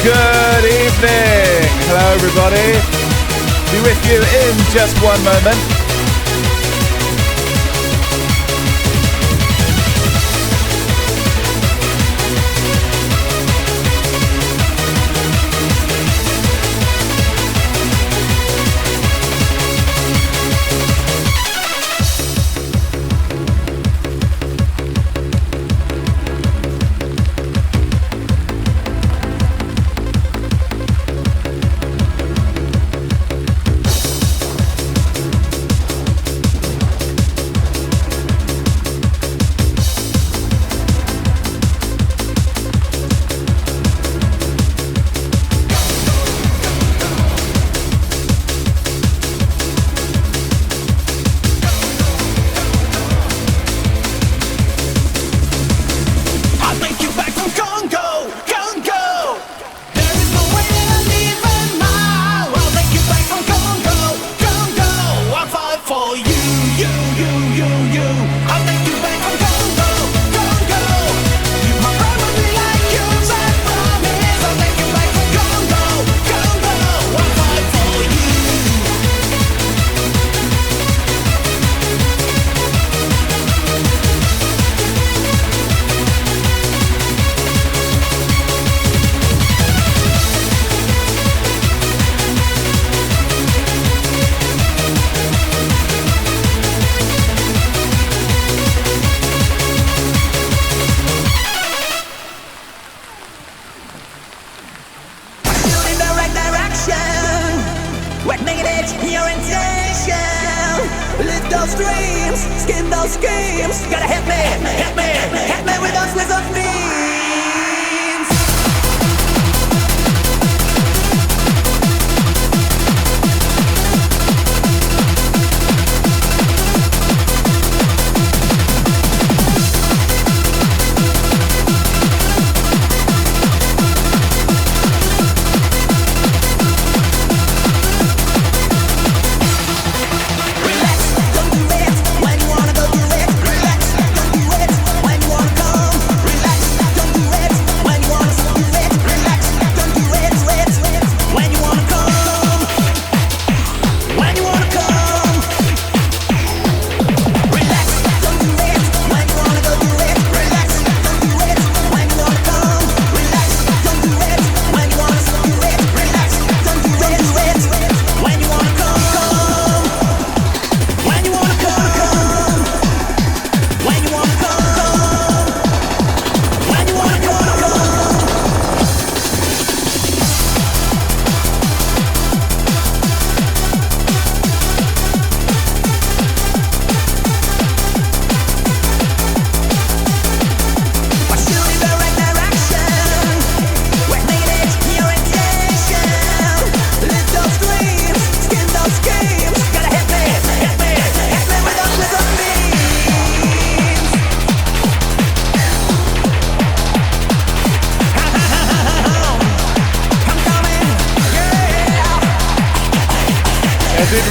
Good evening. Hello, everybody. Be with you in just one moment.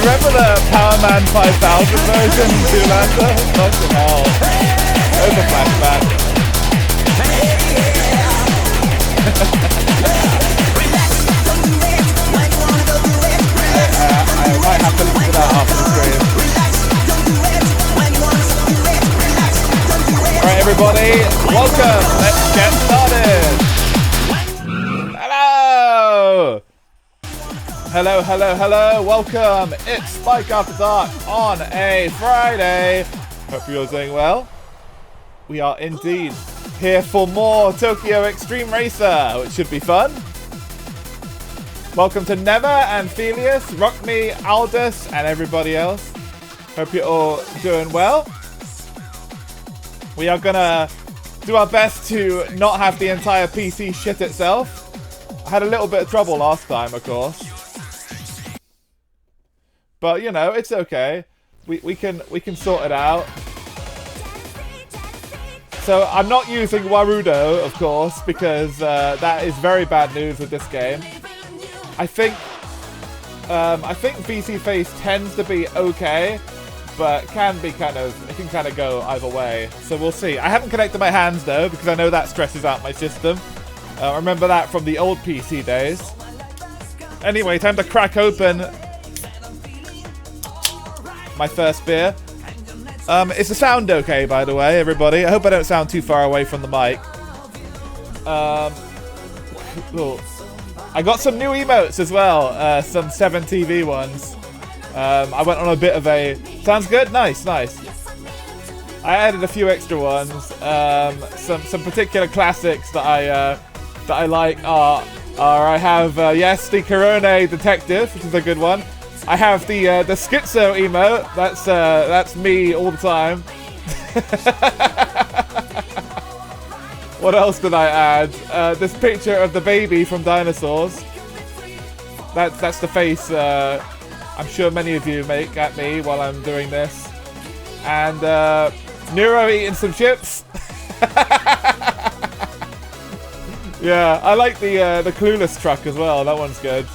Remember the Power Man 5000 version, Zoolander? Fucking hell. There's a flashback. I might have to listen to that after the stream. Alright everybody, welcome. Let's get started. Hello! Hello, hello, hello, welcome. It's Spike After Dark on a Friday. Hope you're doing well. We are indeed here for more Tokyo Xtreme Racer, which should be fun. Welcome to Never and Felius, Rockme, Aldous, and everybody else. Hope you're all doing well. We are gonna do our best to not have the entire PC shit itself. I had a little bit of trouble last time, of course. But you know, it's okay. We can sort it out. So I'm not using Warudo, of course, because that is very bad news with this game. I think VC Face tends to be okay, but can kind of go either way. So we'll see. I haven't connected my hands though, because I know that stresses out my system. I remember that from the old PC days. Anyway, time to crack open my first beer. Is the sound okay, by the way, everybody? I hope I don't sound too far away from the mic. Cool. I got some new emotes as well, some 7TV ones. I went on a bit of a... Sounds good? Nice, nice. I added a few extra ones. Some particular classics that I like are I have yes, the Corona Detective, which is a good one. I have the Schizo emote. That's me all the time. What else did I add? This picture of the baby from Dinosaurs. That's the face I'm sure many of you make at me while I'm doing this. And Neuro eating some chips. Yeah, I like the Clueless truck as well. That one's good.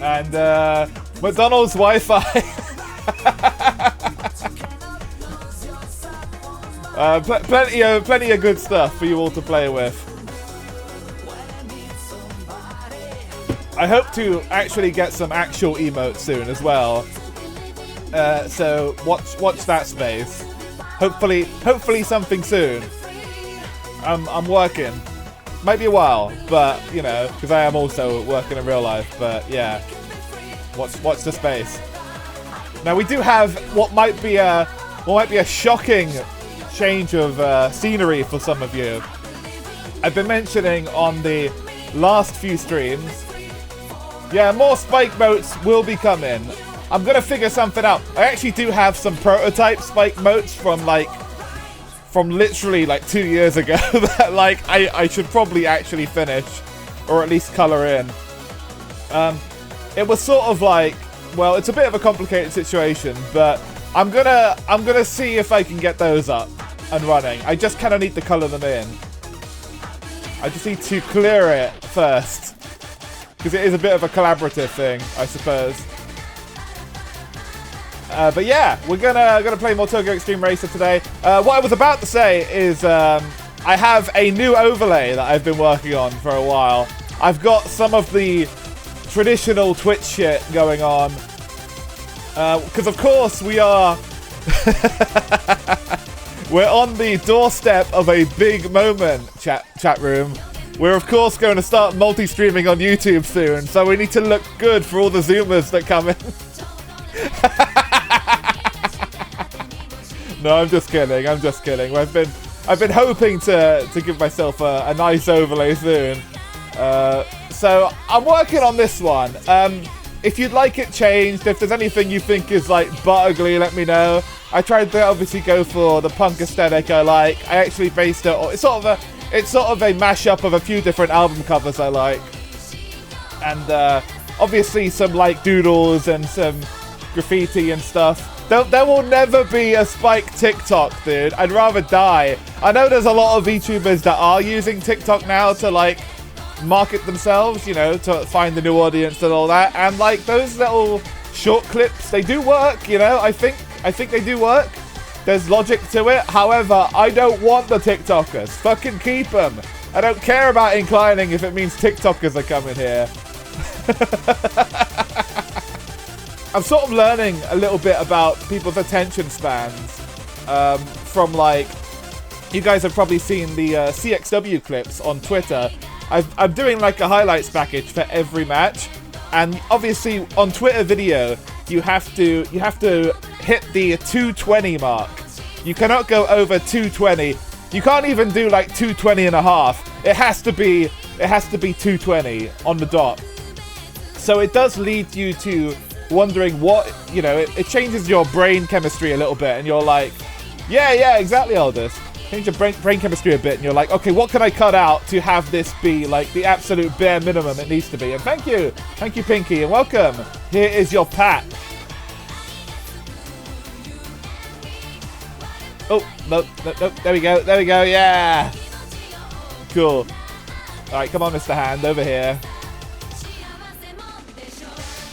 And McDonald's Wi-Fi. Plenty of good stuff for you all to play with. I hope to actually get some actual emotes soon as well. So watch that space. Hopefully something soon. I'm working. Might be a while, but you know, because I am also working in real life. But yeah, watch the space. Now we do have what might be a shocking change of scenery for some of you. I've been mentioning on the last few streams. Yeah, more spike motes will be coming. I'm gonna figure something out. I actually do have some prototype spike motes from literally like 2 years ago that like I should probably actually finish or at least color in. It was sort of like, well, it's a bit of a complicated situation, but I'm gonna see if I can get those up and running. I just kind of need to color them in. I just need to clear it first because it is a bit of a collaborative thing, I suppose. But yeah, we're gonna play more Tokyo Xtreme Racer today. What I was about to say is I have a new overlay that I've been working on for a while. I've got some of the traditional Twitch shit going on. Because of course we are... we're on the doorstep of a big moment, chat room. We're of course going to start multi-streaming on YouTube soon, so we need to look good for all the Zoomers that come in. No, I'm just kidding. I've been hoping to give myself a nice overlay soon. So I'm working on this one. If you'd like it changed, if there's anything you think is like butt ugly, let me know. I tried to obviously go for the punk aesthetic I like. I actually based it on, it's sort of a mashup of a few different album covers I like. And obviously some like doodles and some graffiti and stuff. There will never be a Spike TikTok, dude. I'd rather die. I know there's a lot of VTubers that are using TikTok now to like market themselves, you know, to find the new audience and all that. And like those little short clips, they do work, you know. I think they do work. There's logic to it. However, I don't want the TikTokers. Fucking keep them. I don't care about inclining if it means TikTokers are coming here. I'm sort of learning a little bit about people's attention spans from like, you guys have probably seen the CXW clips on Twitter. I'm doing like a highlights package for every match, and obviously on Twitter video you have to hit the 220 mark. You cannot go over 220. You can't even do like 220 and a half. It has to be 220 on the dot. So it does lead you to wondering what, you know, it changes your brain chemistry a little bit, and you're like, yeah, exactly, Aldous. Change your brain chemistry a bit, and you're like, okay, what can I cut out to have this be like the absolute bare minimum it needs to be? And thank you, Pinky, and welcome. Here is your pack. Oh, no, there we go, yeah. Cool. All right, come on, Mr. Hand, over here.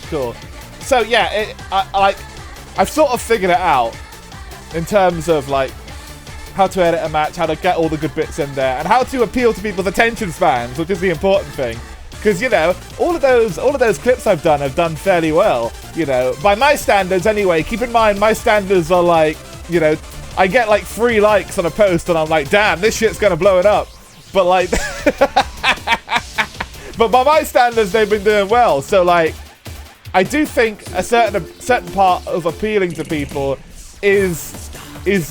Cool. So yeah, I've sort of figured it out in terms of like how to edit a match, how to get all the good bits in there, and how to appeal to people's attention spans, which is the important thing. Because, you know, all of those clips I've done fairly well. You know, by my standards anyway. Keep in mind, my standards are like, you know, I get like 3 likes on a post, and I'm like, damn, this shit's gonna blow it up. But like, but by my standards, they've been doing well. So like, I do think a certain part of appealing to people is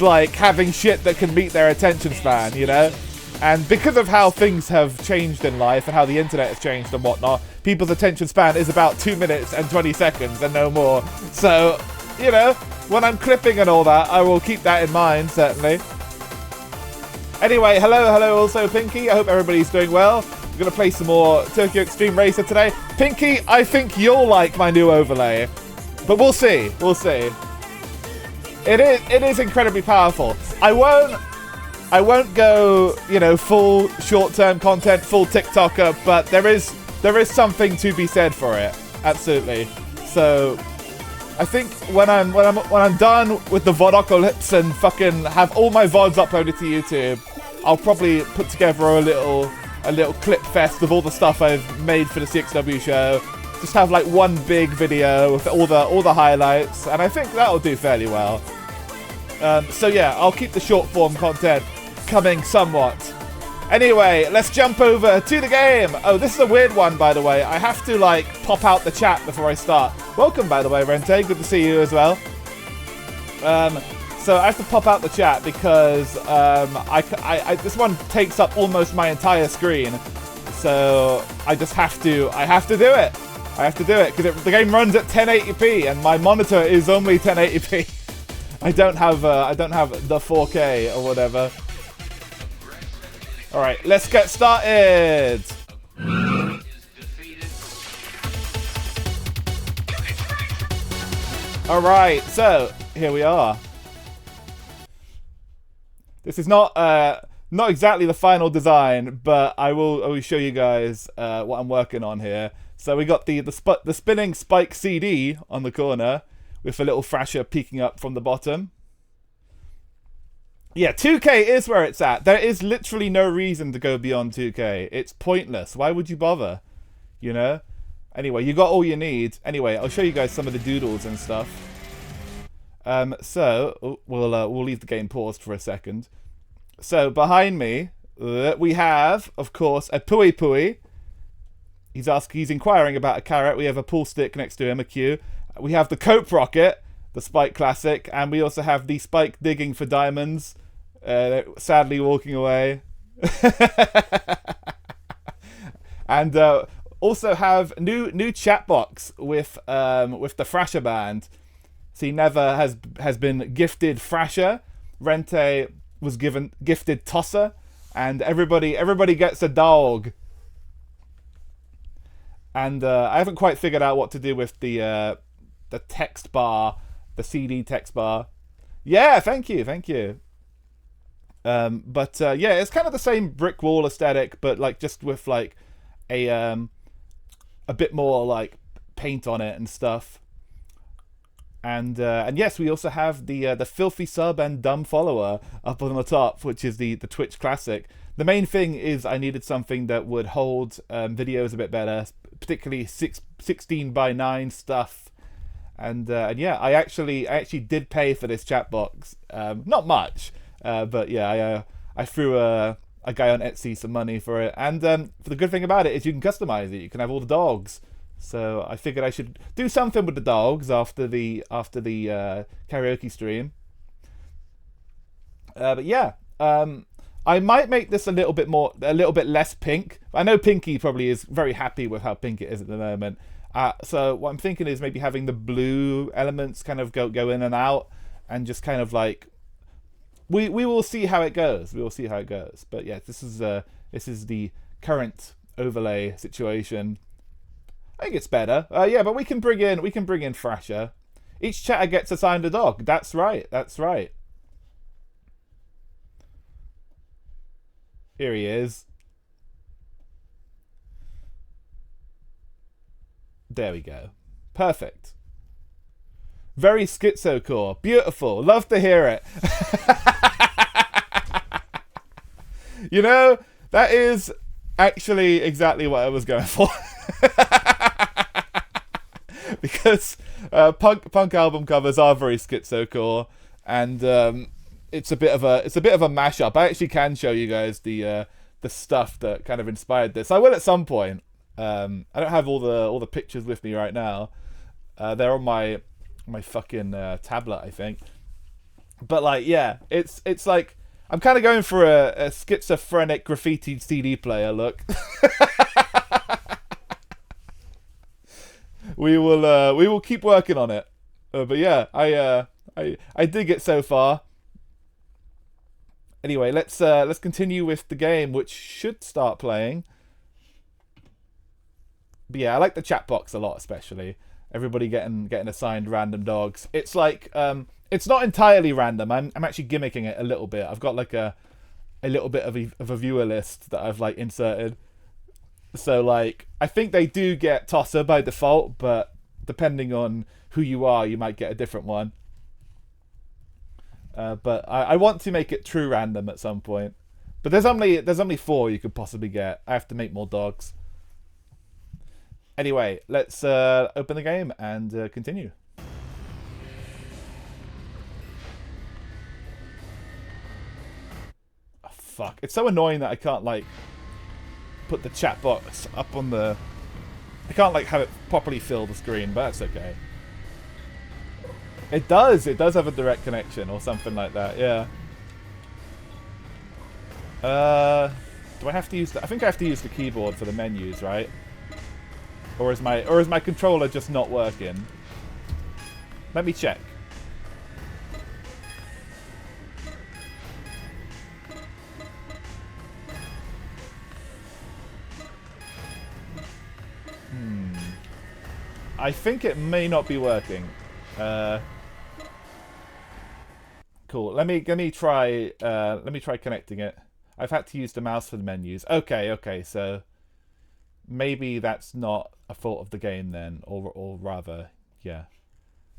like having shit that can meet their attention span, you know? And because of how things have changed in life and how the internet has changed and whatnot, people's attention span is about 2 minutes and 20 seconds and no more. So, you know, when I'm clipping and all that, I will keep that in mind, certainly. Anyway, hello also Pinky. I hope everybody's doing well. We're going to play some more Tokyo Xtreme Racer today. Pinky, I think you'll like my new overlay. But we'll see. We'll see. It is incredibly powerful. I won't go, you know, full short-term content, full TikToker, but there is something to be said for it. Absolutely. So I think when I'm done with the VODocalypse and fucking have all my VODs uploaded to YouTube, I'll probably put together a little clip fest of all the stuff I've made for the CXW show. Just have like one big video with all the highlights, and I think that'll do fairly well. So yeah, I'll keep the short form content coming somewhat. Anyway, let's jump over to the game. Oh, this is a weird one, by the way. I have to like pop out the chat before I start. Welcome, by the way, Rente. Good to see you as well. So I have to pop out the chat because this one takes up almost my entire screen. So I just have to do it. I have to do it because the game runs at 1080p and my monitor is only 1080p. I don't have the 4K or whatever. All right, let's get started. All right, so here we are. This is not exactly the final design, but I will show you guys what I'm working on here. So we got the spinning spike CD on the corner with a little thrasher peeking up from the bottom. Yeah, 2K is where it's at. There is literally no reason to go beyond 2K. It's pointless. Why would you bother? You know? Anyway, you got all you need. Anyway, I'll show you guys some of the doodles and stuff. We'll leave the game paused for a second. So behind me, we have, of course, a Pui Pui. He's inquiring about a carrot. We have a pool stick next to him, a Q. We have the Cope Rocket, the Spike Classic, and we also have the Spike digging for diamonds, sadly walking away. And also have new chat box with the Thrasher band. So Never has been gifted Thrasher. Rente was gifted Tosser, and everybody gets a dog. And I haven't quite figured out what to do with the text bar, the CD text bar. Yeah, thank you. But yeah, it's kind of the same brick wall aesthetic, but like just with like a bit more like paint on it and stuff. And yes, we also have the filthy sub and dumb follower up on the top, which is the Twitch Classic. The main thing is I needed something that would hold videos a bit better, particularly 16:9 stuff. And yeah, I actually did pay for this chat box. Not much, but yeah, I threw a guy on Etsy some money for it. And the good thing about it is you can customize it. You can have all the dogs. So I figured I should do something with the dogs after the karaoke stream. But yeah, I might make this a little bit less pink. I know Pinky probably is very happy with how pink it is at the moment. So what I'm thinking is maybe having the blue elements kind of go in and out, and just kind of like we will see how it goes. We will see how it goes. But yeah, this is the current overlay situation. I think it's better. Yeah, but we can bring in Thrasher. Each chatter gets assigned a dog. That's right. Here he is. There we go. Perfect. Very schizocore. Beautiful. Love to hear it. You know, that is actually exactly what I was going for. Because punk album covers are very schizocore, and it's a bit of a mashup. I actually can show you guys the stuff that kind of inspired this. I will at some point. I don't have all the pictures with me right now. They're on my fucking tablet, I think. But like, yeah, it's like I'm kind of going for a schizophrenic graffiti CD player look. We will keep working on it. But yeah, I dig it so far. Anyway, let's continue with the game, which should start playing. But yeah, I like the chat box a lot, especially everybody getting assigned random dogs. It's like it's not entirely random. I'm actually gimmicking it a little bit. I've got like a little bit of a viewer list that I've like inserted. So like I think they do get tosser by default, but depending on who you are, you might get a different one. But I want to make it true random at some point. But there's only 4 you could possibly get. I have to make more dogs. Anyway, let's open the game and continue. Oh, fuck. It's so annoying that I can't, like, put the chat box up on the... I can't, like, have it properly fill the screen, but that's okay. It does have a direct connection or something like that, yeah. Do I have to use I think I have to use the keyboard for the menus, right? Or is my controller just not working? Let me check. I think it may not be working. Cool. Let me try connecting it. I've had to use the mouse for the menus. Okay, so maybe that's not a fault of the game then, or rather, yeah.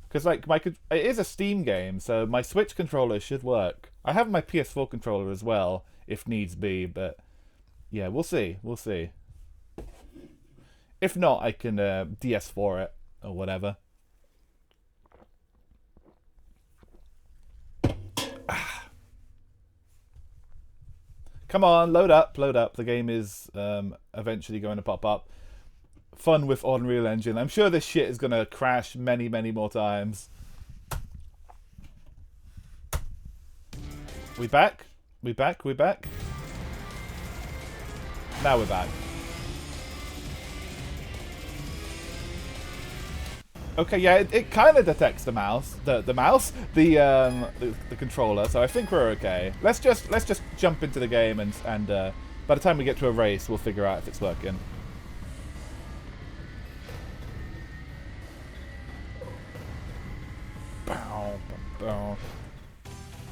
Because like it is a Steam game, so my Switch controller should work. I have my PS4 controller as well, if needs be, but yeah, we'll see. If not, I can DS4 it or whatever. Come on, load up. The game is eventually going to pop up. Fun with Unreal Engine. I'm sure this shit is going to crash many, many more times. We back? We back? Now we're back. Okay, yeah, it kind of detects the mouse, the controller. So I think we're okay. Let's just jump into the game and by the time we get to a race, we'll figure out if it's working.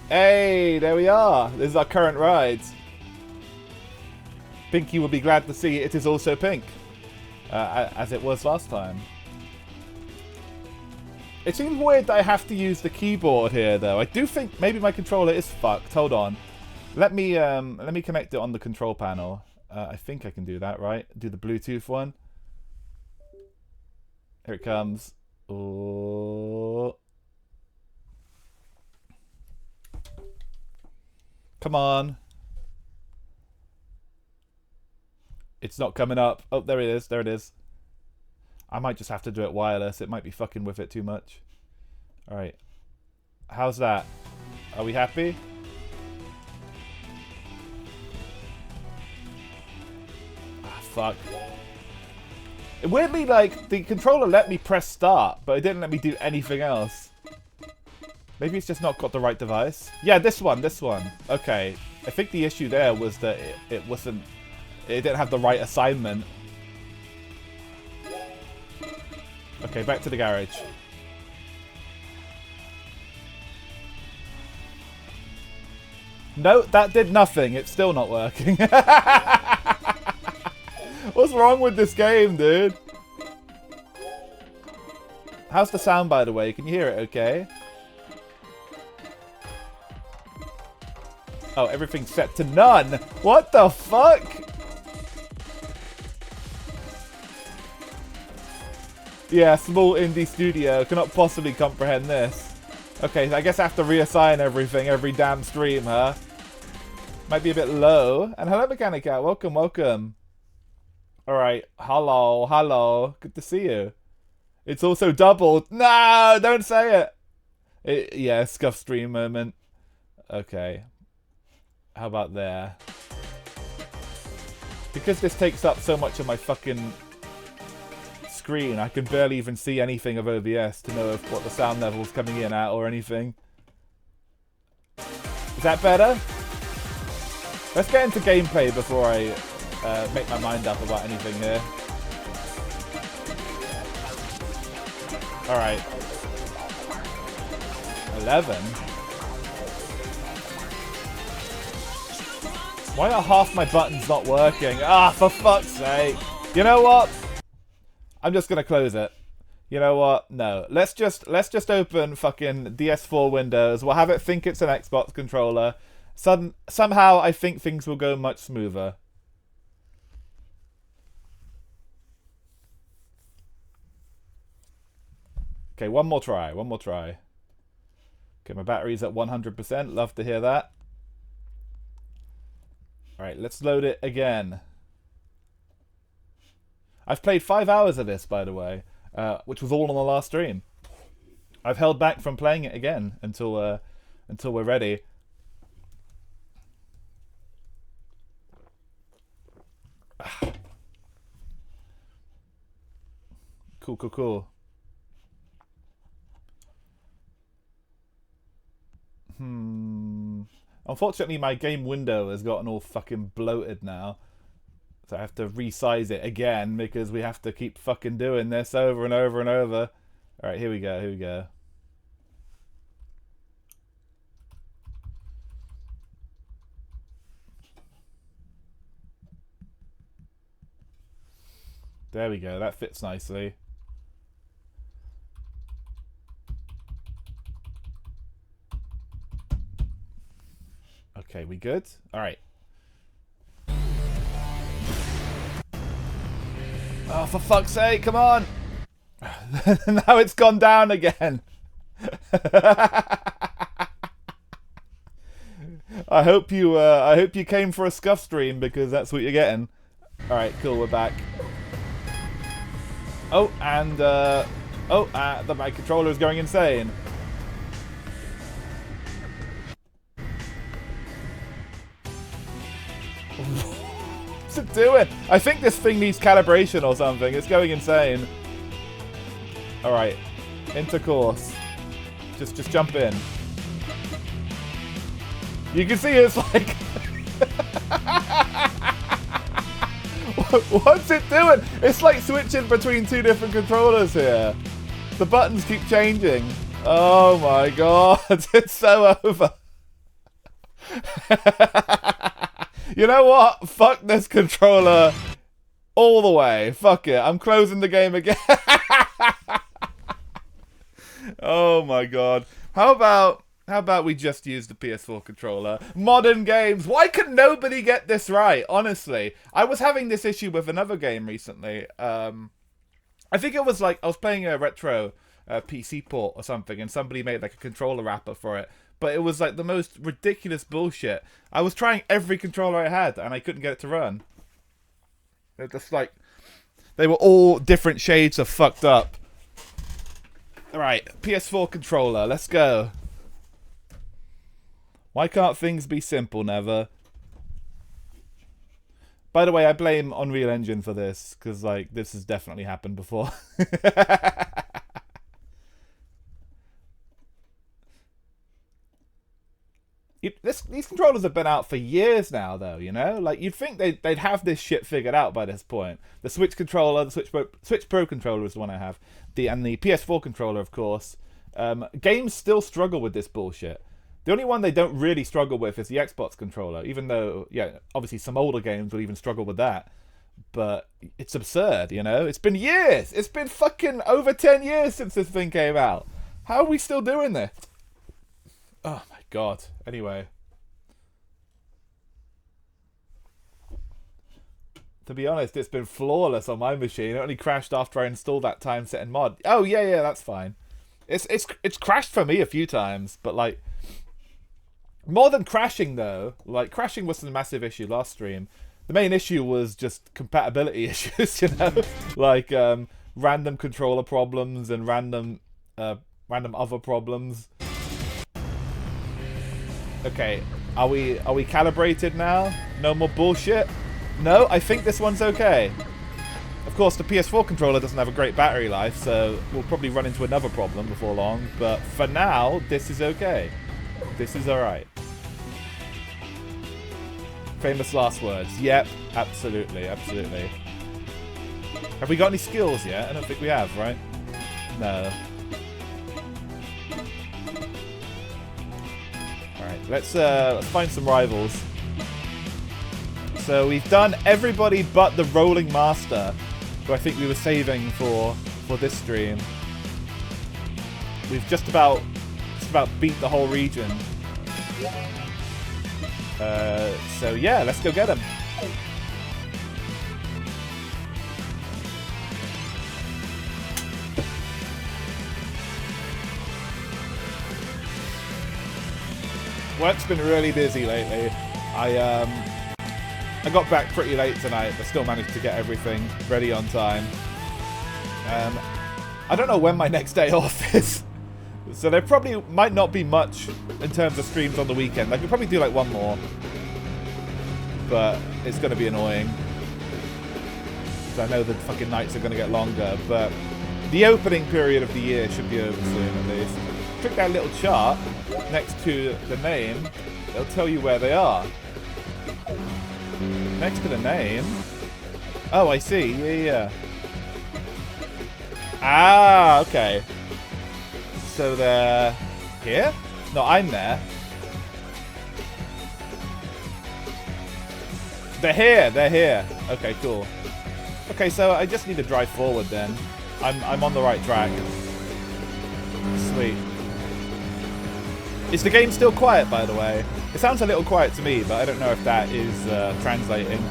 Hey, there we are. This is our current ride. Pinky will be glad to see it is also pink, as it was last time. It seems weird that I have to use the keyboard here, though. I do think maybe my controller is fucked. Hold on. Let me connect it on the control panel. I think I can do that, right? Do the Bluetooth one. Here it comes. Oh. Come on. It's not coming up. Oh, there it is. There it is. I might just have to do it wireless. It might be fucking with it too much. Alright. How's that? Are we happy? Ah, fuck. Weirdly, like, the controller let me press start, but it didn't let me do anything else. Maybe it's just not got the right device. Yeah, this one. Okay. I think the issue there was that it didn't have the right assignment. Okay, back to the garage. No, that did nothing. It's still not working. What's wrong with this game, dude? How's the sound, by the way? Can you hear it okay? Oh, everything's set to none. What the fuck? Yeah, small indie studio. Cannot possibly comprehend this. Okay, I guess I have to reassign everything every damn stream, huh? Might be a bit low. And hello, Mechanic Out. Welcome, welcome. Alright. Hello, hello. Good to see you. It's also doubled. No, don't say it. Yeah, scuff stream moment. Okay. How about there? Because this takes up so much of my fucking screen, I can barely even see anything of OBS to know if what the sound level's coming in at or anything. Is that better? Let's get into gameplay before I make my mind up about anything here. Alright. 11? Why are half my buttons not working? Ah, for fuck's sake. You know what? I'm just gonna close it. You know what? No. Let's just open fucking DS4 Windows. We'll have it think it's an Xbox controller. Somehow I think things will go much smoother. Okay, one more try. One more try. Okay, my battery's at 100%. Love to hear that. Alright, let's load it again. I've played 5 hours of this, by the way, which was all on the last stream. I've held back from playing it again until we're ready. Cool, cool, cool. Unfortunately, my game window has gotten all fucking bloated now. So I have to resize it again because we have to keep fucking doing this over and over and over. Alright, here we go, here we go. There we go, that fits nicely. Okay, we good? Alright. Oh, for fuck's sake, come on! Now it's gone down again. I hope you came for a scuff stream because that's what you're getting. Alright, cool, we're back. Oh, and my controller is going insane. What's it doing? I think this thing needs calibration or something. It's going insane. Alright. Intercourse. Just jump in. You can see it's like... What's it doing? It's like switching between two different controllers here. The buttons keep changing. Oh my god. It's so over. You know what? Fuck this controller all the way. Fuck it. I'm closing the game again. Oh my god. How about we just use the PS4 controller? Modern games. Why can nobody get this right? Honestly, I was having this issue with another game recently. I think it was like I was playing a retro PC port or something, and somebody made like a controller wrapper for it. But it was like the most ridiculous bullshit. I was trying every controller I had, and I couldn't get it to run. They're just like, they were all different shades of fucked up. Alright, PS4 controller, let's go. Why can't things be simple, never? By the way, I blame Unreal Engine for this, because like, this has definitely happened before. These controllers have been out for years now, though, you know? Like, you'd think they'd have this shit figured out by this point. The Switch controller, the Switch Pro controller is the one I have. And the PS4 controller, of course. Games still struggle with this bullshit. The only one they don't really struggle with is the Xbox controller, even though, yeah, obviously some older games will even struggle with that. But it's absurd, you know? It's been years! It's been fucking over 10 years since this thing came out. How are we still doing this? Oh my god. Anyway. To be honest, it's been flawless on my machine. It only crashed after I installed that time setting mod. Oh yeah, that's fine. It's crashed for me a few times, but like more than crashing though. Like crashing wasn't a massive issue last stream. The main issue was just compatibility issues, you know, like random controller problems and random other problems. Okay, are we calibrated now? No more bullshit? No, I think this one's okay. Of course, the PS4 controller doesn't have a great battery life, so we'll probably run into another problem before long. But for now, this is okay. This is alright. Famous last words. Yep, absolutely, absolutely. Have we got any skills yet? I don't think we have, right? No. Alright, let's find some rivals. So we've done everybody but the Rolling Master, who I think we were saving for this stream. We've just about beat the whole region. So yeah, let's go get him. Work's been really busy lately. I got back pretty late tonight, but still managed to get everything ready on time. I don't know when my next day off is. So there probably might not be much in terms of streams on the weekend. I could probably do like one more. But it's going to be annoying. Because I know the fucking nights are going to get longer. But the opening period of the year should be over soon at least. Click that little chart next to the name. It'll tell you where they are. Next to the name. Oh, I see. Yeah. Ah, okay. So they're here? No, I'm there. They're here. They're here. Okay, cool. Okay, so I just need to drive forward then. I'm on the right track. Sweet. Is the game still quiet, by the way? It sounds a little quiet to me, but I don't know if that is translating.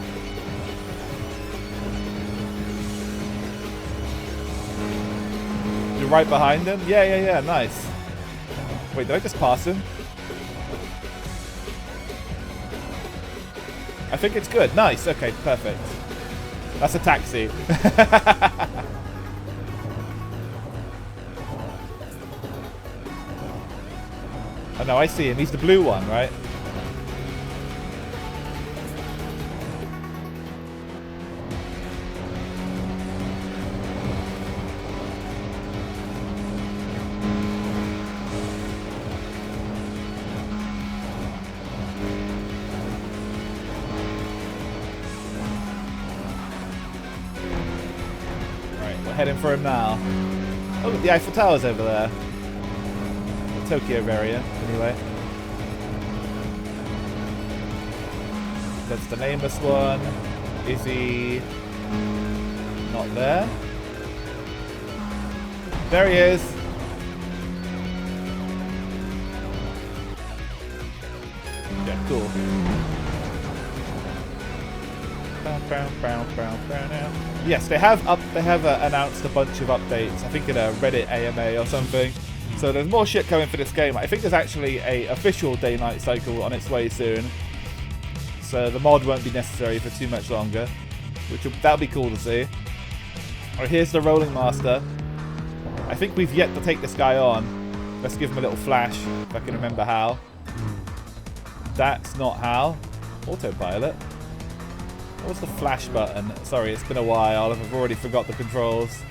You're right behind him? Yeah, nice. Wait, did I just pass him? I think it's good. Nice, okay, perfect. That's a taxi. Oh no, I see him. He's the blue one, right? Heading for him now. Oh, the Eiffel Tower's over there. The Tokyo area, anyway. That's the nameless one. Is he not there? There he is. Yeah, cool. Yes, they have announced a bunch of updates. I think in a Reddit AMA or something. So there's more shit coming for this game. I think there's actually a official day-night cycle on its way soon. So the mod won't be necessary for too much longer, that'll be cool to see. Alright, here's the Rolling Master. I think we've yet to take this guy on. Let's give him a little flash, if I can remember how. That's not how. Autopilot. What's the flash button? Sorry, it's been a while. I've already forgot the controls.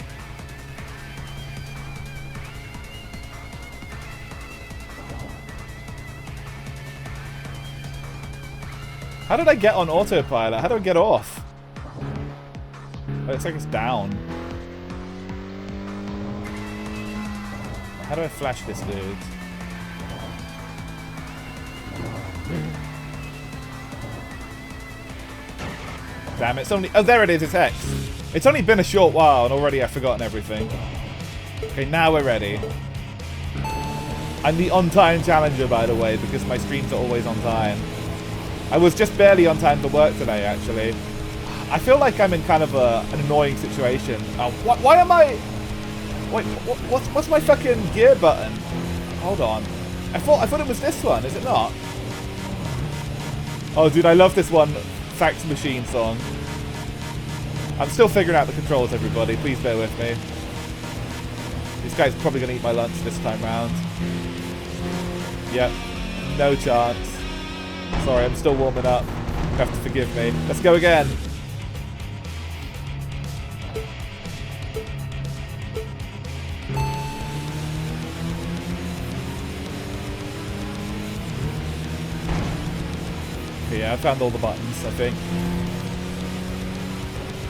How did I get on autopilot? How do I get off? Oh, it's like it's down. How do I flash this dude? Damn, it's only... Oh, there it is, it's X. It's only been a short while, and already I've forgotten everything. Okay, now we're ready. I'm the on-time challenger, by the way, because my streams are always on time. I was just barely on time for work today, actually. I feel like I'm in kind of an annoying situation. Why am I... Wait, what's my fucking gear button? Hold on. I thought it was this one, is it not? Oh, dude, I love this one. Fax Machine song. I'm still figuring out the controls, everybody. Please bear with me. This guy's probably going to eat my lunch this time round. Yep. No chance. Sorry, I'm still warming up. You have to forgive me. Let's go again. Yeah, I found all the buttons, I think.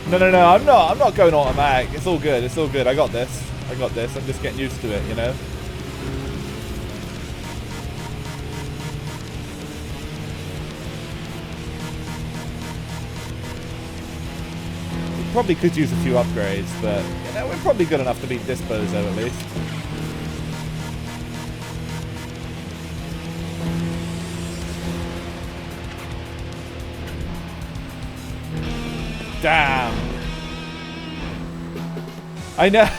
No, I'm not going automatic. It's all good, I got this. I'm just getting used to it, you know? We probably could use a few upgrades, but, you know, we're probably good enough to beat this bozo at least. Damn. I know.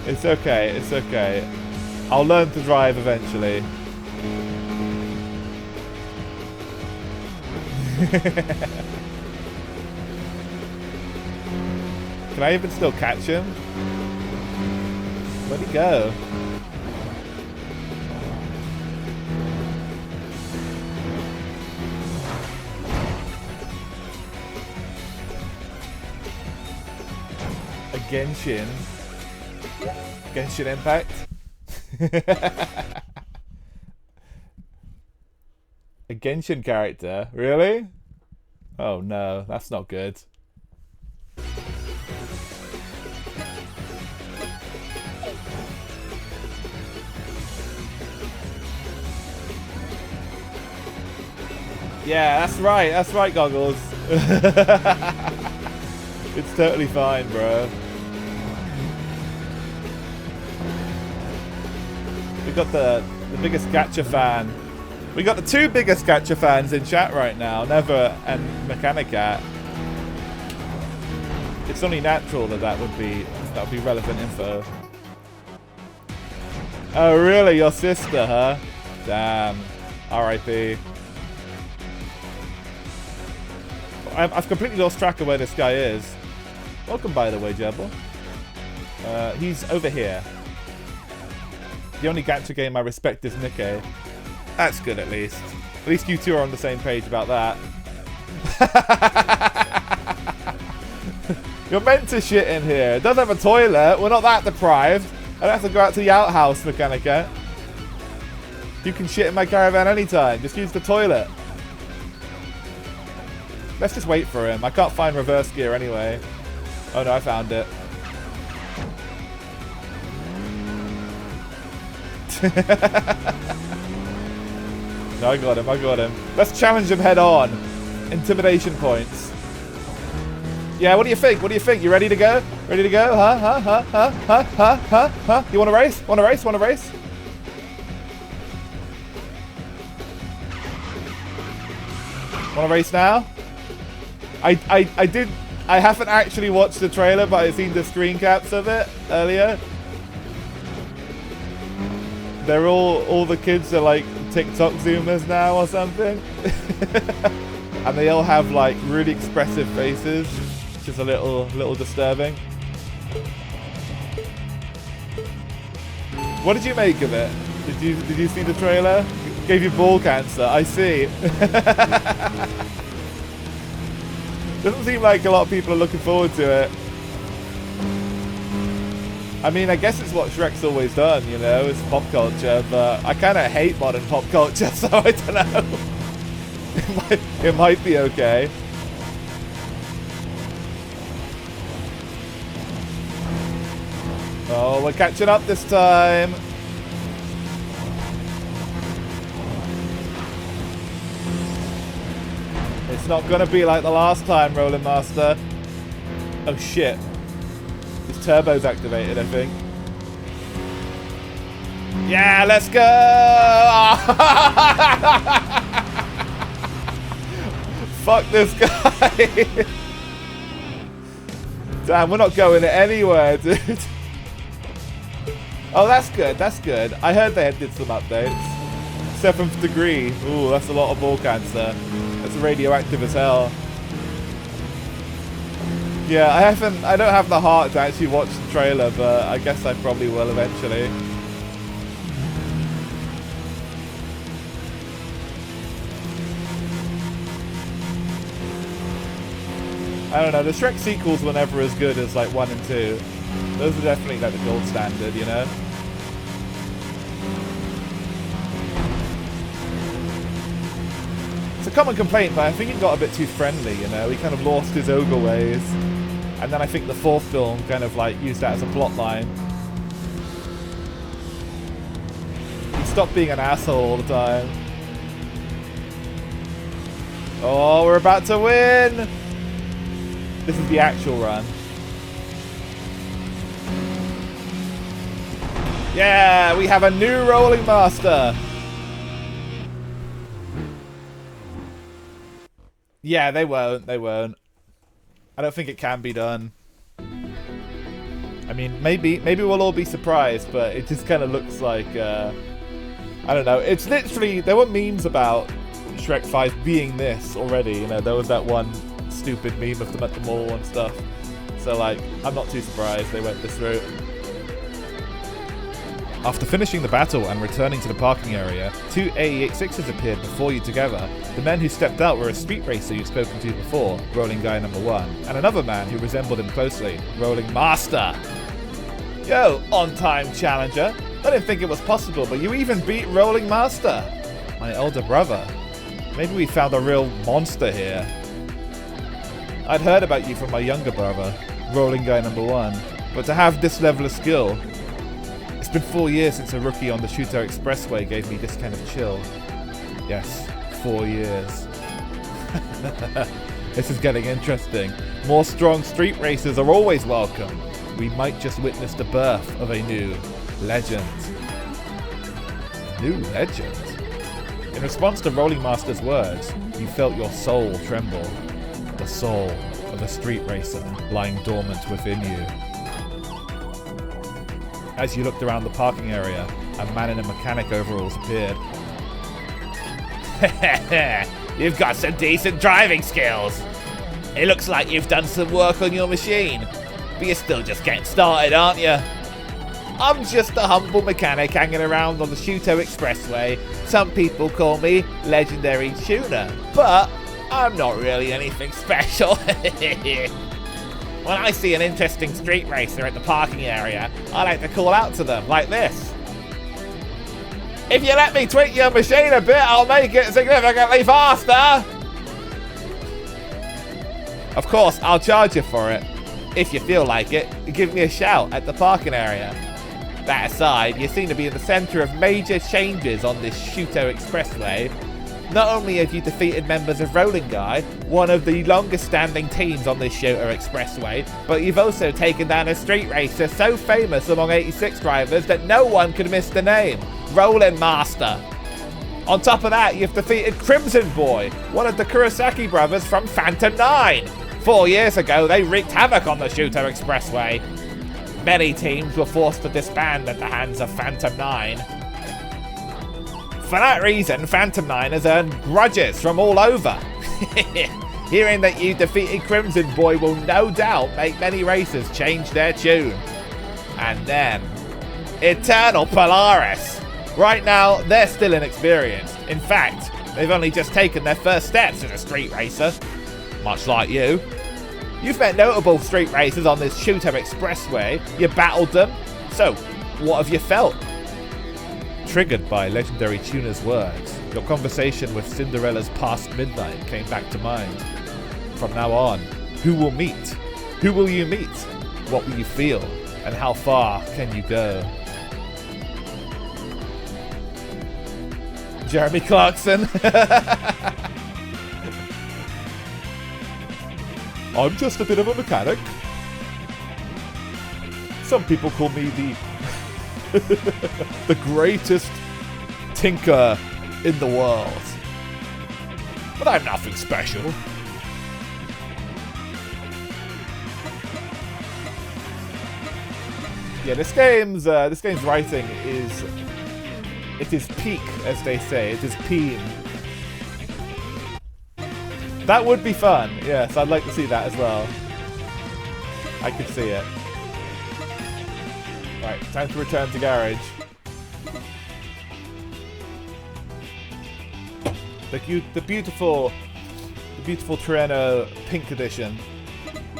It's okay. It's okay. I'll learn to drive eventually. Can I even still catch him? Where'd he go? Genshin Impact. A Genshin character? Really? Oh no, that's not good. Yeah, that's right, Goggles. It's totally fine, bro. We got the biggest gacha fan. We got the two biggest gacha fans in chat right now, Never and Mechanicat. It's only natural that would be relevant info. Oh really, your sister, huh? Damn. R.I.P. I've completely lost track of where this guy is. Welcome, by the way, Jebel. He's over here. The only gacha game I respect is Nikkei. That's good, at least. At least you two are on the same page about that. You're meant to shit in here. It does have a toilet. We're not that deprived. I don't have to go out to the outhouse, Mechanica. You can shit in my caravan anytime. Just use the toilet. Let's just wait for him. I can't find reverse gear anyway. Oh no, I found it. No, I got him. Let's challenge him head on. Intimidation points. Yeah, what do you think? You ready to go? Huh? You wanna race? Wanna race? Wanna race now? I haven't actually watched the trailer, but I've seen the screen caps of it earlier. They're all the kids are like TikTok zoomers now or something. And they all have like really expressive faces, which is a little disturbing. What did you make of it? Did you see the trailer? It gave you ball cancer, I see. Doesn't seem like a lot of people are looking forward to it. I mean, I guess it's what Shrek's always done, you know, it's pop culture, but I kind of hate modern pop culture, so I don't know. It might be okay. Oh, we're catching up this time. not gonna be like the last time, Rolling Master. Oh shit. His turbo's activated, I think. Yeah, let's go! Fuck this guy. Damn, we're not going anywhere, dude. Oh, that's good, that's good. I heard they did some updates. 7th degree. Ooh, that's a lot of ball cancer. That's radioactive as hell. Yeah, I don't have the heart to actually watch the trailer, but I guess I probably will eventually. I don't know, the Shrek sequels were never as good as like 1 and 2. Those are definitely like the gold standard, you know? It's a common complaint, but I think he got a bit too friendly, you know? He kind of lost his ogre ways. And then I think the 4th film kind of like used that as a plot line. He stopped being an asshole all the time. Oh, we're about to win! This is the actual run. Yeah, we have a new Rolling Master. Yeah, they won't. They won't. I don't think it can be done. I mean, maybe we'll all be surprised, but it just kind of looks like, I don't know. It's literally, there were memes about Shrek 5 being this already. You know, there was that one stupid meme of them at the mall and stuff. So, like, I'm not too surprised they went this route. After finishing the battle and returning to the parking area, 2 AE86s appeared before you together. The men who stepped out were a street racer you've spoken to before, Rolling Guy number 1, and another man who resembled him closely, Rolling Master. Yo, on-time challenger. I didn't think it was possible, but you even beat Rolling Master. My elder brother. Maybe we found a real monster here. I'd heard about you from my younger brother, Rolling Guy number 1, but to have this level of skill... It's been 4 years since a rookie on the Shuto Expressway gave me this kind of chill. Yes, 4 years. This is getting interesting. More strong street racers are always welcome. We might just witness the birth of a new legend. New legend? In response to Rolling Master's words, you felt your soul tremble. The soul of a street racer lying dormant within you. As you looked around the parking area, a man in a mechanic overalls appeared. You've got some decent driving skills. It looks like you've done some work on your machine, but you're still just getting started, aren't you? I'm just a humble mechanic hanging around on the Shuto Expressway. Some people call me Legendary Tuner, but I'm not really anything special. When I see an interesting street racer at the parking area, I like to call out to them like this. If you let me tweak your machine a bit, I'll make it significantly faster. Of course, I'll charge you for it. If you feel like it, give me a shout at the parking area. That aside, you seem to be in the centre of major changes on this Shuto Expressway. Not only have you defeated members of Rolling Guy, one of the longest standing teams on this Shuto Expressway, but you've also taken down a street racer so famous among 86 drivers that no one could miss the name, Rolling Master. On top of that, you've defeated Crimson Boy, one of the Kurosaki brothers from Phantom 9. 4 years ago, they wreaked havoc on the Shuto Expressway. Many teams were forced to disband at the hands of Phantom 9. For that reason, Phantom 9 has earned grudges from all over. Hearing that you defeated Crimson Boy will no doubt make many racers change their tune. And then, Eternal Polaris. Right now, they're still inexperienced. In fact, they've only just taken their first steps as a street racer. Much like you. You've met notable street racers on this Shuto Expressway. You battled them. So, what have you felt? Triggered by Legendary Tuner's words, your conversation with Cinderella's past midnight came back to mind. From now on, who will meet? Who will you meet? What will you feel? And how far can you go? Jeremy Clarkson. I'm just a bit of a mechanic. Some people call me the the greatest tinker in the world. But I'm nothing special. Yeah, this game's writing is, it is peak, as they say. It is peen. That would be fun. Yes, I'd like to see that as well. I could see it. Right, time to return to garage. The beautiful Torino Pink Edition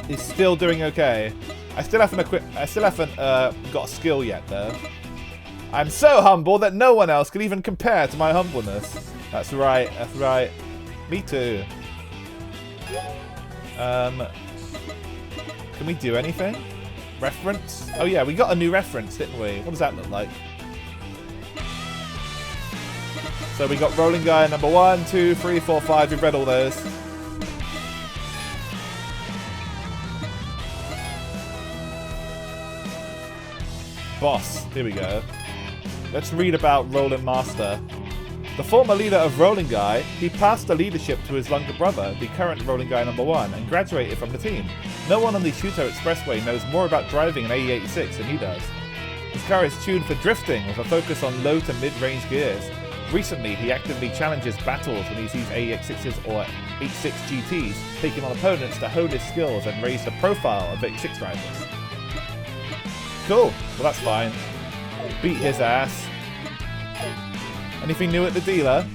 is still doing okay. I still haven't got a skill yet though. I'm so humble that no one else can even compare to my humbleness. That's right. That's right. Me too. Can we do anything? Reference? Oh yeah, we got a new reference, didn't we? What does that look like? So we got rolling guy number 1, 2, 3, 4, 5. We've read all those. Boss. Here we go. Let's read about Roland Master. The former leader of Rolling Guy, he passed the leadership to his younger brother, the current Rolling Guy number 1, and graduated from the team. No one on the Shuto Expressway knows more about driving an AE86 than he does. His car is tuned for drifting with a focus on low to mid-range gears. Recently, he actively challenges battles when he sees AE86s or H6 GTs, taking on opponents to hone his skills and raise the profile of H6 drivers. Cool, well that's fine. Beat his ass. Anything new at the dealer?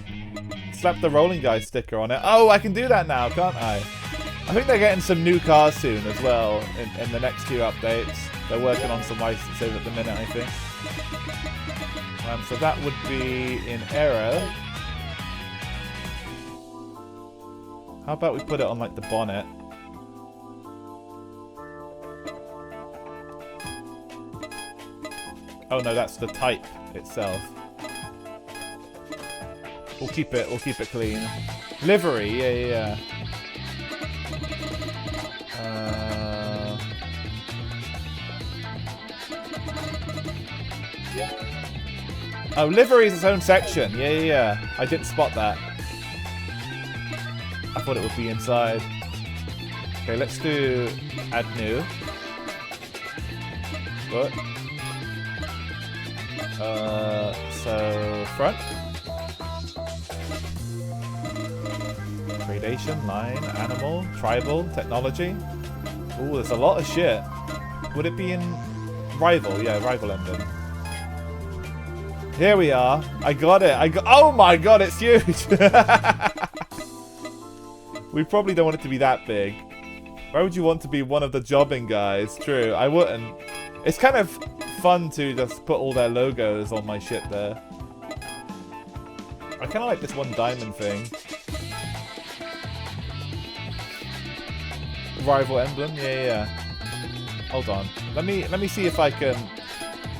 Slap the Rolling Guy sticker on it. Oh, I can do that now, can't I? I think they're getting some new cars soon as well in the next 2 updates. They're working on some licenses at the minute, I think. So that would be in Aero. How about we put it on like the bonnet? Oh no, that's the type itself. We'll keep it clean. Livery, yeah. Oh, livery is its own section. Yeah. I didn't spot that. I thought it would be inside. Okay, let's do add new. Good. So front. Gradation, line, animal, tribal, technology. Ooh, there's a lot of shit. Would it be in rival? Yeah, rival emblem. Here we are. I got it. Oh my god, it's huge. We probably don't want it to be that big. Why would you want to be one of the jobbing guys? True, I wouldn't. It's kind of fun to just put all their logos on my shit there. I kind of like this one diamond thing. Rival emblem, yeah. Hold on. Let me see if I can.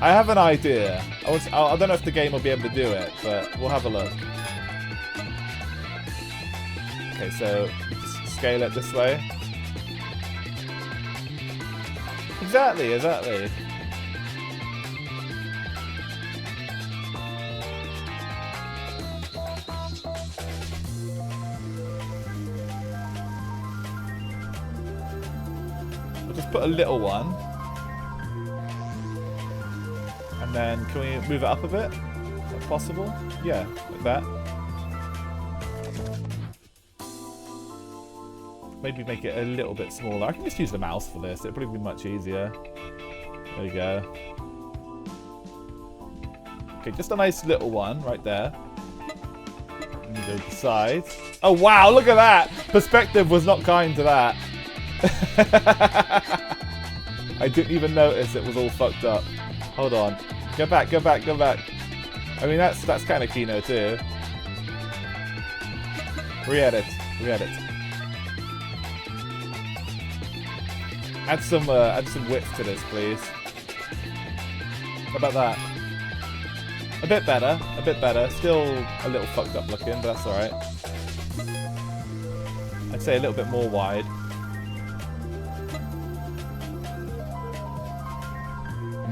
I have an idea. I don't know if the game will be able to do it, but we'll have a look. Okay, so just scale it this way. Exactly. We'll just put a little one. And then, can we move it up a bit? Is that possible? Yeah, like that. Maybe make it a little bit smaller. I can just use the mouse for this. It'll probably be much easier. There you go. Okay, just a nice little one right there. And go to the sides. Oh wow, look at that! Perspective was not kind to that. I didn't even notice it was all fucked up. Hold on. Go back. I mean, that's kind of Kino too. Re-edit. Add some width to this, please. How about that? A bit better. Still a little fucked up looking, but that's alright. I'd say a little bit more wide.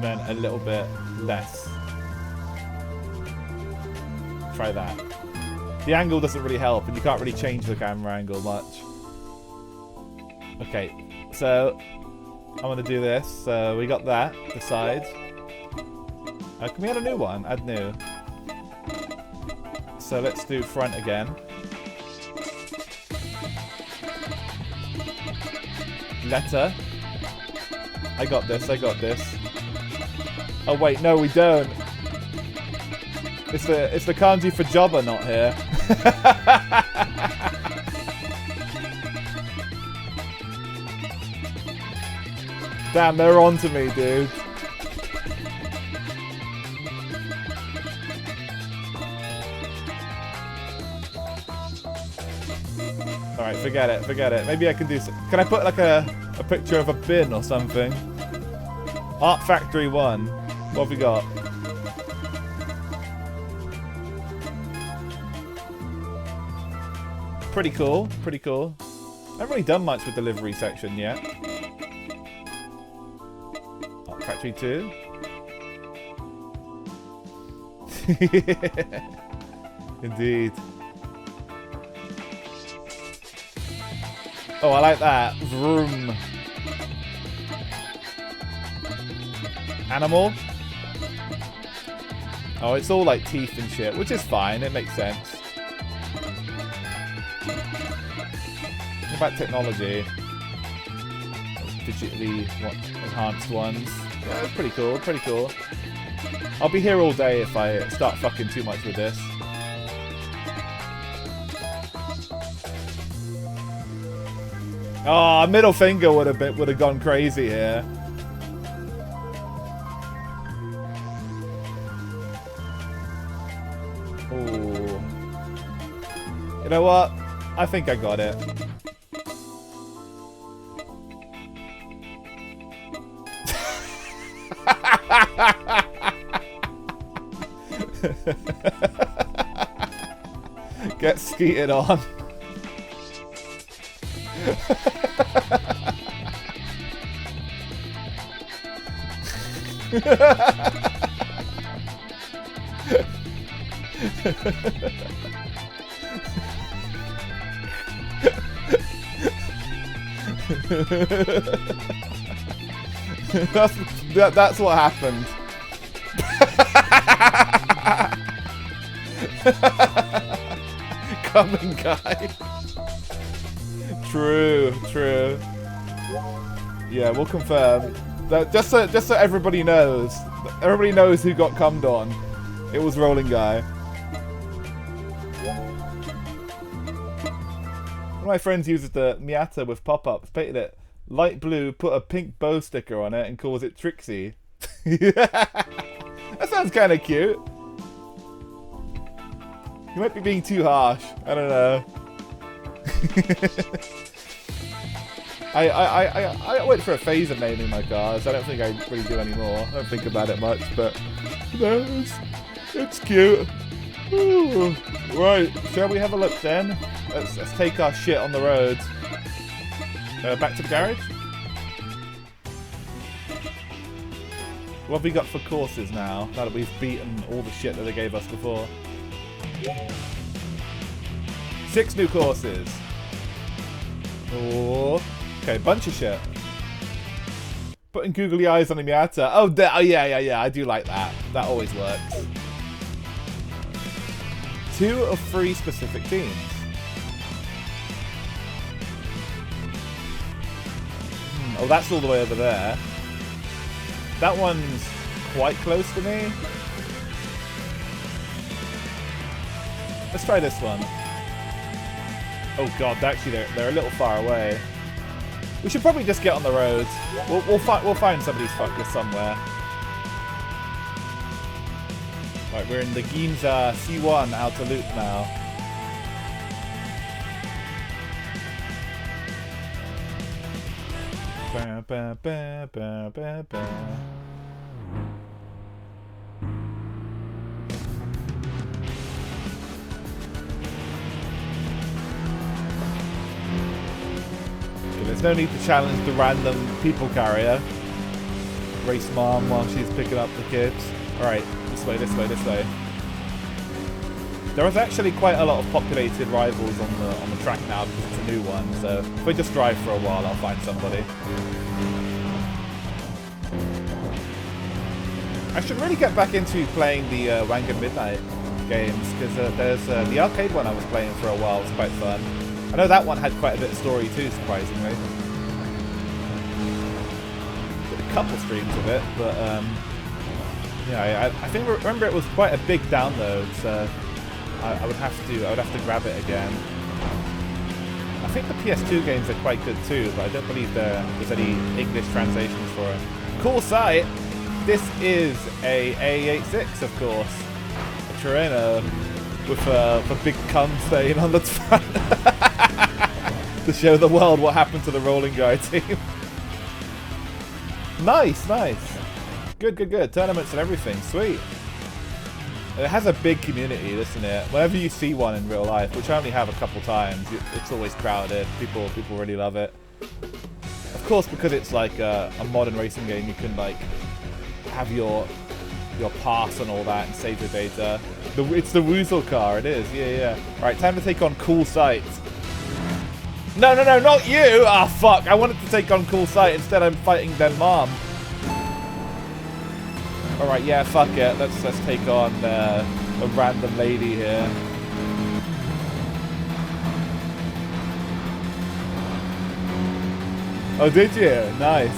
and then a little bit less. Try that. The angle doesn't really help, and you can't really change the camera angle much. Okay, so I'm gonna do this. So we got that, the sides. Can we add a new one? Add new. So let's do front again. Letter. I got this, I got this. Oh wait, no we don't. It's the kanji for jobber not here. Damn, they're on to me, dude. Alright, forget it, forget it. Maybe I can do some... Can I put like a picture of a bin or something? Art Factory 1. What have we got? Pretty cool, pretty cool. I haven't really done much with the livery section yet. Art Factory 2. Indeed. Oh, I like that. Vroom. Animal. Oh, it's all like teeth and shit, which is fine. It makes sense. What about technology? Digitally enhanced ones. Yeah, that's pretty cool, pretty cool. I'll be here all day if I start fucking too much with this. Oh, middle finger would have gone crazy here. Ooh. You know what? I think I got it. Get skeeted on. That's what happened. Coming guy. True, true. Yeah, we'll confirm. Just so everybody knows. Everybody knows who got cummed on. It was Rolling Guy. One of my friends uses the Miata with pop-ups, painted it light blue, put a pink bow sticker on it, and calls it Trixie. That sounds kind of cute. You might be being too harsh. I don't know. I went for a phase of naming my cars. I don't think I really do anymore. I don't think about it much, but no, it's cute. Ooh. Right, shall we have a look then? Let's take our shit on the road. Back to the garage. What have we got for courses now? Now that we've beaten all the shit that they gave us before. 6 new courses. Oh, okay, bunch of shit. Putting googly eyes on the Miata. Oh, yeah. I do like that. That always works. 2 of 3 specific teams. Oh, that's all the way over there. That one's quite close to me. Let's try this one. Oh god, actually they're a little far away. We should probably just get on the road. We'll find somebody's fucker somewhere. Right, we're in the Ginza C1 outer loop now. Ba, ba, ba, ba, ba, ba. Okay, there's no need to challenge the random people carrier. race mom while she's picking up the kids. Alright, this way, this way, this way. There is actually quite a lot of populated rivals on the track now because it's a new one, so if we just drive for a while, I'll find somebody. I should really get back into playing the Wangan Midnight games, because there's the arcade one I was playing for a while. It was quite fun. I know that one had quite a bit of story too, surprisingly. Did a couple streams of it, but yeah, I think remember it was quite a big download, so I would have to grab it again. I think the PS2 games are quite good too, but I don't believe there's any English translations for it. Cool sight. This is a A86, of course. A Torino with a big cum stain on the front to show the world what happened to the Rolling Guy team. Nice, nice. Good, good, good. Tournaments and everything. Sweet. It has a big community, doesn't it? Whenever you see one in real life, which I only have a couple times, it's always crowded. People really love it. Of course, because it's like a modern racing game, you can like have your pass and all that and save your data. It's the Woozle car, it is. Yeah, yeah. Alright, time to take on Cool Sight. No, no, no, not you! Ah, fuck. I wanted to take on Cool Sight. Instead, I'm fighting their mom. Alright, yeah, fuck it. Let's take on a random lady here. Oh, did you? Nice.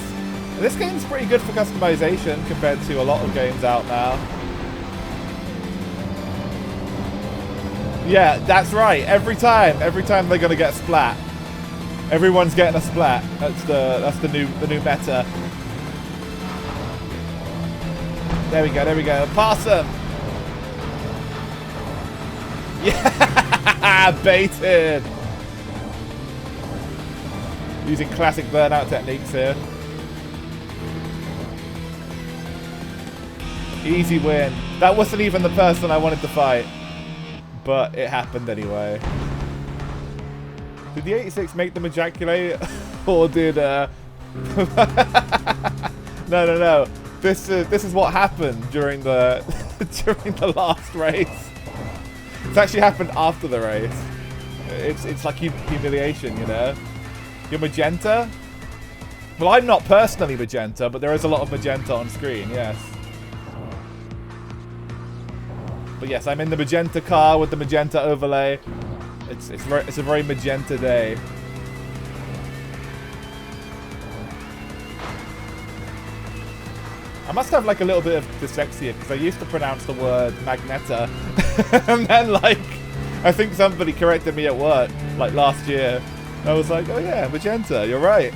This game's pretty good for customization compared to a lot of games out now. Yeah, that's right. Every time they're gonna get splat. Everyone's getting a splat. That's the new meta. There we go, there we go. Pass them! Yeah! Baited! Using classic burnout techniques here. Easy win. That wasn't even the person I wanted to fight. But it happened anyway. Did the 86 make them ejaculate? Or did No, no, no. This is what happened during the during the last race. It's actually happened after the race. It's like humiliation, you know. You're magenta? Well, I'm not personally magenta, but there is a lot of magenta on screen, yes. But yes, I'm in the magenta car with the magenta overlay. It's a very magenta day. I must have like a little bit of dyslexia because I used to pronounce the word magneta, and then like I think somebody corrected me at work like last year. I was like, oh yeah, magenta, you're right.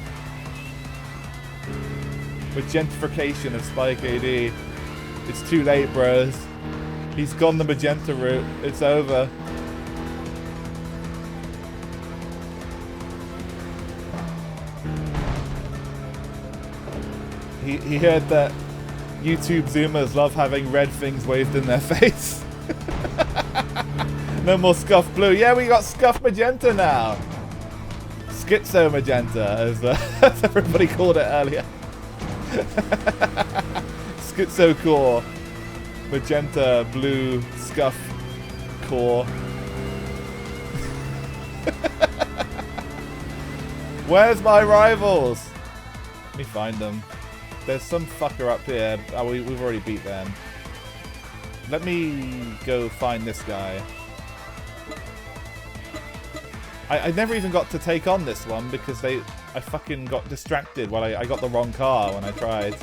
Magentification of Spike AD. It's too late, bros. He's gone the magenta route. It's over. He heard that YouTube Zoomers love having red things waved in their face. No more scuff blue. Yeah, we got scuff magenta now. Schizo magenta, as everybody called it earlier. Schizo core. Magenta, blue, scuff, core. Where's my rivals? Let me find them. There's some fucker up here. Oh, we've already beat them. Let me go find this guy. I never even got to take on this one because I fucking got distracted while I got the wrong car when I tried.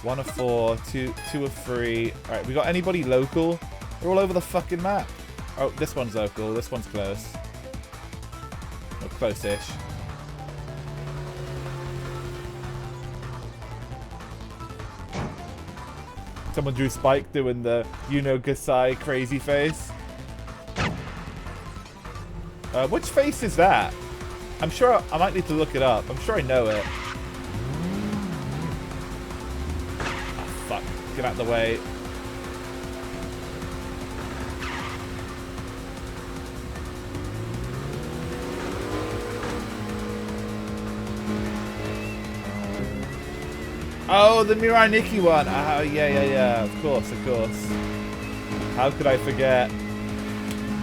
1 of 4, 2 of 3. Alright, we got anybody local? They're all over the fucking map. Oh, this one's local. This one's close. Oh, close-ish. Someone drew Spike doing the Gasai crazy face. Which face is that? I'm sure I might need to look it up. I'm sure I know it. Oh, fuck. Get out of the way. Oh, the Mirai Nikki one. Oh, yeah. Of course. How could I forget?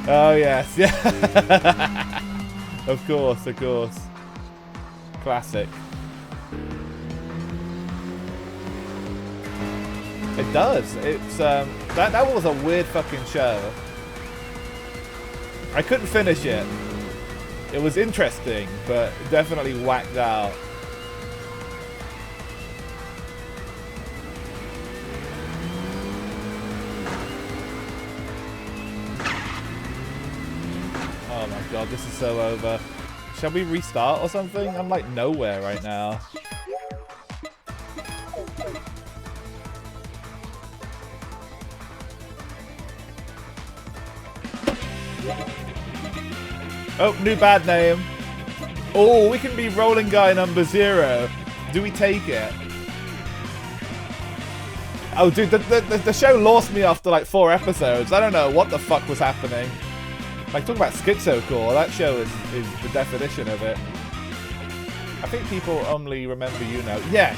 Oh, yes. Yeah. Of course. Classic. It does. It's that was a weird fucking show. I couldn't finish it. It was interesting, but definitely whacked out. Oh my god, this is so over. Shall we restart or something? I'm like nowhere right now. Oh, new bad name. Oh, we can be rolling guy number 0. Do we take it? Oh, dude, the show lost me after like 4 episodes. I don't know what the fuck was happening. Like, talking about schizocore, that show is the definition of it. I think people only remember you now. Yeah.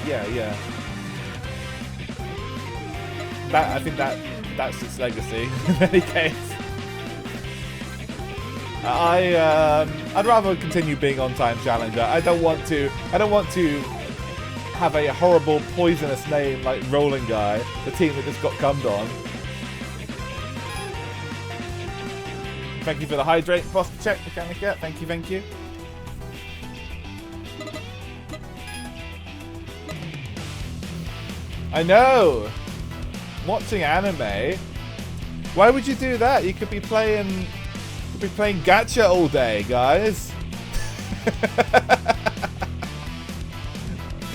I think that's its legacy in any case. I'd rather continue being on-time challenger. I don't want to have a horrible poisonous name like Rolling Guy, the team that just got cummed on. Thank you for the hydrate posture check, Mechanica. Thank you. I know! Watching anime? Why would you do that? You could be playing gacha all day, guys.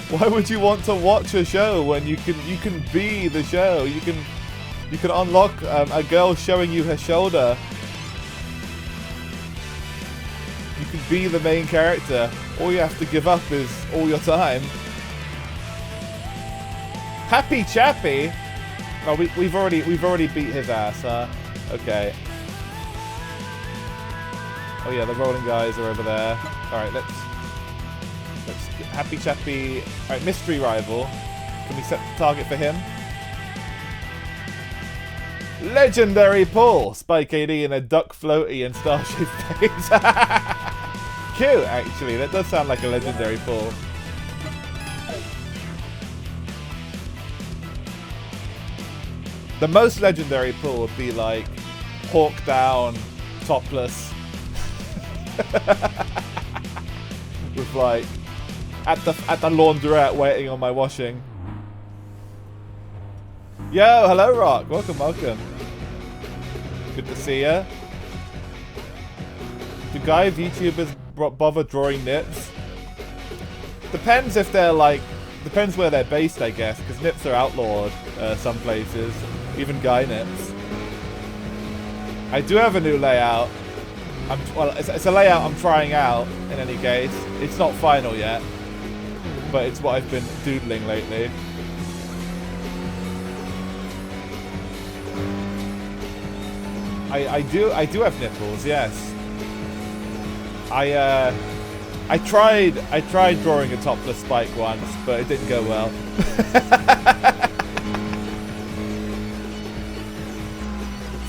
Why would you want to watch a show when you can be the show? You can unlock a girl showing you her shoulder. You can be the main character. All you have to give up is all your time. Happy Chappy. Oh, we've already beat his ass, huh? Okay. Oh yeah, the rolling guys are over there. All right, let's get Happy Chappy. All right, mystery rival. Can we set the target for him? Legendary Paul, Spike AD in a duck floaty and Starship Face. Cute, actually. That does sound like a legendary Paul. The most legendary Paul would be like Hawk down, topless. With like at the laundrette waiting on my washing. Yo, hello Rock, welcome. Good to see ya. Do guys YouTubers bother drawing nips? Depends if they're like, depends where they're based, I guess, because nips are outlawed some places, even guy nips. I do have a new layout. Well, it's a layout I'm trying out, in any case. It's not final yet, but it's what I've been doodling lately. I do have nipples, yes. I tried drawing a topless Spike once, but it didn't go well.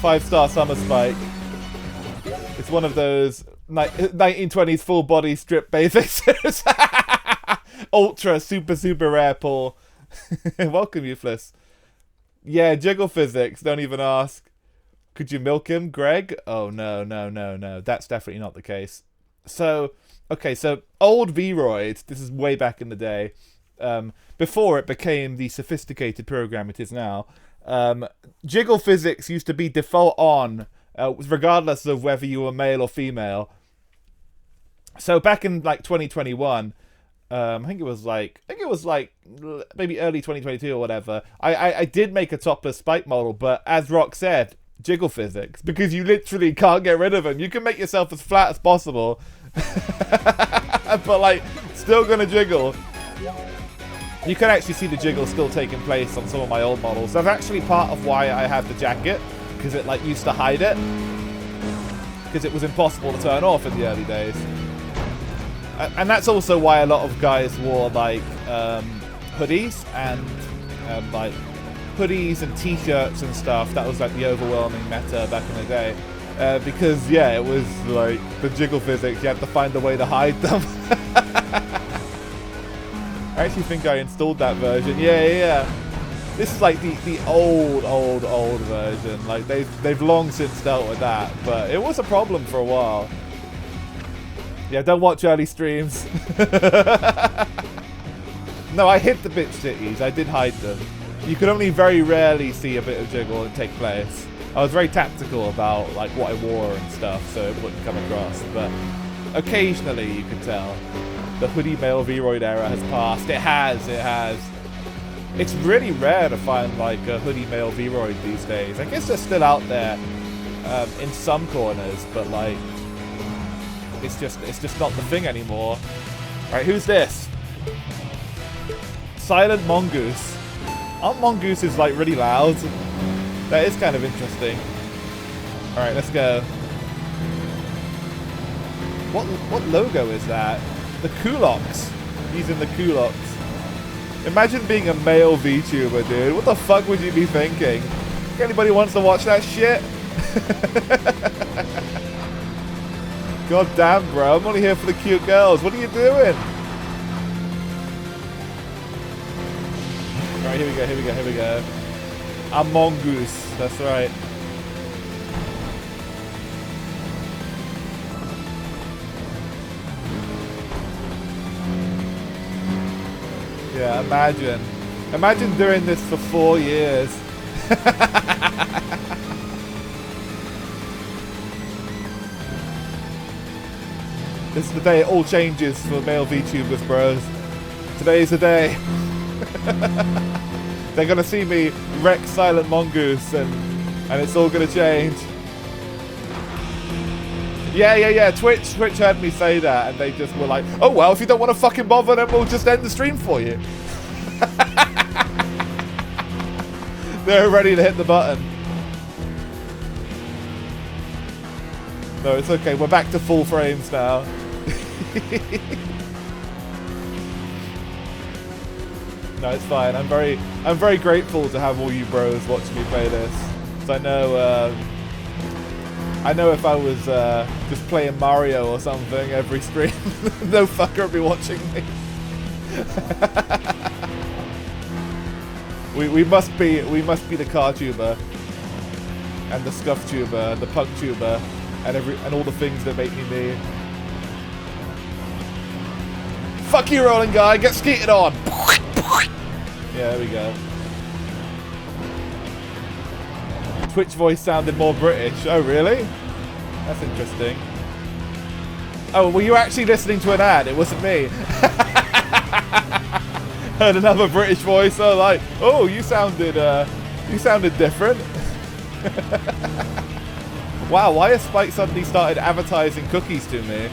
5-star summer Spike. It's one of those 1920s full body strip bathing suits. Ultra super rare Paul. Welcome, Useless. Yeah, jiggle physics. Don't even ask. Could you milk him, Greg? Oh no. That's definitely not the case. So, okay, so old V-Roid. This is way back in the day. Before it became the sophisticated program it is now. Jiggle physics used to be default on, regardless of whether you were male or female. So back in like 2021, I think it was like maybe early 2022 or whatever. I did make a topless Spike model, but as Rock said, jiggle physics, because you literally can't get rid of them. You can make yourself as flat as possible, but like still gonna jiggle. You can actually see the jiggle still taking place on some of my old models. That's actually part of why I have the jacket, because it like used to hide it, because it was impossible to turn off in the early days. And that's also why a lot of guys wore like hoodies and like hoodies and t-shirts and stuff. That was like the overwhelming meta back in the day. Because yeah, it was like the jiggle physics, you had to find a way to hide them. I actually think I installed that version. Yeah. This is like the old version. Like they've long since dealt with that, but it was a problem for a while. Yeah, don't watch early streams. No, I hid the bitch cities. I did hide them. You could only very rarely see a bit of jiggle take place. I was very tactical about like what I wore and stuff, so it wouldn't come across. But occasionally you could tell. The hoodie male Vroid era has passed. It has. It's really rare to find like a hoodie male Vroid these days. I guess they're still out there in some corners, but like it's just not the thing anymore. Right, who's this? Silent Mongoose. Aren't mongooses like really loud? That is kind of interesting. Alright, let's go. What logo is that? The Kuloks. Using the Kuloks. Imagine being a male VTuber, dude. What the fuck would you be thinking? If anybody wants to watch that shit? God damn, bro. I'm only here for the cute girls. What are you doing? Alright, here we go. A mongoose, that's right. Yeah, imagine doing this for 4 years. This is the day it all changes for male VTubers, bros. Today's the day. They're gonna see me wreck Silent Mongoose and it's all gonna change. Yeah. Twitch heard me say that and they just were like, oh well, if you don't want to fucking bother, then we'll just end the stream for you. They're ready to hit the button. No, it's okay. We're back to full frames now. No, it's fine. I'm very grateful to have all you bros watching me play this. So I know if I was just playing Mario or something every stream, no fucker would be watching me. we must be the car tuber and the scuff tuber, the punk tuber, and all the things that make me me. Fuck you, rolling guy. Get skeeted on. Yeah, there we go. Twitch voice sounded more British. Oh, really? That's interesting. Oh, were you actually listening to an ad? It wasn't me. Heard another British voice. So like, oh, you sounded different. Wow, why has Spike suddenly started advertising cookies to me?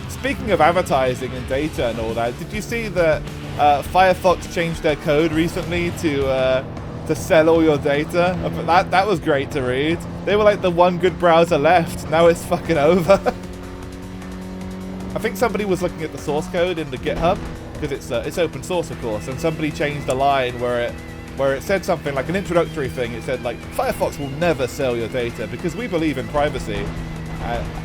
Speaking of advertising and data and all that, did you see that Firefox changed their code recently to sell all your data? That was great to read. They were like the one good browser left. Now it's fucking over. I think somebody was looking at the source code in the GitHub because it's open source, of course, and somebody changed the line where it said something like an introductory thing. It said like Firefox will never sell your data because we believe in privacy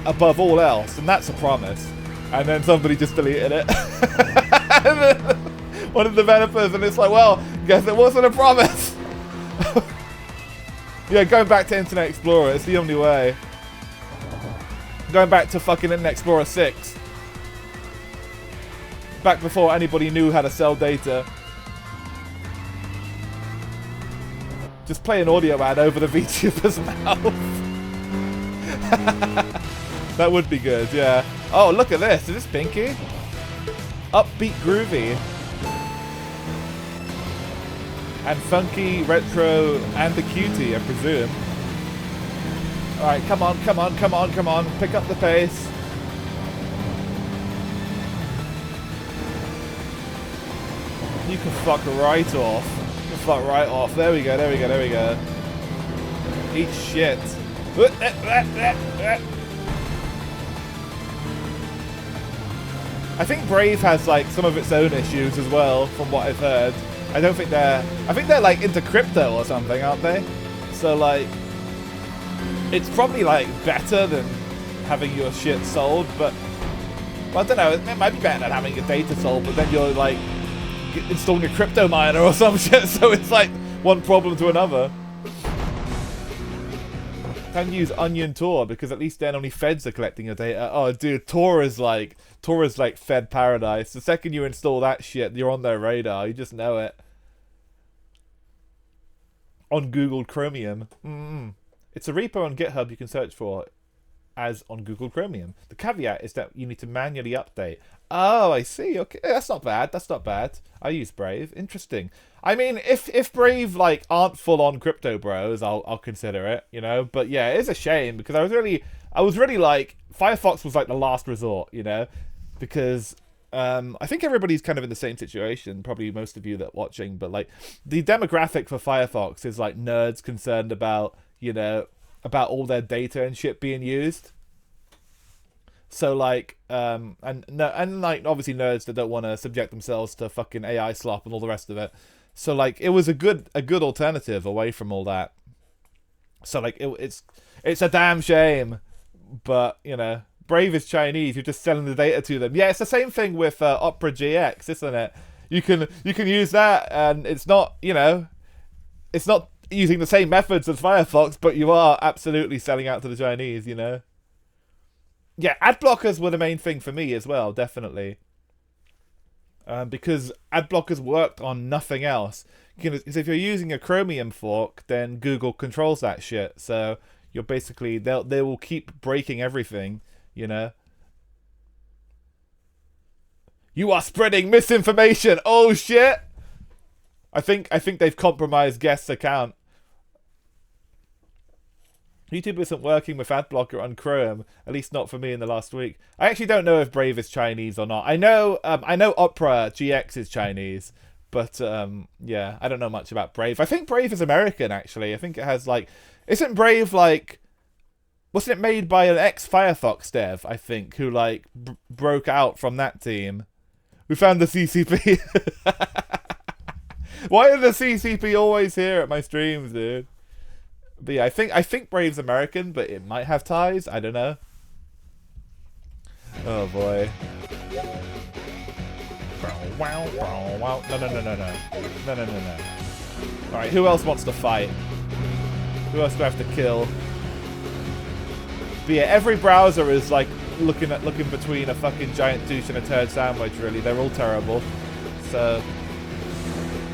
above all else, and that's a promise. And then somebody just deleted it. And then one of the developers, and it's like, well, guess it wasn't a promise. Yeah, going back to Internet Explorer, it's the only way. Going back to fucking Internet Explorer 6. Back before anybody knew how to sell data. Just play an audio ad over the VTuber's mouth. That would be good, yeah. Oh, look at this. Is this Pinky? Upbeat groovy. And funky, retro, and the cutie, I presume. Alright, come on. Pick up the pace. You can fuck right off. You can fuck right off. There we go. Eat shit. I think Brave has like some of its own issues as well, from what I've heard. I don't think they're... I think they're like into crypto or something, aren't they? So like, it's probably like better than having your shit sold, but well, I don't know. It might be better than having your data sold, but then you're like installing a crypto miner or some shit. So it's like one problem to another. Can use Onion Tor because at least then only feds are collecting your data. Oh, dude, Tor is like Fed paradise. The second you install that shit, you're on their radar. You just know it. On Google Chromium. It's a repo on GitHub you can search for as on Google Chromium. The caveat is that you need to manually update. Oh, I see. Okay, that's not bad. That's not bad. I use Brave. Interesting. I mean, if Brave like aren't full on crypto bros, I'll consider it. You know, but yeah, it is a shame because I was really like Firefox was like the last resort. You know, because I think everybody's kind of in the same situation. Probably most of you that are watching, but like the demographic for Firefox is like nerds concerned about, you know, about all their data and shit being used. So like, and like obviously nerds that don't want to subject themselves to fucking AI slop and all the rest of it. So like, it was a good alternative away from all that. So like, it's a damn shame, but you know, Brave is Chinese. You're just selling the data to them. Yeah, it's the same thing with Opera GX, isn't it? You can use that, and it's not, you know, it's not using the same methods as Firefox, but you are absolutely selling out to the Chinese, you know? Yeah, ad blockers were the main thing for me as well, definitely. Because ad blockers worked on nothing else. Because if you're using a Chromium fork, then Google controls that shit. So you're basically, they will keep breaking everything, you know? You are spreading misinformation! Oh shit! I think they've compromised guest's account. YouTube isn't working with adblocker on Chrome, at least not for me in the last week. I actually don't know if Brave is Chinese or not. I know Opera GX is Chinese, but yeah, I don't know much about Brave. I think Brave is American actually. I think it has like, isn't Brave like, wasn't it made by an ex-Firefox dev? I think who like broke out from that team. We found the CCP. Why are the CCP always here at my streams, dude? But yeah, I think Brave's American, but it might have ties. I don't know. Oh boy. No. Alright, who else wants to fight? Who else do I have to kill? But yeah, every browser is like looking between a fucking giant douche and a turd sandwich, really. They're all terrible. So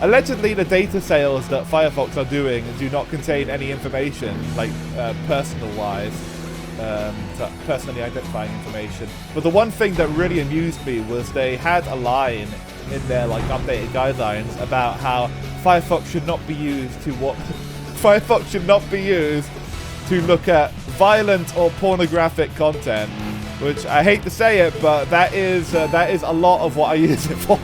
allegedly, the data sales that Firefox are doing do not contain any information, like personal-wise, personally identifying information. But the one thing that really amused me was they had a line in their like updated guidelines about how Firefox should not be used to Firefox should not be used to look at violent or pornographic content. Which I hate to say it, but that is a lot of what I use it for.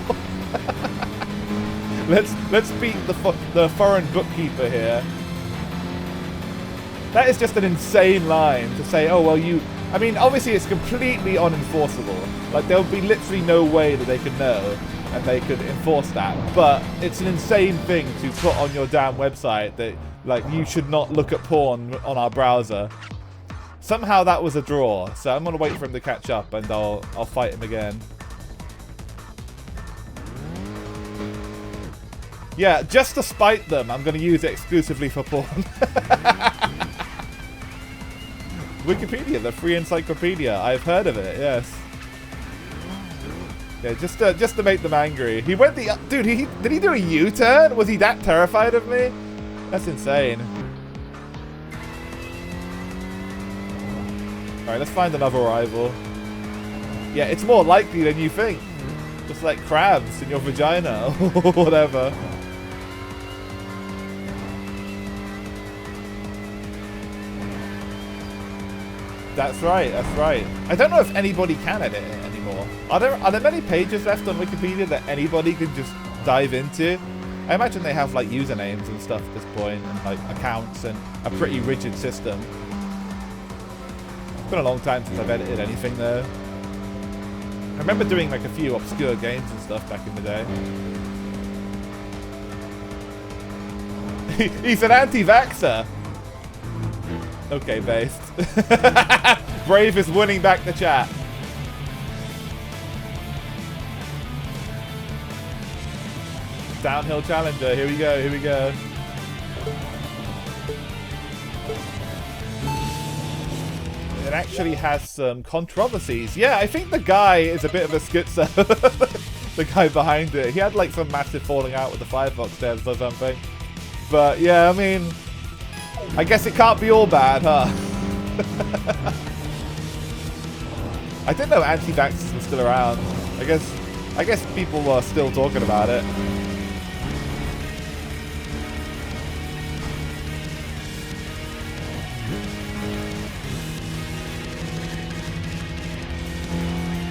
Let's beat the foreign bookkeeper here. That is just an insane line to say, oh, well, I mean, obviously it's completely unenforceable. Like, there'll be literally no way that they could know and they could enforce that. But it's an insane thing to put on your damn website that, like, you should not look at porn on our browser. Somehow that was a draw, so I'm going to wait for him to catch up and I'll fight him again. Yeah, just to spite them, I'm going to use it exclusively for porn. Wikipedia, the free encyclopedia. I've heard of it, yes. Yeah, just to make them angry. He went the... Dude, did he do a U-turn? Was he that terrified of me? That's insane. Alright, let's find another rival. Yeah, it's more likely than you think. Just like crabs in your vagina or whatever. That's right, that's right. I don't know if anybody can edit it anymore. Are there many pages left on Wikipedia that anybody can just dive into? I imagine they have like usernames and stuff at this point, and like accounts and a pretty rigid system. It's been a long time since I've edited anything though. I remember doing like a few obscure games and stuff back in the day. He's an anti-vaxxer. Okay, based. Brave is winning back the chat. Downhill challenger. Here we go. Here we go. It actually has some controversies. Yeah, I think the guy is a bit of a schizo. The guy behind it. He had like some massive falling out with the Firefox devs or something. But yeah, I mean, I guess it can't be all bad, huh? I didn't know anti-vaxxers were still around. I guess people were still talking about it.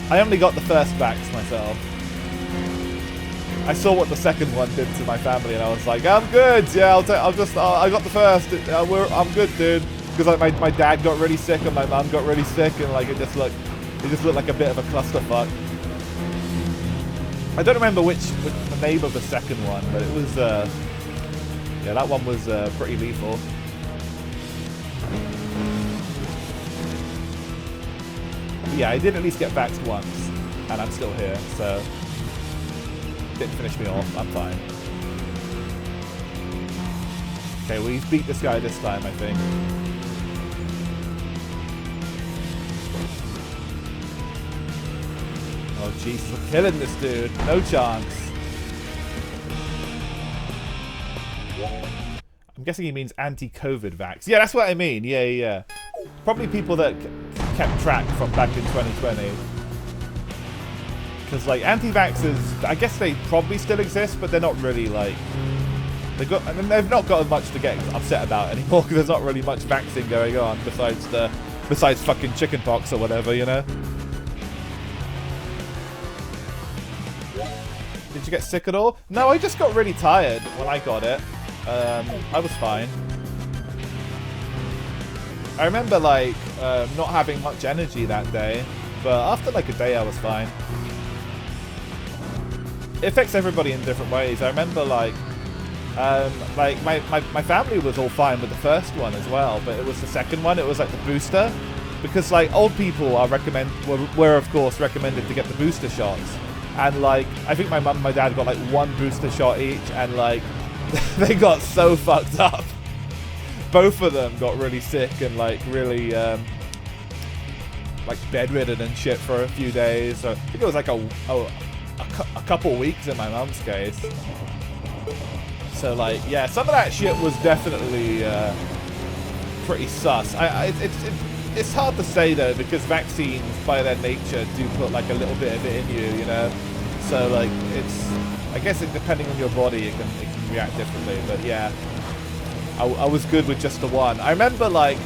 I only got the first vax myself. I saw what the second one did to my family, and I was like, "I'm good. Yeah, I got the first. I'm good, dude." Because like my dad got really sick and my mum got really sick, and like it just looked like a bit of a clusterfuck. I don't remember which the name of the second one, but it was yeah, that one was pretty lethal. Yeah, I did at least get vaxxed once, and I'm still here, so didn't finish me off. I'm fine. Okay, well, he's beat this guy this time, I think. Oh, Jesus, we're killing this dude. No chance. I'm guessing he means anti-COVID vax. Yeah, that's what I mean. Yeah. Probably people that kept track from back in 2020. Because, like, anti-vaxxers, I guess they probably still exist, but they're not really, like... They've not got much to get upset about anymore, because there's not really much vaccine going on besides fucking chickenpox or whatever, you know? Did you get sick at all? No, I just got really tired when I got it. I was fine. I remember, like, not having much energy that day, but after, like, a day I was fine. It affects everybody in different ways. I remember, like my family was all fine with the first one as well, but it was the second one, it was like the booster. Because, like, old people are were of course recommended to get the booster shots. And, like, I think my mum and my dad got, like, one booster shot each, and, like, they got so fucked up. Both of them got really sick and, like, really, like, bedridden and shit for a few days. So I think it was, like, a couple weeks in my mum's case. So, like, yeah, some of that shit was definitely pretty sus. It's hard to say, though, because vaccines, by their nature, do put, like, a little bit of it in you, you know? So, like, I guess depending on your body, it can react differently. But, yeah, I was good with just the one. I remember, like,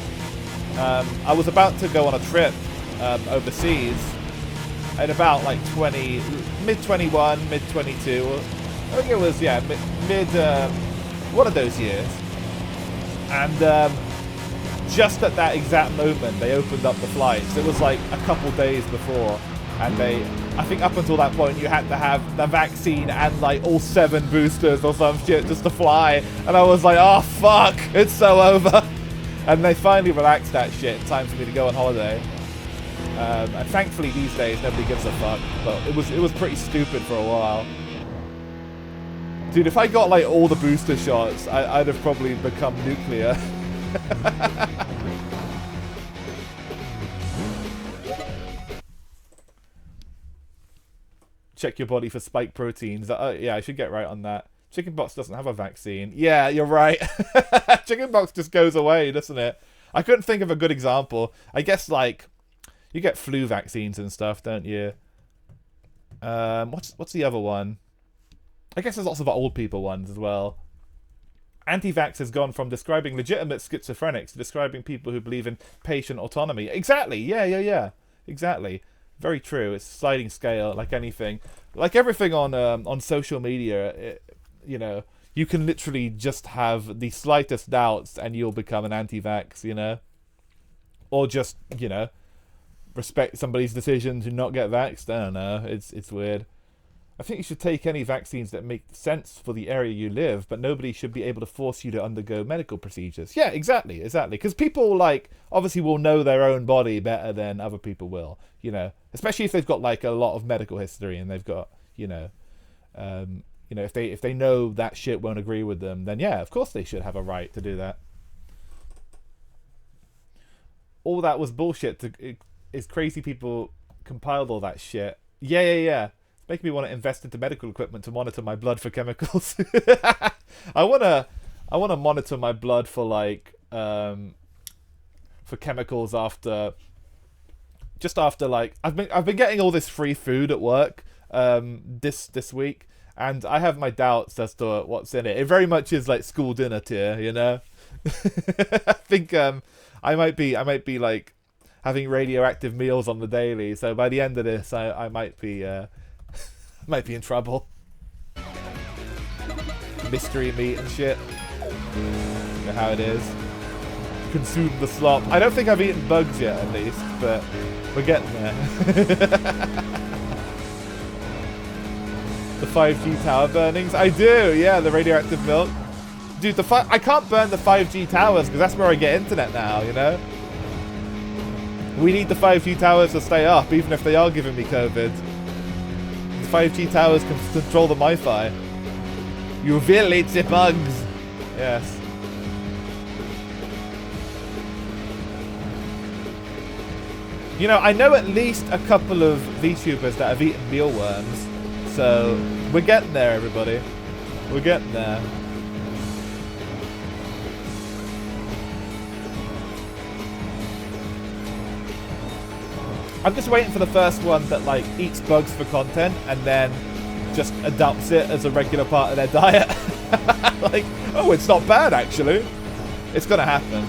I was about to go on a trip overseas at about, like, mid-21, mid-22. I think it was, yeah, mid one of those years. And just at that exact moment, they opened up the flights. It was like a couple days before. And I think up until that point, you had to have the vaccine and, like, all 7 boosters or some shit just to fly. And I was like, oh, fuck, it's so over. And they finally relaxed that shit. Time for me to go on holiday. And thankfully, these days, nobody gives a fuck. But it was pretty stupid for a while. Dude, if I got, like, all the booster shots, I'd have probably become nuclear. Check your body for spike proteins. Yeah, I should get right on that. Chickenpox doesn't have a vaccine. Yeah, you're right. Chickenpox just goes away, doesn't it? I couldn't think of a good example. I guess, like, you get flu vaccines and stuff, don't you? What's the other one? I guess there's lots of old people ones as well. Anti-vax has gone from describing legitimate schizophrenics to describing people who believe in patient autonomy. Exactly. Yeah. Exactly. Very true. It's a sliding scale, like anything. Like everything on social media, you know, you can literally just have the slightest doubts and you'll become an anti-vax, you know? Or just, you know, respect somebody's decision to not get vaxxed. I don't know. It's weird. I think you should take any vaccines that make sense for the area you live, but nobody should be able to force you to undergo medical procedures. Yeah, exactly. Because people, like, obviously will know their own body better than other people will, you know. Especially if they've got, like, a lot of medical history and they've got, if they know that shit won't agree with them, then yeah, of course they should have a right to do that. All that was bullshit. Is crazy people compiled all that shit. Yeah. It's making me want to invest into medical equipment to monitor my blood for chemicals. I wanna monitor my blood for like for chemicals after like I've been getting all this free food at work this week, and I have my doubts as to what's in it. It very much is like school dinner tier, you know. I think I might be like having radioactive meals on the daily. So by the end of this, I might be might be in trouble. Mystery meat and shit. You know how it is. Consume the slop. I don't think I've eaten bugs yet, at least, but we're getting there. The 5G tower burnings. I do, yeah, the radioactive milk. Dude, I can't burn the 5G towers because that's where I get internet now, you know? We need the 5G towers to stay up, even if they are giving me COVID. The 5G towers can control the Wi-Fi. You violate the bugs. Yes. You know, I know at least a couple of VTubers that have eaten mealworms. So, we're getting there, everybody. We're getting there. I'm just waiting for the first one that, like, eats bugs for content and then just adopts it as a regular part of their diet. Like, oh, it's not bad, actually. It's gonna happen.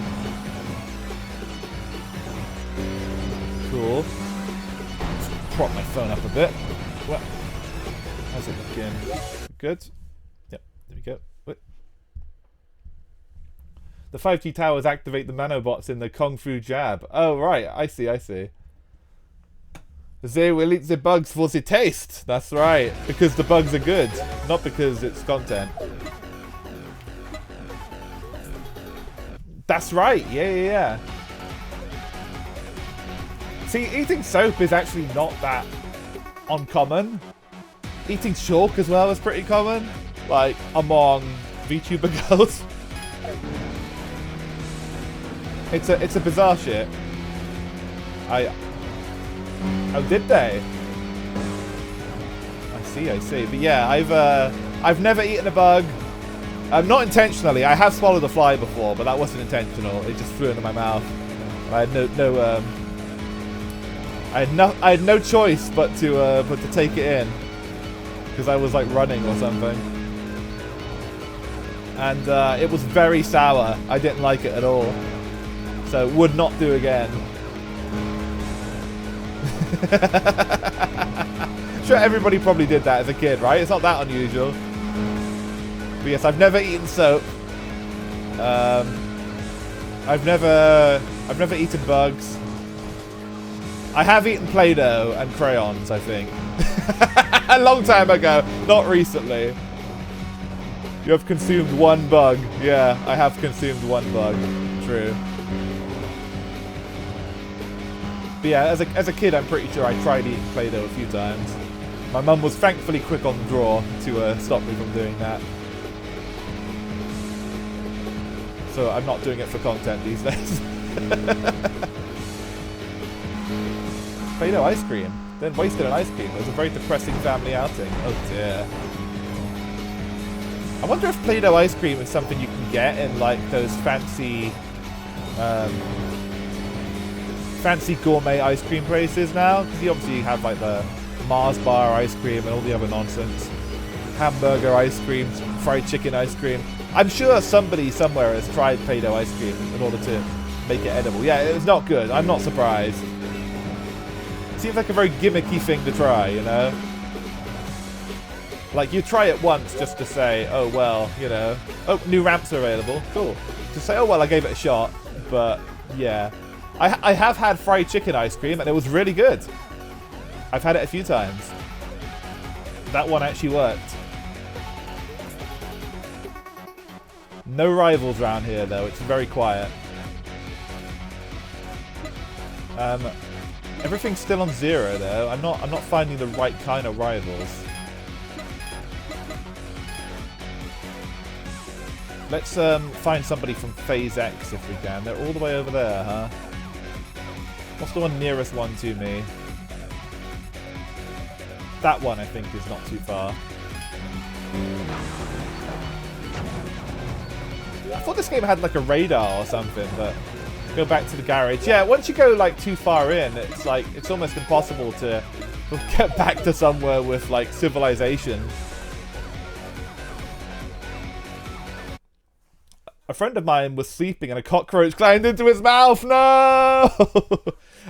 Cool. Let's prop my phone up a bit. What? How's it looking? Good? Yep, there we go. Wait. The 5G towers activate the nanobots in the Kung Fu jab. Oh, right. I see. They will eat the bugs for the taste. That's right. Because the bugs are good. Not because it's content. That's right. Yeah. See, eating soap is actually not that uncommon. Eating chalk as well is pretty common. Like, among VTuber girls. It's a bizarre shit. Oh, did they? I see. But yeah, I've never eaten a bug. Not intentionally. I have swallowed a fly before, but that wasn't intentional. It just flew into my mouth. I had no choice but to take it in because I was like running or something. And it was very sour. I didn't like it at all. So would not do again. Sure, everybody probably did that as a kid, right? It's not that unusual. But yes, I've never eaten soap. I've never eaten bugs. I have eaten Play-Doh and crayons, I think. A long time ago, not recently. You have consumed one bug. Yeah, I have consumed one bug. True. But yeah, as a kid, I'm pretty sure I tried eating Play-Doh a few times. My mum was thankfully quick on the draw to stop me from doing that. So I'm not doing it for content these days. Play-Doh ice cream. Then wasted an ice cream. It was a very depressing family outing. Oh dear. I wonder if Play-Doh ice cream is something you can get in like those fancy gourmet ice cream places now, because you obviously have like the Mars bar ice cream and all the other nonsense. Hamburger ice cream, fried chicken ice cream. I'm sure somebody somewhere has tried Play-Doh ice cream in order to make it edible. Yeah, it's not good. I'm not surprised. Seems like a very gimmicky thing to try, you know? Like, you try it once just to say, oh, well, you know, oh, new ramps are available. Cool. Just say, oh, well, I gave it a shot. But, yeah. I have had fried chicken ice cream, and it was really good. I've had it a few times. That one actually worked. No rivals around here, though. It's very quiet. Everything's still on 0, though. I'm not finding the right kind of rivals. Let's find somebody from Phase X if we can. They're all the way over there, huh? What's the one nearest one to me? That one, I think, is not too far. I thought this game had like a radar or something, but go back to the garage. Yeah, once you go like too far in, it's like it's almost impossible to get back to somewhere with like civilization. A friend of mine was sleeping and a cockroach climbed into his mouth. No!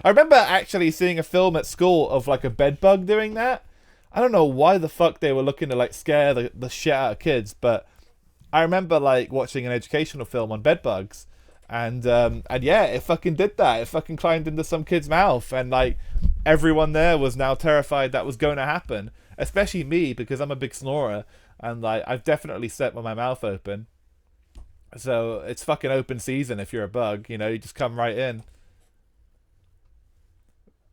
I remember actually seeing a film at school of like a bed bug doing that. I don't know why the fuck they were looking to like scare the shit out of kids, but I remember like watching an educational film on bed bugs, and yeah, it fucking did that. It fucking climbed into some kid's mouth, and like everyone there was now terrified that was going to happen, especially me because I'm a big snorer, and like I've definitely slept with my mouth open. So it's fucking open season if you're a bug, you know, you just come right in.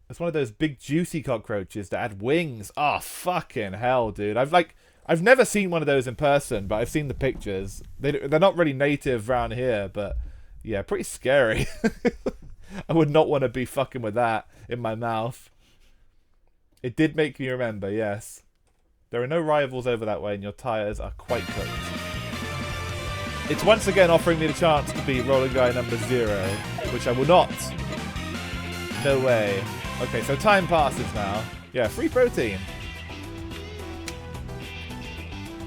It's one of those big juicy cockroaches that had wings. Oh, fucking hell, dude. I've never seen one of those in person, but I've seen the pictures. They're not really native around here, but yeah, pretty scary. I would not want to be fucking with that in my mouth. It did make me remember, yes. There are no rivals over that way, and your tires are quite cooked. It's once again offering me the chance to be rolling guy number 0, which I will not. No way. Okay, so time passes now. Yeah, free protein.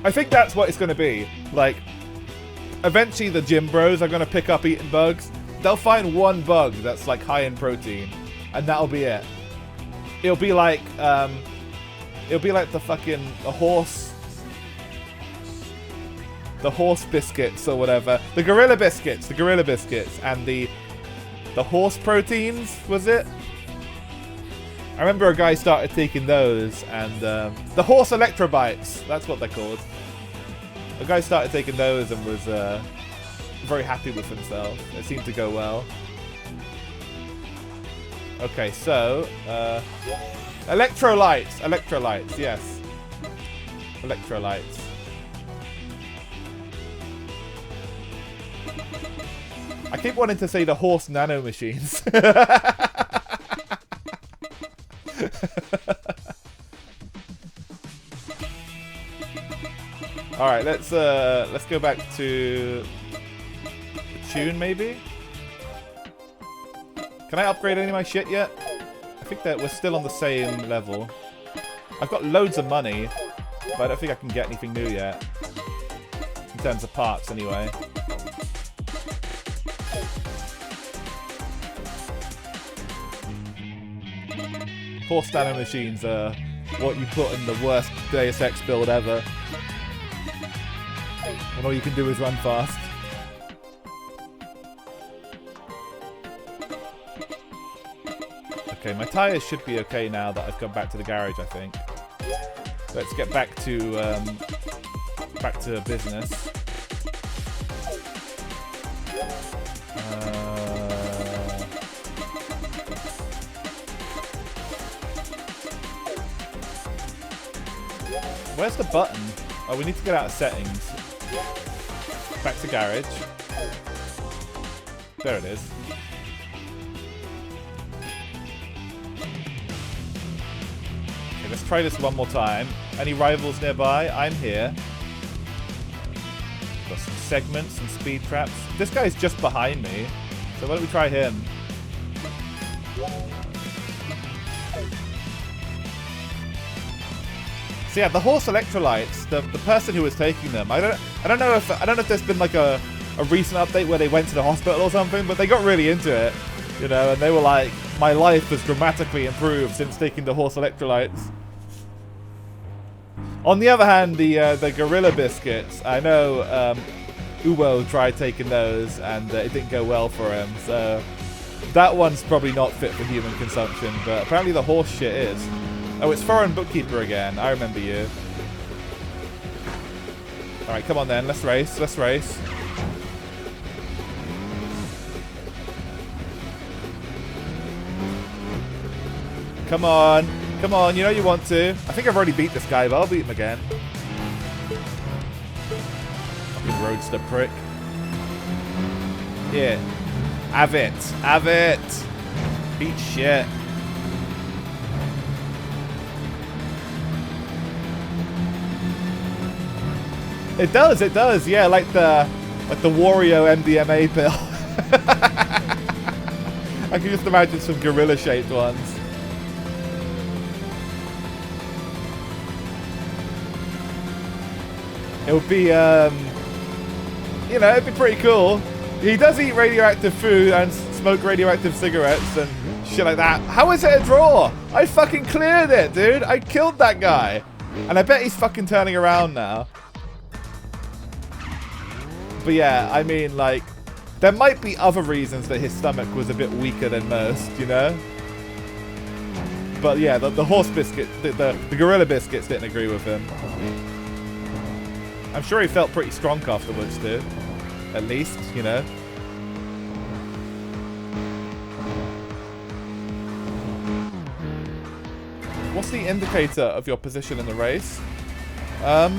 I think that's what it's going to be. Like, eventually the gym bros are going to pick up eating bugs. They'll find one bug that's like high in protein, and that'll be it. It'll be like the fucking the horse biscuits or whatever. The gorilla biscuits, and the horse proteins, was it? I remember a guy started taking those, and the horse electrobites, that's what they're called. A guy started taking those and was very happy with himself. It seemed to go well. Okay, so electrolytes, yes. Electrolytes. I keep wanting to say the horse nano machines. All right, let's go back to the tune maybe. Can I upgrade any of my shit yet? I think that we're still on the same level. I've got loads of money, but I don't think I can get anything new yet. In terms of parts, anyway. Horse nano machines are what you put in the worst Deus Ex build ever. When all you can do is run fast. Okay, my tyres should be okay now that I've come back to the garage, I think. Let's get back to business. Where's the button? Oh, we need to get out of settings. Back to garage. There it is. Okay, let's try this one more time. Any rivals nearby? I'm here. Got some segments, some speed traps. This guy's just behind me, so why don't we try him? So yeah, the horse electrolytes, the person who was taking them, I don't know if there's been like a recent update where they went to the hospital or something, but they got really into it, you know, and they were like, my life has dramatically improved since taking the horse electrolytes. On the other hand, the gorilla biscuits, I know Uwo tried taking those and it didn't go well for him, so That one's probably not fit for human consumption, but apparently the horse shit is. Oh, it's foreign bookkeeper again. I remember you. Alright, come on then. Let's race. Let's race. Come on. Come on. You know you want to. I think I've already beat this guy, but I'll beat him again. Fucking roadster prick. Yeah. Have it. Have it. Beat shit. It does, yeah, like the Wario MDMA pill. I can just imagine some gorilla-shaped ones. It would be, you know, it'd be pretty cool. He does eat radioactive food and smoke radioactive cigarettes and shit like that. How is it a draw? I fucking cleared it, dude. I killed that guy. And I bet he's fucking turning around now. But yeah, I mean, like, there might be other reasons that his stomach was a bit weaker than most, you know? But yeah, the horse biscuit, the gorilla biscuits didn't agree with him. I'm sure he felt pretty strong afterwards, too. At least, you know. What's the indicator of your position in the race? I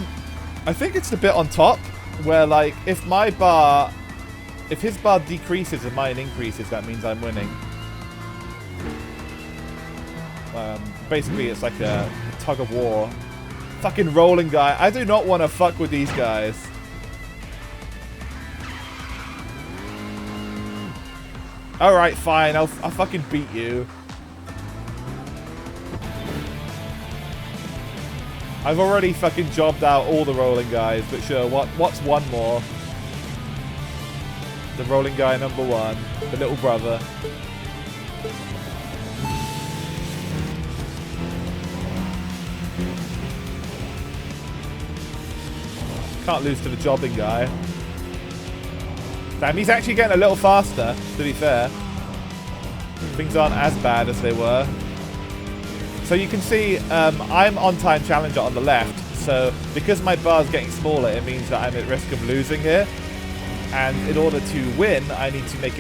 think it's the bit on top where, like, if his bar decreases and mine increases, that means I'm winning. Basically, it's like a tug of war. Fucking rolling guy. I do not want to fuck with these guys. Alright, fine. I'll fucking beat you. I've already fucking jobbed out all the rolling guys, but sure, what's one more? The rolling guy number one. The little brother. Can't lose to the jobbing guy. Damn, he's actually getting a little faster, to be fair. Things aren't as bad as they were. So you can see I'm on time challenger on the left. So because my bar's getting smaller, it means that I'm at risk of losing here. And in order to win, I need to make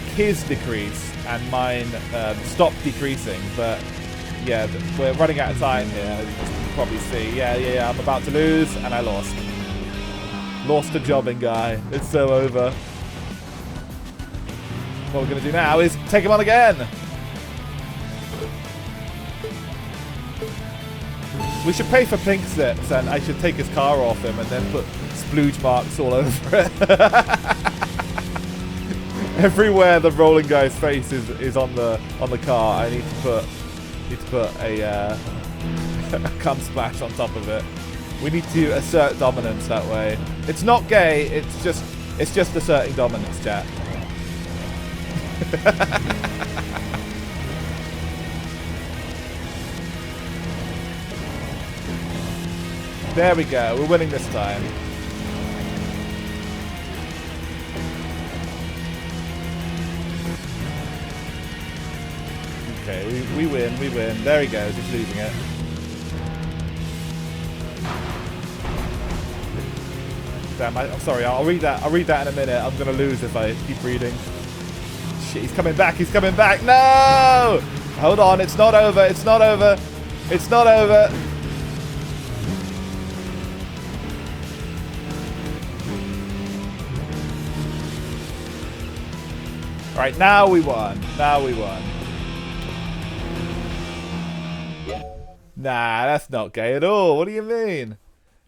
his decrease and mine stop decreasing. But yeah, we're running out of time here, as you can probably see. Yeah, I'm about to lose, and I lost. Lost to jobbing guy. It's so over. What we're going to do now is take him on again. We should pay for pink slips, and I should take his car off him and then put splooge marks all over it. Everywhere the rolling guy's face is on the car, I need to put a cum splash on top of it. We need to assert dominance that way. It's not gay. It's just asserting dominance, chat. There we go. We're winning this time. Okay, we win. We win. There he goes. He's losing it. Damn, I'm sorry. I'll read that in a minute. I'm gonna lose if I keep reading. Shit, he's coming back. He's coming back. No! Hold on. It's not over. It's not over. It's not over. Alright, now we won. Now we won. Nah, that's not gay at all. What do you mean?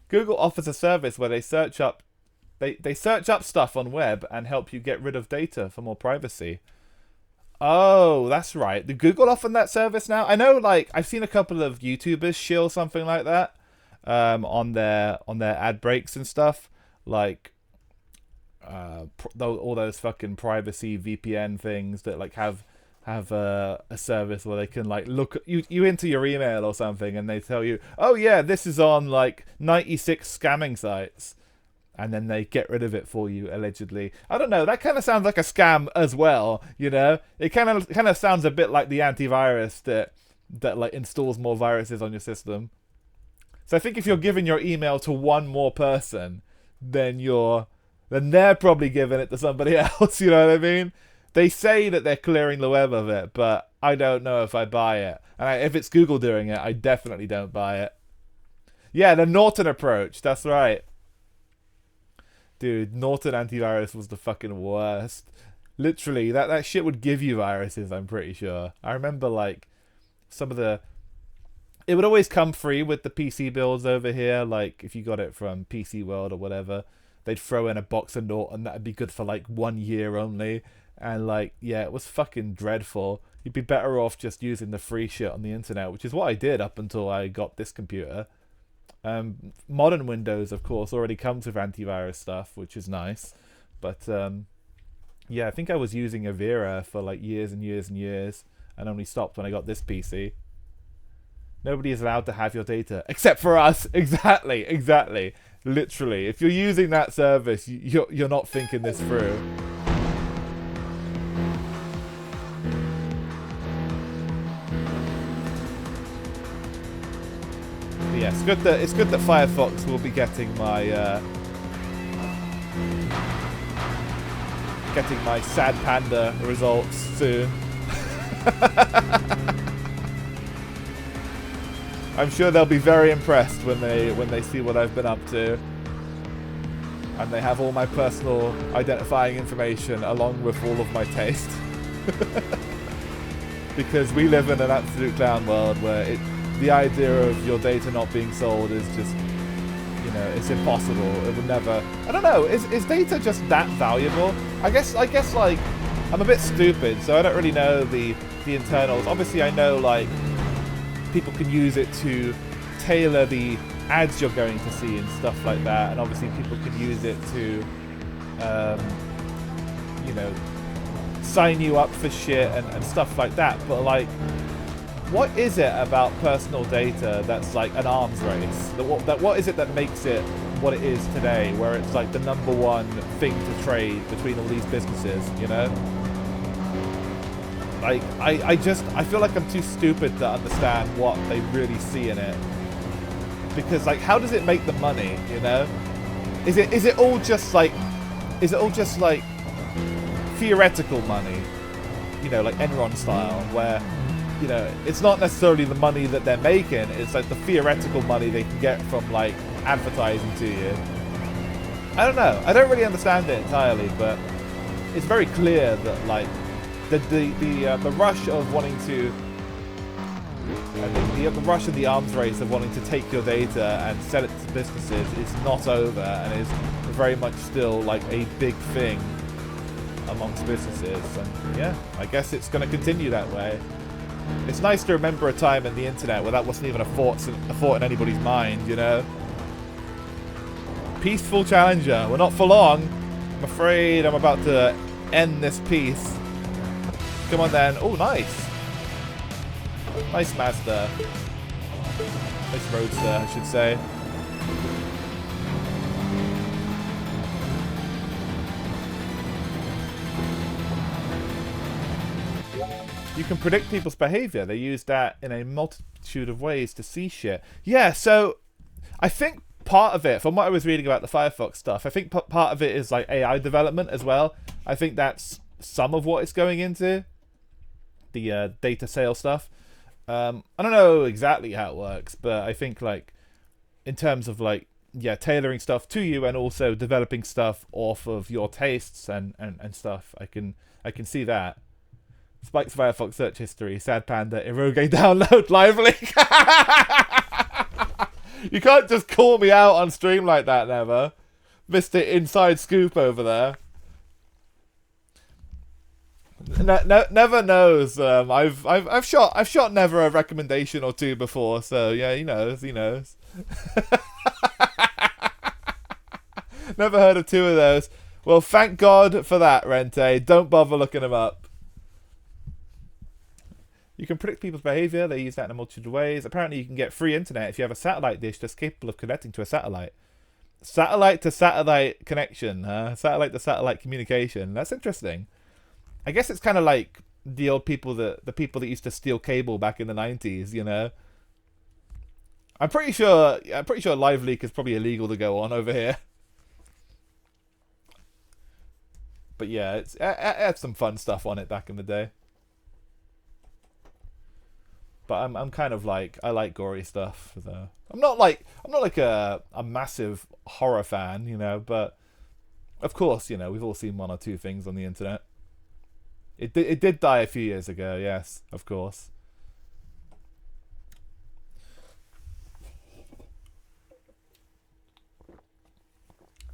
Google offers a service where they search up stuff on web and help you get rid of data for more privacy. Oh, that's right. Did Google offer that service now? I know, like, I've seen a couple of YouTubers shill something like that on their ad breaks and stuff. Like all those fucking privacy VPN things that like have a service where they can like look you into your email or something and they tell you, oh yeah, this is on like 96 scamming sites, and then they get rid of it for you, allegedly. I don't know. That kind of sounds like a scam as well. You know, it kind of sounds a bit like the antivirus that like installs more viruses on your system. So I think if you're giving your email to one more person, then they're probably giving it to somebody else. You know what I mean? They say that they're clearing the web of it, but I don't know if I buy it. And if it's Google doing it, I definitely don't buy it. Yeah, the Norton approach. That's right. Dude, Norton antivirus was the fucking worst. Literally, that shit would give you viruses, I'm pretty sure. I remember, like, some of the... It would always come free with the PC builds over here. Like, if you got it from PC World or whatever, they'd throw in a box of Norton. That'd be good for, like, 1 year only. And, like, yeah, it was fucking dreadful. You'd be better off just using the free shit on the internet, which is what I did up until I got this computer. Modern Windows, of course, already comes with antivirus stuff, which is nice. But, yeah, I think I was using Avira for, like, years and years and years, and only stopped when I got this PC. Nobody is allowed to have your data, except for us. Exactly. Literally. If you're using that service, you're not thinking this through. Yeah, it's good that Firefox will be getting my Sad Panda results soon. I'm sure they'll be very impressed when they see what I've been up to, and they have all my personal identifying information along with all of my taste. Because we live in an absolute clown world where the idea of your data not being sold is just, you know, it's impossible. It would never... I don't know, is data just that valuable? I guess like, I'm a bit stupid, so I don't really know the internals. Obviously, I know, like, people can use it to tailor the ads you're going to see and stuff like that, and obviously people can use it to, you know, sign you up for shit and stuff like that, but, like, what is it about personal data that's like an arms race? What is it that makes it what it is today, where it's like the number one thing to trade between all these businesses, you know? Like, I feel like I'm too stupid to understand what they really see in it. Because, like, how does it make the money, you know? Is it all just like theoretical money? You know, like Enron style, where, you know, it's not necessarily the money that they're making, it's like the theoretical money they can get from, like, advertising to you. I don't know. I don't really understand it entirely, but it's very clear that, like, the rush of wanting to, the rush of the arms race of wanting to take your data and sell it to businesses is not over, and is very much still, like, a big thing amongst businesses. And yeah, I guess it's going to continue that way. It's nice to remember a time in the internet where that wasn't even a thought in anybody's mind, you know? Peaceful challenger. We're not for long. I'm afraid I'm about to end this piece. Come on then. Oh, nice. Nice Mazda. Nice Roadster, I should say. You can predict people's behavior. They use that in a multitude of ways to see shit. Yeah, so I think part of it, from what I was reading about the Firefox stuff, I think part of it is like AI development as well. I think that's some of what it's going into. The data sale stuff. I don't know exactly how it works, but I think, like, in terms of, like, yeah, tailoring stuff to you and also developing stuff off of your tastes and stuff, I can see that. Spike's Firefox search history, Sad Panda, Eroge download, lively. You can't just call me out on stream like that, never. Mr. Inside Scoop over there. Never knows. I've shot Never a recommendation or two before, so yeah, he knows. Never heard of two of those. Well, thank God for that, Rente. Don't bother looking them up. You can predict people's behavior. They use that in a multitude of ways. Apparently, you can get free internet if you have a satellite dish that's capable of connecting to a satellite. Satellite to satellite connection, huh? Satellite to satellite communication. That's interesting. I guess it's kind of like the old people the people that used to steal cable back in the 90s, you know. I'm pretty sure live leak is probably illegal to go on over here. But yeah, it had some fun stuff on it back in the day. But I'm kind of like, I like gory stuff. So I'm not like a massive horror fan, you know, but of course, you know, we've all seen one or two things on the internet. It did die a few years ago, yes, of course.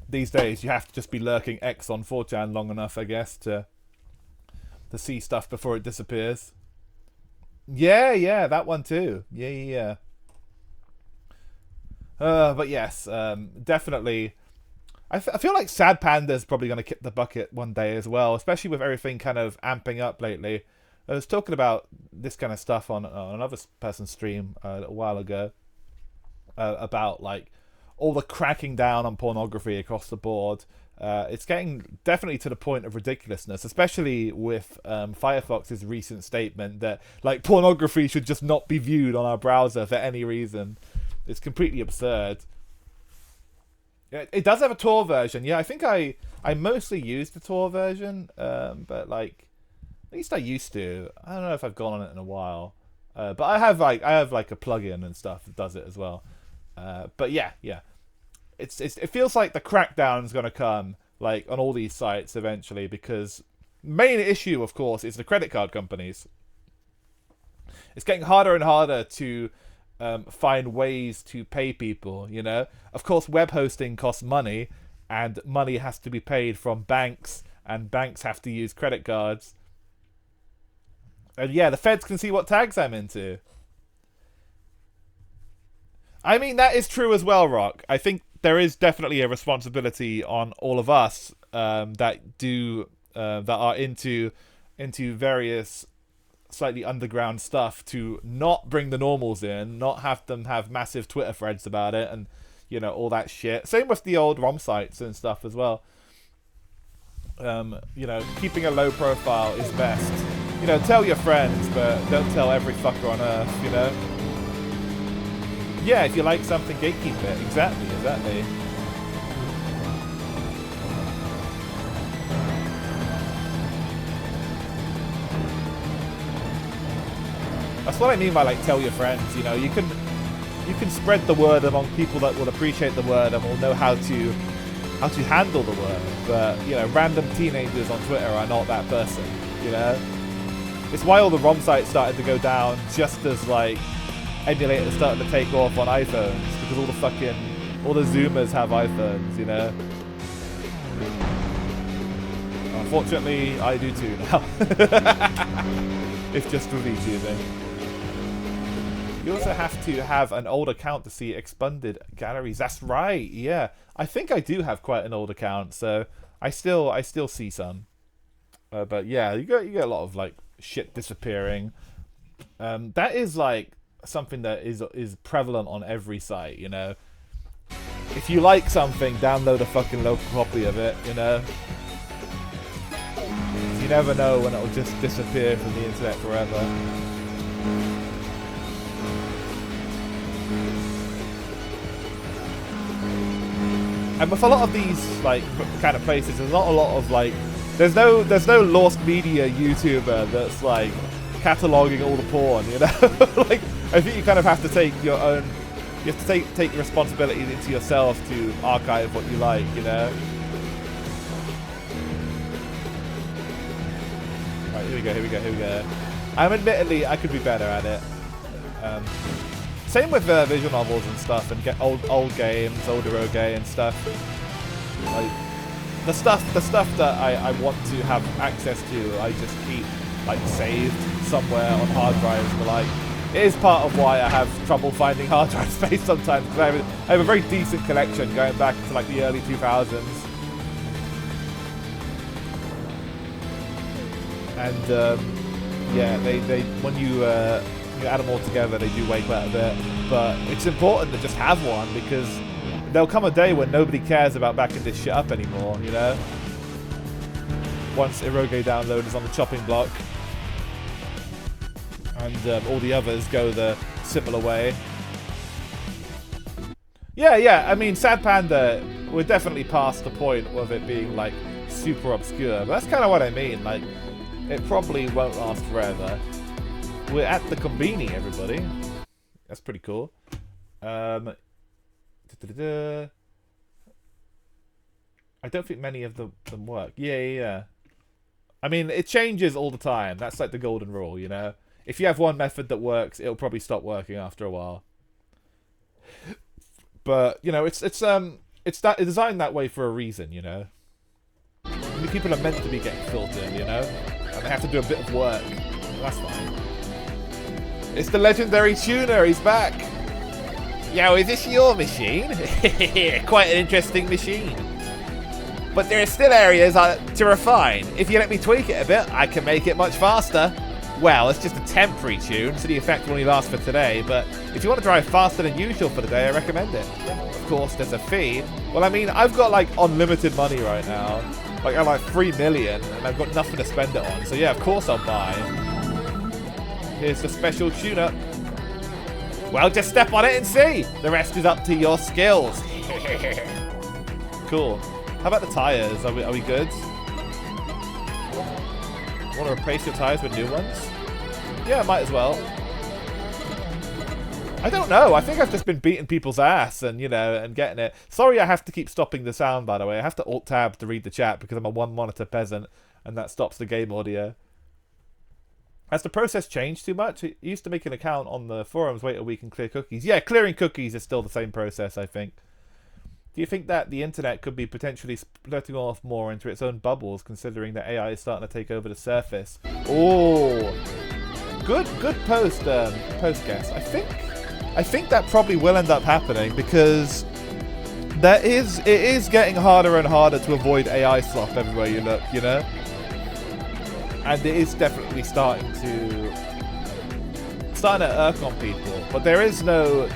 These days, you have to just be lurking X on 4chan long enough, I guess, to see stuff before it disappears. Yeah, that one too. Yeah. But yes, definitely. I feel like Sad Panda's probably going to kick the bucket one day as well, especially with everything kind of amping up lately. I was talking about this kind of stuff on another person's stream a little while ago about like all the cracking down on pornography across the board. It's getting definitely to the point of ridiculousness, especially with Firefox's recent statement that like pornography should just not be viewed on our browser for any reason. It's completely absurd. It does have a Tor version. Yeah, I think I mostly use the Tor version, but like at least I used to. I don't know if I've gone on it in a while, but I have like a plugin and stuff that does it as well. But yeah, it feels like the crackdown is going to come like on all these sites eventually, because main issue, of course, is the credit card companies. It's getting harder and harder to find ways to pay people, you know. Of course, web hosting costs money, and money has to be paid from banks, and banks have to use credit cards. And yeah, the feds can see what tags I'm into. I mean, that is true as well, Rock. I think there is definitely a responsibility on all of us that are into various slightly underground stuff to not bring the normals in, not have them have massive Twitter threads about it, and you know, all that shit. Same with the old ROM sites and stuff as well. You know, keeping a low profile is best. You know, tell your friends, but don't tell every fucker on earth, you know? Yeah, if you like something, gatekeep it. Exactly. That's what I mean by like tell your friends. You know, you can spread the word among people that will appreciate the word and will know how to handle the word. But you know, random teenagers on Twitter are not that person. You know, it's why all the ROM sites started to go down just as like emulators started to take off on iPhones, because all the Zoomers have iPhones. You know. Unfortunately, I do too now. It's just for VTubing. You also have to have an old account to see expanded galleries. That's right, yeah. I think I do have quite an old account, so I still see some. But yeah, you get a lot of like shit disappearing. That is like something that is prevalent on every site, you know. If you like something, download a fucking local copy of it, you know. You never know when it'll just disappear from the internet forever. And with a lot of these like kind of places, there's not a lot of like, there's no lost media YouTuber that's like cataloging all the porn, you know. Like, I think you kind of have to take your own, you have to take responsibility into yourself to archive what you like, you know. Right, here we go. Admittedly, I could be better at it. Same with visual novels and stuff, and get old games, old eroge and stuff. Like the stuff that I want to have access to, I just keep like saved somewhere on hard drives. But like, it is part of why I have trouble finding hard drive space sometimes, because I have a very decent collection going back to like the early 2000s. And yeah, they when you add them all together, they do weigh quite a bit. But it's important to just have one, because there'll come a day when nobody cares about backing this shit up anymore, you know? Once Eroge download is on the chopping block. And all the others go the similar way. Yeah, I mean, Sad Panda, we're definitely past the point of it being, like, super obscure. But that's kind of what I mean, like, it probably won't last forever. We're at the Conveni, everybody. That's pretty cool. I don't think many of them work. Yeah. I mean, it changes all the time. That's like the golden rule, you know? If you have one method that works, it'll probably stop working after a while. But, you know, it's designed that way for a reason, you know? I mean, people are meant to be getting filtered, you know? And they have to do a bit of work. That's fine. It's the legendary tuner, he's back! Yo, is this your machine? Quite an interesting machine. But there are still areas to refine. If you let me tweak it a bit, I can make it much faster. Well, it's just a temporary tune, so the effect will only last for today, but if you want to drive faster than usual for the day, I recommend it. Of course, there's a fee. Well, I mean, I've got, like, unlimited money right now. Like, I have, like, 3 million, and I've got nothing to spend it on, so yeah, of course I'll buy. Here's the special tune-up. Well, just step on it and see! The rest is up to your skills. Cool. How about the tyres? Are we good? Want to replace your tyres with new ones? Yeah, might as well. I don't know. I think I've just been beating people's ass and, you know, and getting it. Sorry I have to keep stopping the sound, by the way. I have to Alt-Tab to read the chat because I'm a one-monitor peasant and that stops the game audio. Has the process changed too much? You used to make an account on the forums, wait a week and clear cookies. Yeah, clearing cookies is still the same process, I think. Do you think that the internet could be potentially splitting off more into its own bubbles, considering that AI is starting to take over the surface? Oh, good post guess. I think that probably will end up happening because it is getting harder and harder to avoid AI slop everywhere you look, you know, and it is definitely starting to irk on people. But there is no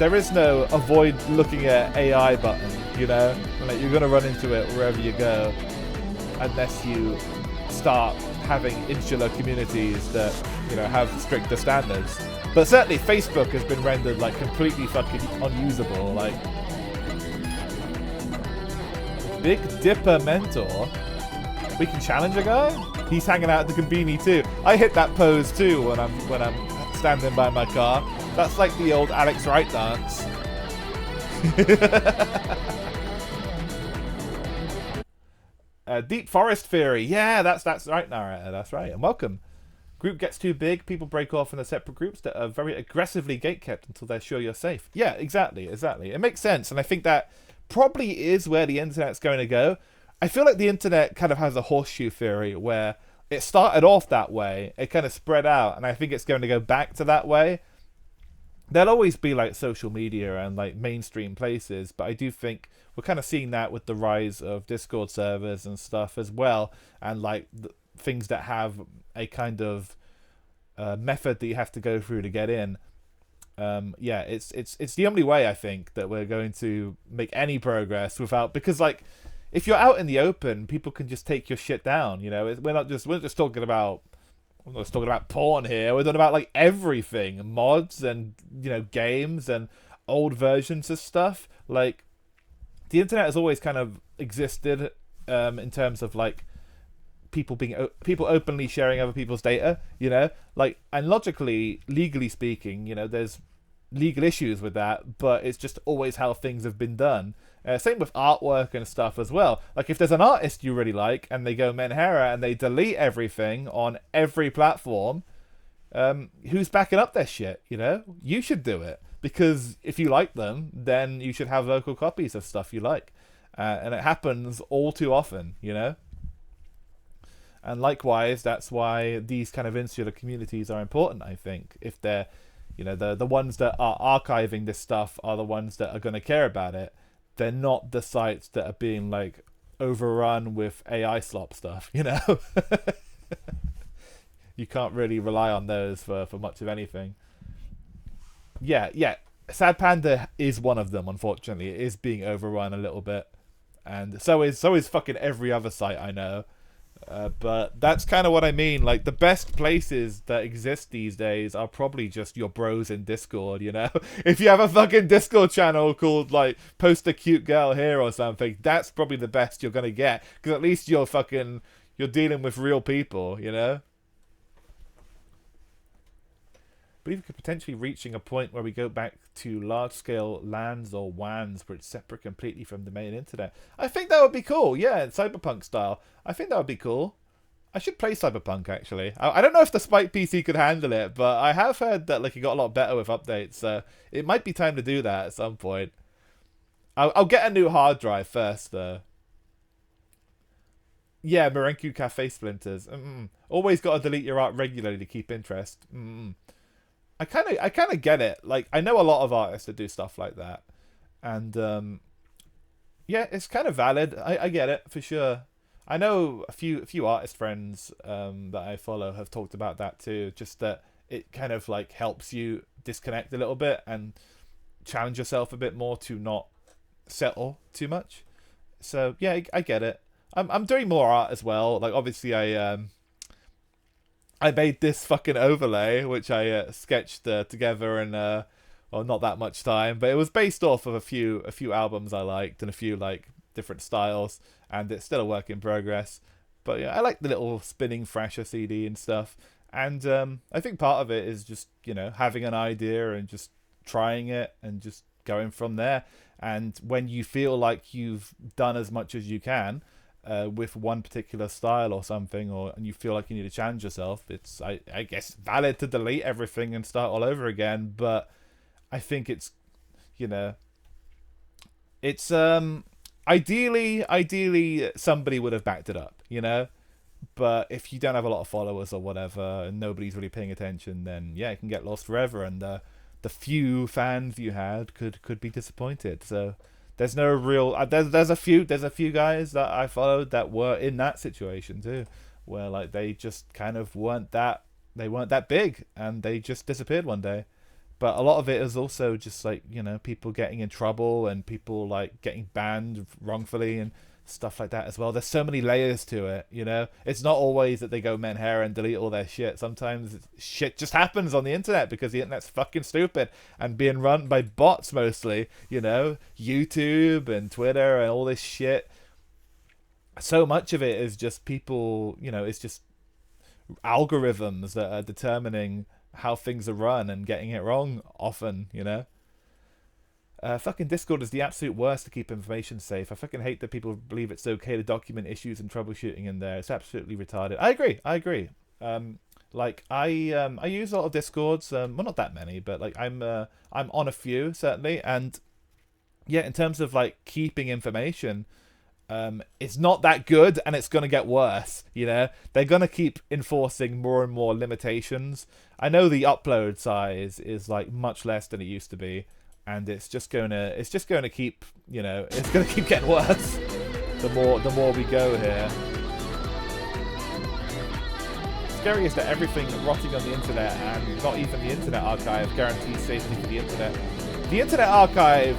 avoid looking at AI button. You know, like you're gonna run into it wherever you go, unless you start having insular communities that, you know, have stricter standards. But certainly Facebook has been rendered like completely fucking unusable. Like, Big Dipper Mentor, we can challenge a guy. He's hanging out at the Conveni too. I hit that pose too when I'm standing by my car. That's like the old Alex Wright dance. Deep Forest Theory. Yeah, that's right, narrator. That's right. And welcome. Group gets too big, people break off into separate groups that are very aggressively gatekept until they're sure you're safe. Yeah, exactly. It makes sense, and I think that probably is where the internet's going to go. I feel like the internet kind of has a horseshoe theory where it started off that way, it kind of spread out, and I think it's going to go back to that way. There'll always be like social media and like mainstream places, but I do think we're kind of seeing that with the rise of Discord servers and stuff as well, and like things that have a kind of method that you have to go through to get in. Yeah, it's the only way I think that we're going to make any progress without, because like if you're out in the open, people can just take your shit down. You know, we're not just talking about. I'm not just talking about porn here. We're talking about like everything, mods and, you know, games and old versions of stuff. Like the internet has always kind of existed in terms of like people openly sharing other people's data. You know, like, and logically, legally speaking, you know, there's legal issues with that, but it's just always how things have been done. Same with artwork and stuff as well. Like if there's an artist you really like and they go Menhera and they delete everything on every platform, who's backing up their shit? You know, you should do it, because if you like them, then you should have local copies of stuff you like, and it happens all too often, you know. And likewise, that's why these kind of insular communities are important. I think if they're, you know, the ones that are archiving this stuff are the ones that are going to care about it. They're not the sites that are being like overrun with AI slop stuff, you know. You can't really rely on those for much of anything. Yeah. Sad Panda is one of them. Unfortunately, it is being overrun a little bit, and so is fucking every other site I know. But that's kind of what I mean. Like, the best places that exist these days are probably just your bros in Discord, you know? If you have a fucking Discord channel called, like, Post a Cute Girl Here or something, that's probably the best you're gonna get. Because at least you're dealing with real people, you know? I believe we could potentially reaching a point where we go back to large-scale LANs or WANs where it's separate completely from the main internet. I think that would be cool, yeah, in Cyberpunk style. I think that would be cool. I should play Cyberpunk, actually. I don't know if the Spike PC could handle it, but I have heard that like it got a lot better with updates, so it might be time to do that at some point. I'll get a new hard drive first, though. Yeah, Marenku Cafe splinters. Always got to delete your art regularly to keep interest. I kind of get it. Like, I know a lot of artists that do stuff like that, and yeah, it's kind of valid. I get it for sure. I know a few artist friends that I follow have talked about that too. Just that it kind of like helps you disconnect a little bit and challenge yourself a bit more to not settle too much. So yeah, I get it. I'm doing more art as well. Like, obviously I made this fucking overlay, which I sketched together in well, not that much time, but it was based off of a few albums I liked and a few like different styles, and it's still a work in progress. But yeah, I like the little spinning Thrasher CD and stuff, and I think part of it is just, you know, having an idea and just trying it and just going from there. And when you feel like you've done as much as you can with one particular style or something, and you feel like you need to challenge yourself, it's I guess valid to delete everything and start all over again. But I think it's, you know, it's ideally somebody would have backed it up, you know. But if you don't have a lot of followers or whatever and nobody's really paying attention, then yeah, it can get lost forever, and the few fans you had could be disappointed. So there's no real there's a few guys that I followed that were in that situation too, where like they just kind of weren't that big and they just disappeared one day. But a lot of it is also just like, you know, people getting in trouble and people like getting banned wrongfully and stuff like that as well. There's so many layers to it, you know. It's not always that they go menhair and delete all their shit. Sometimes shit just happens on the internet because the internet's fucking stupid and being run by bots mostly, you know. YouTube and Twitter and all this shit. So much of it is just people, you know, it's just algorithms that are determining how things are run and getting it wrong often, you know. Fucking Discord is the absolute worst to keep information safe. I fucking hate that people believe it's okay to document issues and troubleshooting in there. It's absolutely retarded. I agree. Like I use a lot of Discords. Well, not that many, but like I'm on a few certainly. And yeah, in terms of like keeping information, it's not that good, and it's gonna get worse. You know, they're gonna keep enforcing more and more limitations. I know the upload size is like much less than it used to be. And it's just gonna keep, you know, it's gonna keep getting worse the more we go here. Scary is that everything rotting on the internet, and not even the Internet Archive, guarantees safety for the internet. The Internet Archive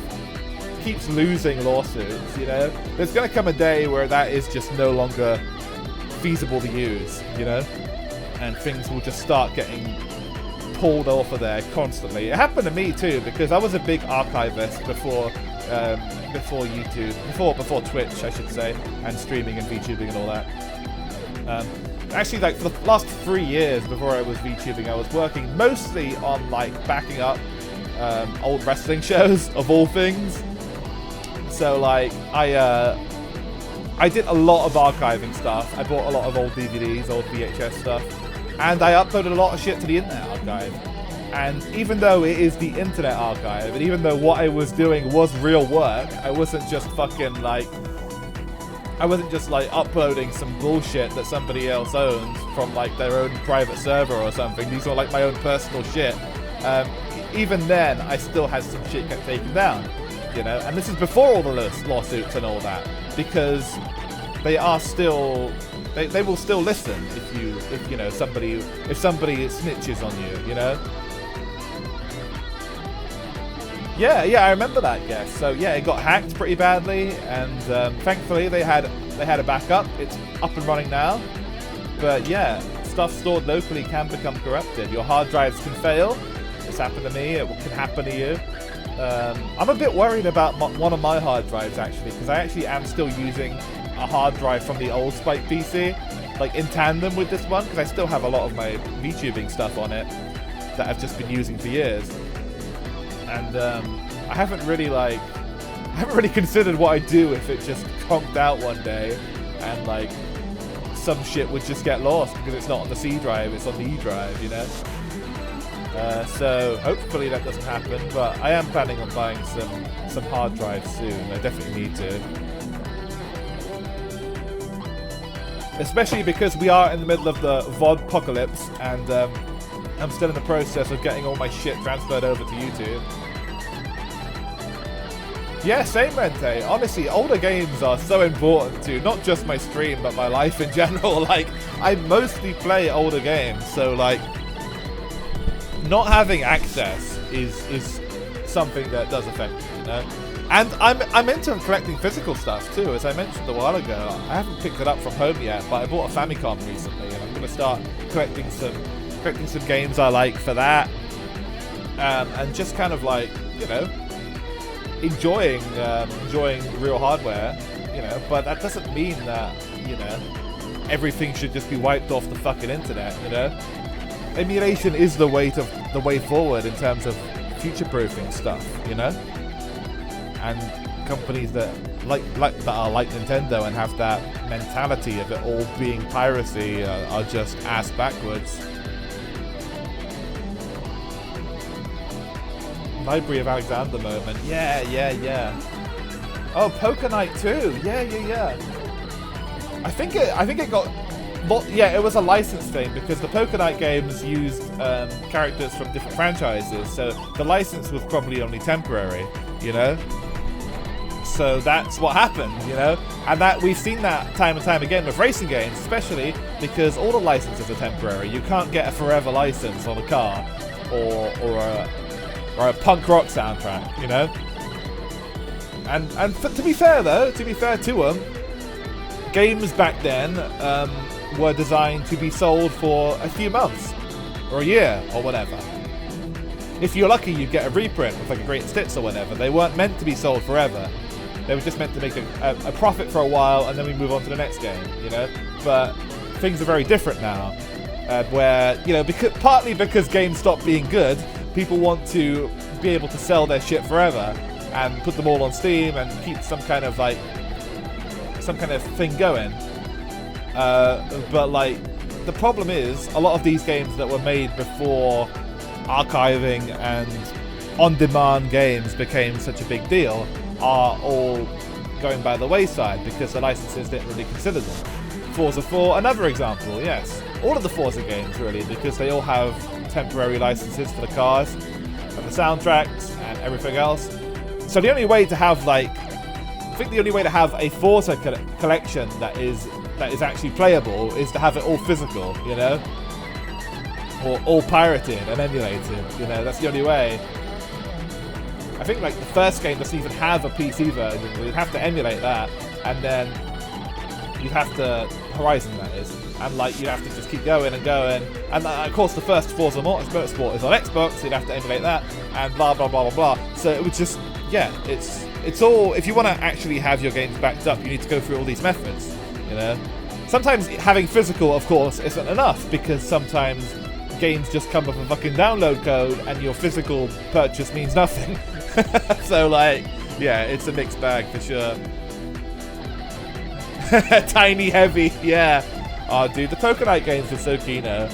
keeps losing lawsuits, you know. There's gonna come a day where that is just no longer feasible to use, you know, and things will just start getting pulled off of there constantly. It happened to me too, because I was a big archivist before YouTube, before Twitch, I should say, and streaming and VTubing and all that. Actually, like for the last 3 years before I was VTubing, I was working mostly on like backing up old wrestling shows of all things. So like I did a lot of archiving stuff. I bought a lot of old DVDs, old VHS stuff. And I uploaded a lot of shit to the Internet Archive. And even though it is the Internet Archive, and even though what I was doing was real work, I wasn't just uploading some bullshit that somebody else owns from like their own private server or something. These were like my own personal shit. Even then, I still had some shit get taken down, you know. And this is before all the lawsuits and all that, because they are still. They will still listen if somebody snitches on you, you know. Yeah, I remember that. Yes. So yeah, it got hacked pretty badly, and thankfully they had a backup. It's up and running now. But yeah, stuff stored locally can become corrupted. Your hard drives can fail. It's happened to me. It can happen to you. I'm a bit worried about one of my hard drives actually, because I actually am still using a hard drive from the old Spike PC, like in tandem with this one, because I still have a lot of my VTubing stuff on it that I've just been using for years. And I haven't really considered what I'd do if it just conked out one day and like some shit would just get lost because it's not on the C drive, it's on the E drive, you know. So hopefully that doesn't happen, but I am planning on buying some hard drives soon. I definitely need to, especially because we are in the middle of the VOD apocalypse, and I'm still in the process of getting all my shit transferred over to YouTube. Yeah, same, Rente. Honestly, older games are so important to not just my stream, but my life in general. Like, I mostly play older games, so like, not having access is something that does affect me, you know? And I'm into collecting physical stuff too, as I mentioned a while ago. I haven't picked it up from home yet, but I bought a Famicom recently, and I'm going to start collecting some games I like for that, and just kind of like, you know, enjoying real hardware, you know. But that doesn't mean that, you know, everything should just be wiped off the fucking internet, you know. Emulation is the way forward in terms of future-proofing stuff, you know. And companies that that are like Nintendo and have that mentality of it all being piracy are just ass backwards. Library of Alexander moment. Yeah. Oh, Poker Night 2. Yeah. I think it got. Yeah, it was a license thing because the Poker Night games used characters from different franchises, so the license was probably only temporary, you know. So that's what happened, you know, and that we've seen that time and time again with racing games, especially because all the licenses are temporary. You can't get a forever license on a car or a punk rock soundtrack, you know. And to be fair to them, games back then were designed to be sold for a few months or a year or whatever. If you're lucky, you'd get a reprint with like a great hits or whatever. They weren't meant to be sold forever. They were just meant to make a profit for a while, and then we move on to the next game, you know. But things are very different now, where, you know, partly because games stopped being good, people want to be able to sell their shit forever and put them all on Steam and keep some kind of thing going. But like, the problem is a lot of these games that were made before archiving and on-demand games became such a big deal are all going by the wayside because the licenses didn't really consider them. Forza 4, another example, yes. All of the Forza games, really, because they all have temporary licenses for the cars and the soundtracks and everything else. So the only way to have, like, I think the only way to have a Forza collection that is actually playable is to have it all physical, you know? Or all pirated and emulated, you know? That's the only way. I think, like, the first game doesn't even have a PC version, so you'd have to emulate that, and then you'd have to... Horizon, that is. And, like, you'd have to just keep going and going. And, of course, the first Forza Motorsport is on Xbox, so you'd have to emulate that, and blah, blah, blah, blah, blah. So it would just... Yeah, it's all... If you want to actually have your games backed up, you need to go through all these methods, you know? Sometimes having physical, of course, isn't enough, because sometimes games just come with a fucking download code, and your physical purchase means nothing. So, like, yeah, it's a mixed bag for sure. Tiny heavy, yeah. Oh, dude, the Poker Night games were so keen-o.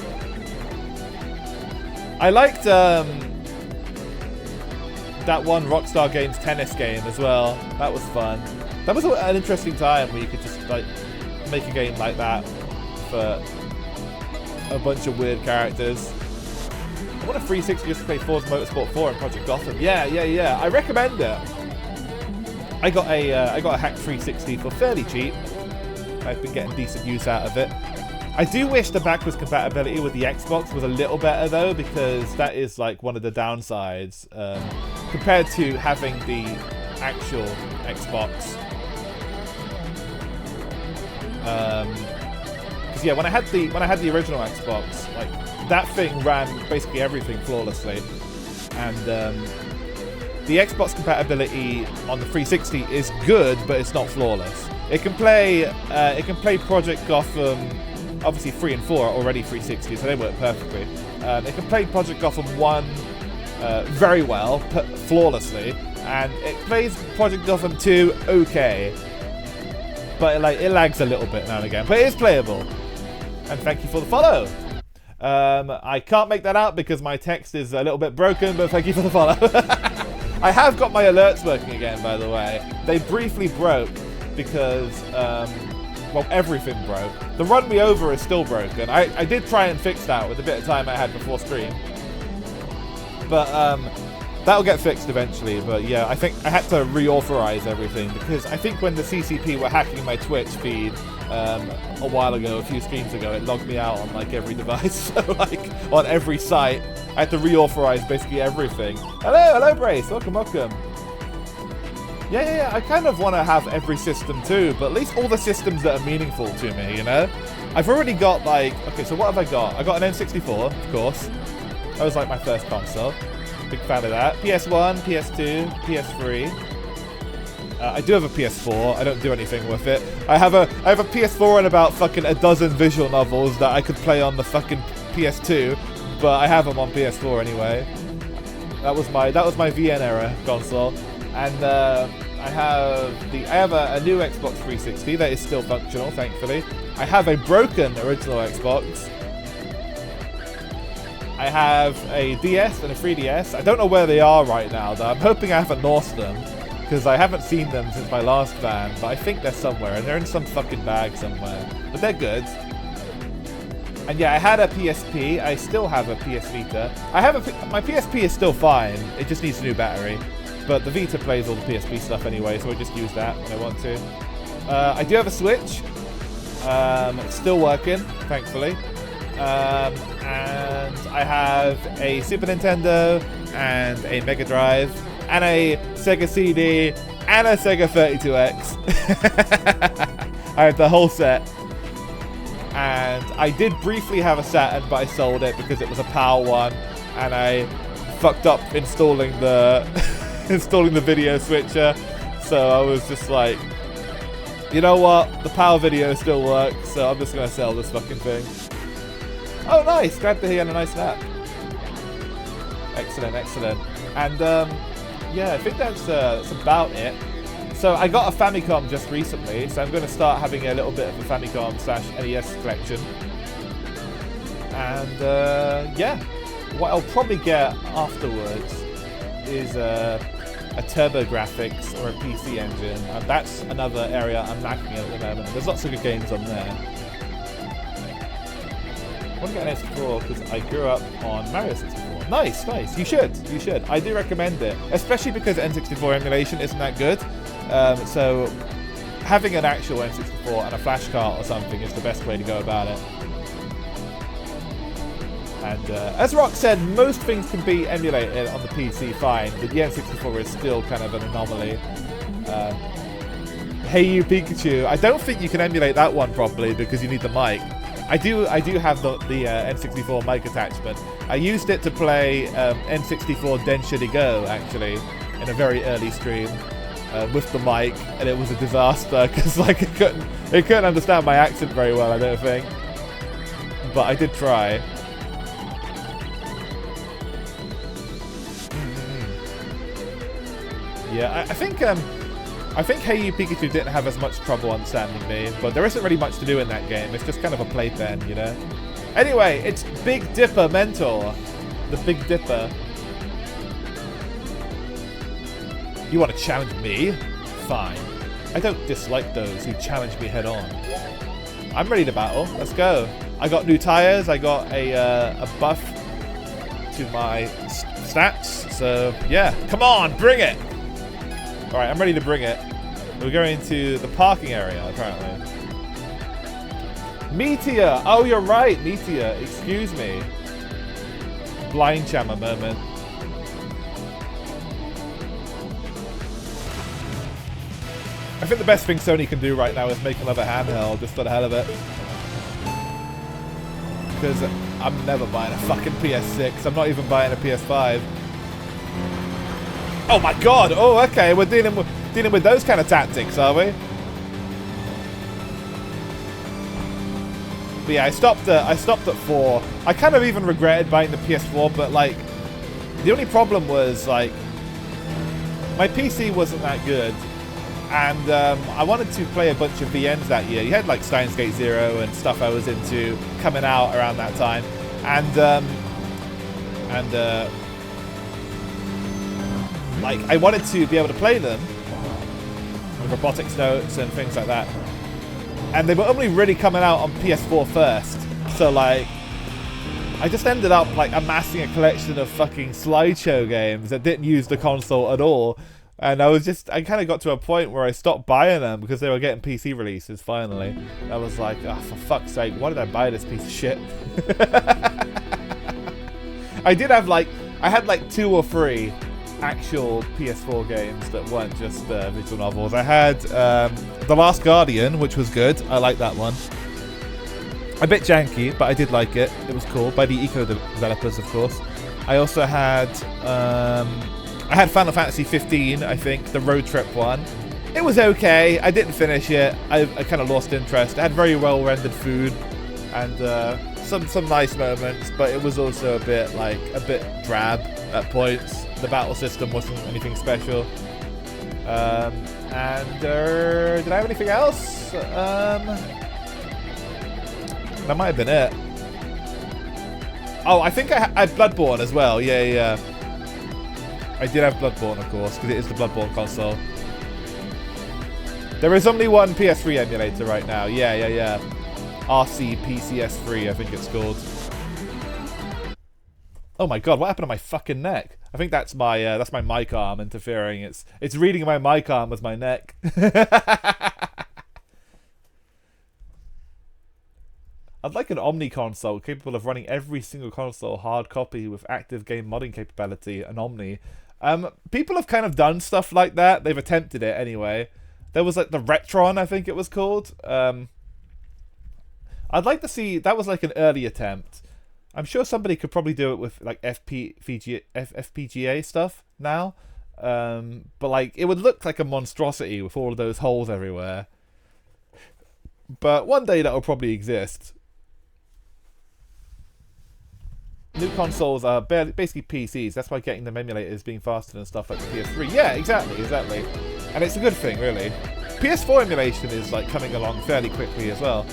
I liked that one Rockstar Games tennis game as well. That was fun. That was an interesting time where you could just, like, make a game like that for a bunch of weird characters. I want a 360 just to play Forza Motorsport 4 and Project Gotham. Yeah. I recommend it. I got a hacked 360 for fairly cheap. I've been getting decent use out of it. I do wish the backwards compatibility with the Xbox was a little better though, because that is like one of the downsides. compared to having the actual Xbox. Because yeah, when I had the original Xbox, like that thing ran basically everything flawlessly, and the Xbox compatibility on the 360 is good, but it's not flawless. It can play Project Gotham. Obviously 3 and 4 are already 360, so they work perfectly. It can play Project Gotham 1 very well, flawlessly, and it plays Project Gotham 2 okay. But it lags a little bit now and again, but it is playable. And thank you for the follow. I can't make that out because my text is a little bit broken, but thank you for the follow. I have got my alerts working again, by the way. They briefly broke because, well, everything broke. The Run Me Over is still broken. I did try and fix that with a bit of time I had before stream. But, that'll get fixed eventually, but yeah, I think I had to reauthorize everything because I think when the CCP were hacking my Twitch feed a while ago, a few streams ago, it logged me out on like every device, so like on every site, I had to reauthorize basically everything. Hello Brace, welcome. Yeah, I kind of want to have every system too, but at least all the systems that are meaningful to me, you know? I've already got like, okay, so what have I got? I got an N64, of course. That was like my first console. Big fan of that. PS1, PS2, PS3. I do have a PS4. I don't do anything with it. I have a PS4 and about fucking a dozen visual novels that I could play on the fucking PS2, but I have them on PS4 anyway. That was my VN era console, and I have a new Xbox 360 that is still functional, thankfully. I have a broken original Xbox. I have a DS and a 3DS. I don't know where they are right now, though. I'm hoping I haven't lost them, because I haven't seen them since my last ban, but I think they're somewhere, and they're in some fucking bag somewhere. But they're good. And yeah, I had a PSP. I still have a PS Vita. My PSP is still fine. It just needs a new battery. But the Vita plays all the PSP stuff anyway, so I just use that when I want to. I do have a Switch. It's still working, thankfully. And I have a Super Nintendo and a Mega Drive and a Sega CD and a Sega 32X. I have the whole set. And I did briefly have a Saturn, but I sold it because it was a PAL one, and I fucked up installing the video switcher. So I was just like, you know what? The PAL video still works, so I'm just gonna sell this fucking thing. Oh, nice! Glad to hear you had a nice nap. Excellent. And yeah, I think that's about it. So I got a Famicom just recently, so I'm going to start having a little bit of a Famicom/NES collection. And yeah, what I'll probably get afterwards is a TurboGrafx or a PC Engine, and that's another area I'm lacking at the moment. There's lots of good games on there. I want to get an N64 because I grew up on Mario 64. Nice. You should. I do recommend it, especially because N64 emulation isn't that good. So having an actual N64 and a flash cart or something is the best way to go about it. And as Rock said, most things can be emulated on the PC fine, but the N64 is still kind of an anomaly. Hey You Pikachu, I don't think you can emulate that one properly because you need the mic. I do have the N64 mic attachment. I used it to play N64 Density Go, actually, in a very early stream with the mic, and it was a disaster because like it couldn't understand my accent very well, I don't think. But I did try. Yeah, I think Hey You Pikachu didn't have as much trouble understanding me, but there isn't really much to do in that game. It's just kind of a playpen, you know? Anyway, it's Big Dipper Mentor. The Big Dipper. You want to challenge me? Fine. I don't dislike those who challenge me head on. I'm ready to battle. Let's go. I got new tires. I got a buff to my stats. So, yeah. Come on, bring it! Alright, I'm ready to bring it. We're going to the parking area, apparently. Meteor! Oh, you're right, Meteor. Excuse me. Blind Chammer moment. I think the best thing Sony can do right now is make another handheld, just for the hell of it. Because I'm never buying a fucking PS6. I'm not even buying a PS5. Oh my god! Oh, okay. We're dealing with those kind of tactics, are we? But yeah, I stopped at 4. I kind of even regretted buying the PS4, but like, the only problem was like, my PC wasn't that good, and I wanted to play a bunch of VNs that year. You had like Steins Gate Zero and stuff I was into coming out around that time, and like I wanted to be able to play them with robotics notes and things like that. And they were only really coming out on PS4 first. So like, I just ended up like amassing a collection of fucking slideshow games that didn't use the console at all. And I kind of got to a point where I stopped buying them because they were getting PC releases finally. And I was like, oh, for fuck's sake, why did I buy this piece of shit? I had like 2 or 3 actual PS4 games that weren't just visual novels. I had The Last Guardian, which was good. I like that one. A bit janky, but I did like it. It was cool, by the Eco developers, of course. I also had Final Fantasy 15, I think, the road trip one. It was okay. I didn't finish it. I kind of lost interest. It had very well rendered food and some nice moments, but it was also a bit drab at points. The battle system wasn't anything special. Did I have anything else? That might have been it. Oh, I think I had Bloodborne as well. Yeah. I did have Bloodborne, of course, because it is the Bloodborne console. There is only one PS3 emulator right now. Yeah. RC PCS3, I think it's called. Oh my god, what happened to my fucking neck? I think that's my mic arm interfering. It's reading my mic arm as my neck. I'd like an Omni console capable of running every single console hard copy with active game modding capability, an Omni. People have kind of done stuff like that. They've attempted it anyway. There was like the Retron, I think it was called. I'd like to see, that was like an early attempt. I'm sure somebody could probably do it with like FPGA stuff now. But like, it would look like a monstrosity with all of those holes everywhere. But one day that'll probably exist. New consoles are basically PCs. That's why getting them emulators being faster than stuff like the PS3. Yeah, exactly. And it's a good thing, really. PS4 emulation is like coming along fairly quickly as well.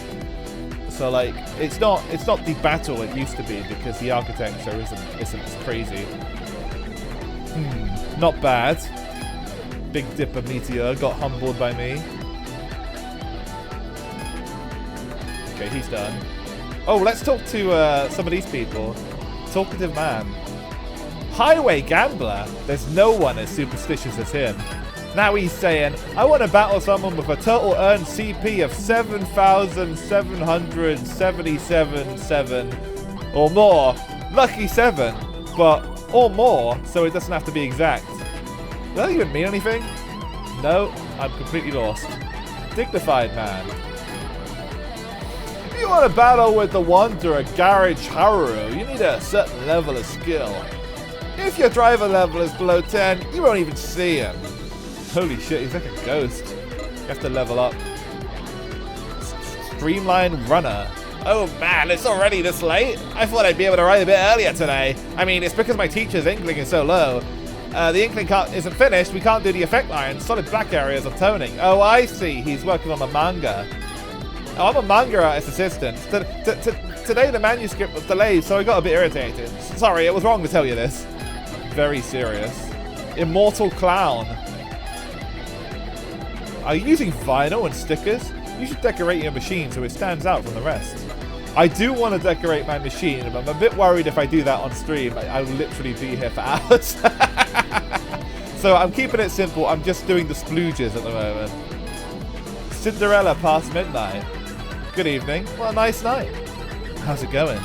So like, it's not the battle it used to be because the architecture isn't as crazy. Not bad. Big Dipper Meteor got humbled by me. Okay, he's done. Oh, let's talk to some of these people. Talkative man. Highway Gambler. There's no one as superstitious as him. Now he's saying, I want to battle someone with a total earned CP of 7,777 or more. Lucky 7, but or more, so it doesn't have to be exact. Does that even mean anything? No, I'm completely lost. Dignified man. If you want to battle with the Wanderer Garage Haru, you need a certain level of skill. If your driver level is below 10, you won't even see him. Holy shit, he's like a ghost. You have to level up. Streamline Runner. Oh man, it's already this late? I thought I'd be able to ride a bit earlier today. I mean, it's because my teacher's Inkling is so low. The Inkling isn't finished, we can't do the effect lines. Solid black areas of toning. Oh, I see, he's working on the manga. Oh, I'm a manga artist assistant. Today the manuscript was delayed, so I got a bit irritated. Sorry, it was wrong to tell you this. Very serious. Immortal Clown. Are you using vinyl and stickers? You should decorate your machine so it stands out from the rest. I do want to decorate my machine, but I'm a bit worried if I do that on stream. I will literally be here for hours. So I'm keeping it simple. I'm just doing the splooges at the moment. Cinderella past midnight. Good evening. What a nice night. How's it going?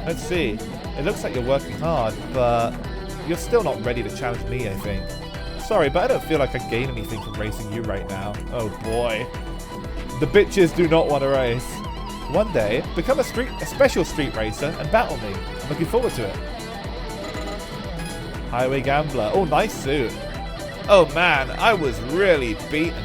Let's see. It looks like you're working hard, but you're still not ready to challenge me, I think. sorry, but I don't feel like I gain anything from racing you right now. Oh boy. The bitches do not want to race. One day, become a special street racer and battle me. I'm looking forward to it. Highway Gambler. Oh, nice suit. Oh man, I was really beaten.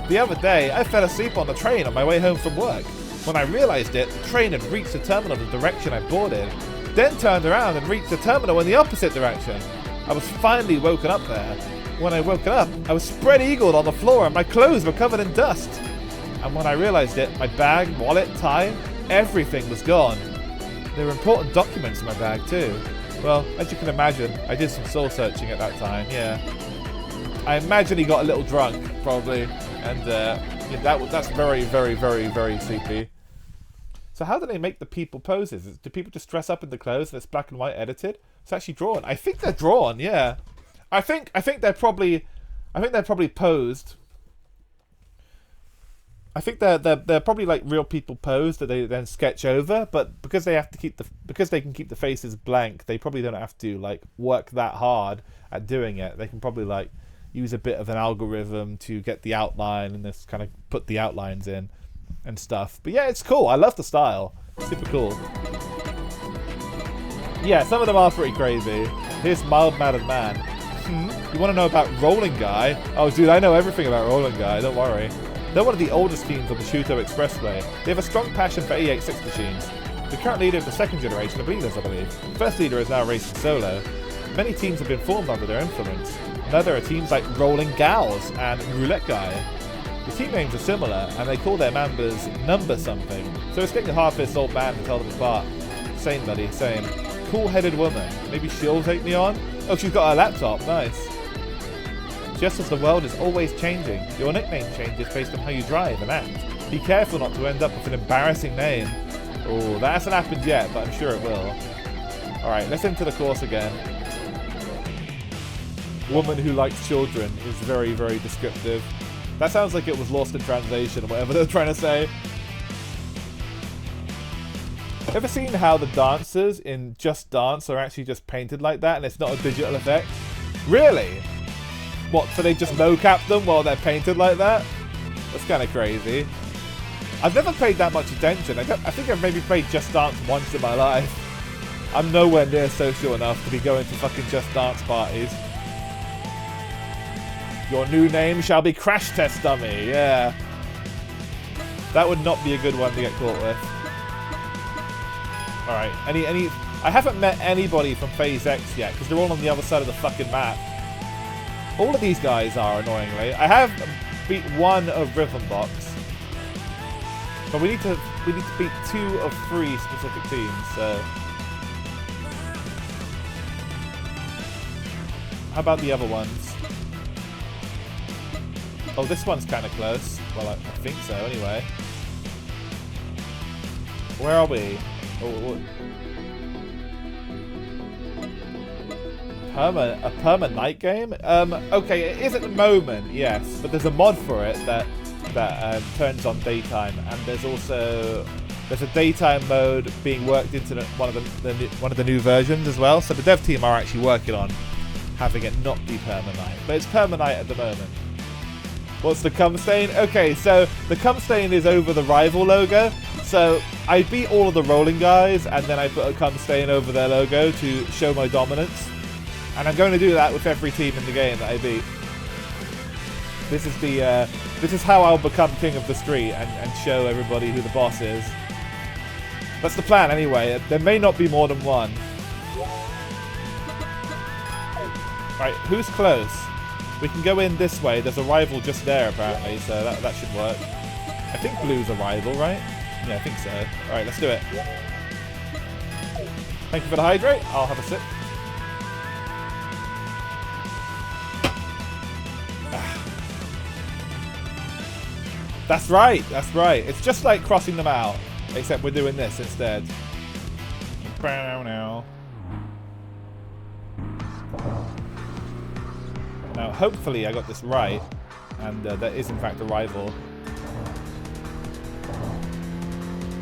The other day, I fell asleep on the train on my way home from work. When I realized it, the train had reached the terminal in the direction I boarded, then turned around and reached the terminal in the opposite direction. I was finally woken up there. When I woke up, I was spread-eagled on the floor and my clothes were covered in dust. And when I realized it, my bag, wallet, tie, everything was gone. There were important documents in my bag too. Well, as you can imagine, I did some soul searching at that time, yeah. I imagine he got a little drunk, probably, and yeah, that's very, very, very, very sleepy. So how do they make the people poses? Do people just dress up in the clothes and it's black and white edited? It's actually drawn. I think they're drawn, yeah. I think they're probably posed. I think they're probably like real people posed that they then sketch over, but because they can keep the faces blank, they probably don't have to like work that hard at doing it. They can probably like use a bit of an algorithm to get the outline and just kind of put the outlines in and stuff. But yeah, it's cool. I love the style. Super cool. Yeah, some of them are pretty crazy. Here's Mild-Mannered Man. You want to know about Rolling Guy? Oh, dude, I know everything about Rolling Guy. Don't worry. They're one of the oldest teams on the Shuto Expressway. They have a strong passion for 886 machines. The current leader of the second generation of leaders, I believe. The first leader is now racing solo. Many teams have been formed under their influence. Now there are teams like Rolling Gals and Roulette Guy. The team names are similar, and they call their members Number Something. So it's getting hard for this old man to tell them apart. Same, buddy, same. Cool-headed woman. Maybe she'll take me on? Oh, she's got her laptop. Nice. Just as the world is always changing, your nickname changes based on how you drive and act. Be careful not to end up with an embarrassing name. Oh, that hasn't happened yet, but I'm sure it will. Alright, let's enter the course again. Woman who likes children is very, very descriptive. That sounds like it was lost in translation or whatever they're trying to say. Ever seen how the dancers in Just Dance are actually just painted like that and it's not a digital effect? Really? What, so they just mocap them while they're painted like that? That's kind of crazy. I've never paid that much attention. I think I've maybe played Just Dance once in my life. I'm nowhere near social enough to be going to fucking Just Dance parties. Your new name shall be Crash Test Dummy, yeah. That would not be a good one to get caught with. Alright, I haven't met anybody from Phase X yet, because they're all on the other side of the fucking map. All of these guys are, annoyingly. I have beat one of Rhythm Box. But we need to beat 2 of 3 specific teams, so. How about the other ones? Oh, this one's kind of close. Well, I think so, anyway. Where are we? Oh. A perma night game? Okay, it is at the moment, yes, but there's a mod for it that turns on daytime, and there's a daytime mode being worked into one of the new versions as well. So the dev team are actually working on having it not be perma night, but it's perma night at the moment. What's the cum stain? Okay, so the cum stain is over the rival logo. So I beat all of the rolling guys, and then I put a cum stain over their logo to show my dominance. And I'm going to do that with every team in the game that I beat. This is how I'll become king of the street and show everybody who the boss is. That's the plan anyway. There may not be more than one. Right, who's close? We can go in this way. There's a rival just there apparently, so that should work. I think blue's a rival, right? Yeah, I think so. Alright, let's do it. Thank you for the hydrate. I'll have a sip. That's right, that's right. It's just like crossing them out, except we're doing this instead. Now, hopefully I got this right, and that is in fact a rival.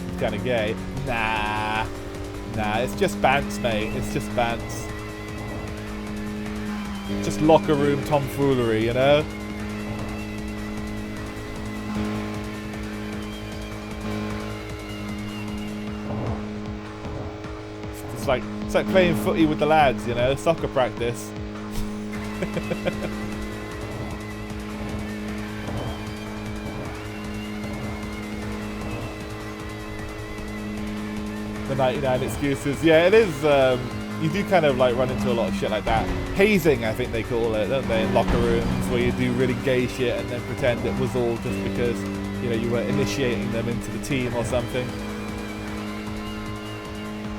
It's kind of gay. Nah, it's just Bants, mate. It's just Bants. Just locker room tomfoolery, you know? It's like playing footy with the lads, you know? Soccer practice. The 99 excuses. Yeah, it is. You do kind of like run into a lot of shit like that. Hazing, I think they call it, don't they? In locker rooms, where you do really gay shit and then pretend it was all just because, you know, you were initiating them into the team or something.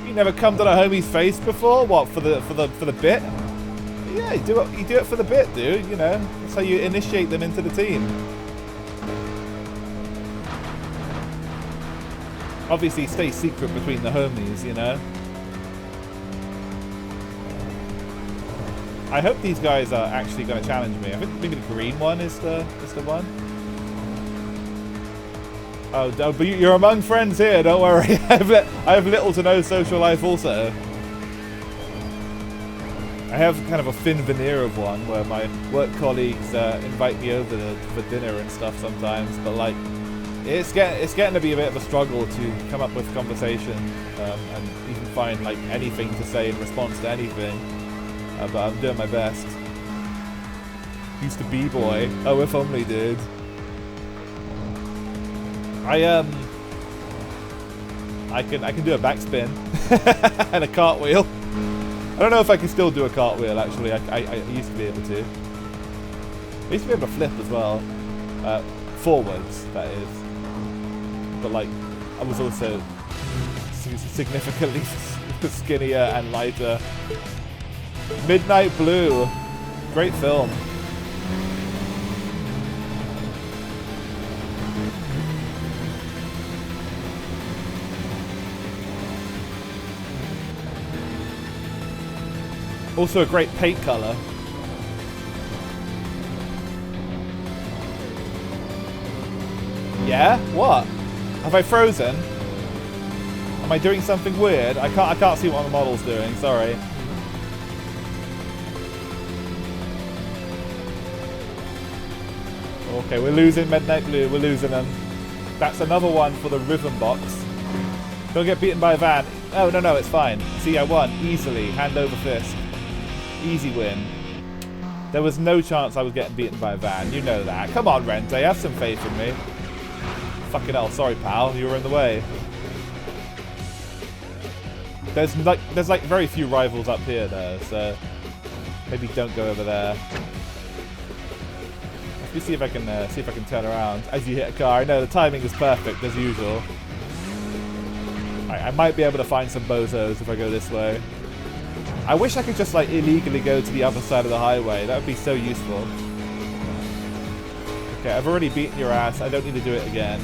You never come on a homie's face before? What, for the bit? Yeah, you do it for the bit, dude. You know, that's how you initiate them into the team. Obviously, stay secret between the homies, you know. I hope these guys are actually going to challenge me. I think maybe the green one is the one. Oh, but you're among friends here. Don't worry. I have little to no social life also. I have kind of a thin veneer of one where my work colleagues invite me over for dinner and stuff sometimes, but like it's getting to be a bit of a struggle to come up with conversation and even find like anything to say in response to anything. But I'm doing my best. Used to b-boy. Oh, if only, dude. I can do a backspin and a cartwheel. I don't know if I can still do a cartwheel, actually. I used to be able to. I used to be able to flip as well. Forwards, that is. But, like, I was also significantly skinnier and lighter. Midnight Blue. Great film. Also a great paint color. Yeah? What? Have I frozen? Am I doing something weird? I can't see what the model's doing, sorry. Okay, we're losing Midnight Blue, we're losing them. That's another one for the rhythm box. Don't get beaten by a van. Oh, no, it's fine. See, I won. Easily. Hand over fist. Easy win. There was no chance I was getting beaten by a van. You know that. Come on, Rente. Have some faith in me. Fucking hell. Sorry, pal. You were in the way. There's like very few rivals up here, though, so maybe don't go over there. Let me see if I can turn around as you hit a car. I know the timing is perfect as usual. I might be able to find some bozos if I go this way. I wish I could just like illegally go to the other side of the highway. That would be so useful. Okay, I've already beaten your ass. I don't need to do it again.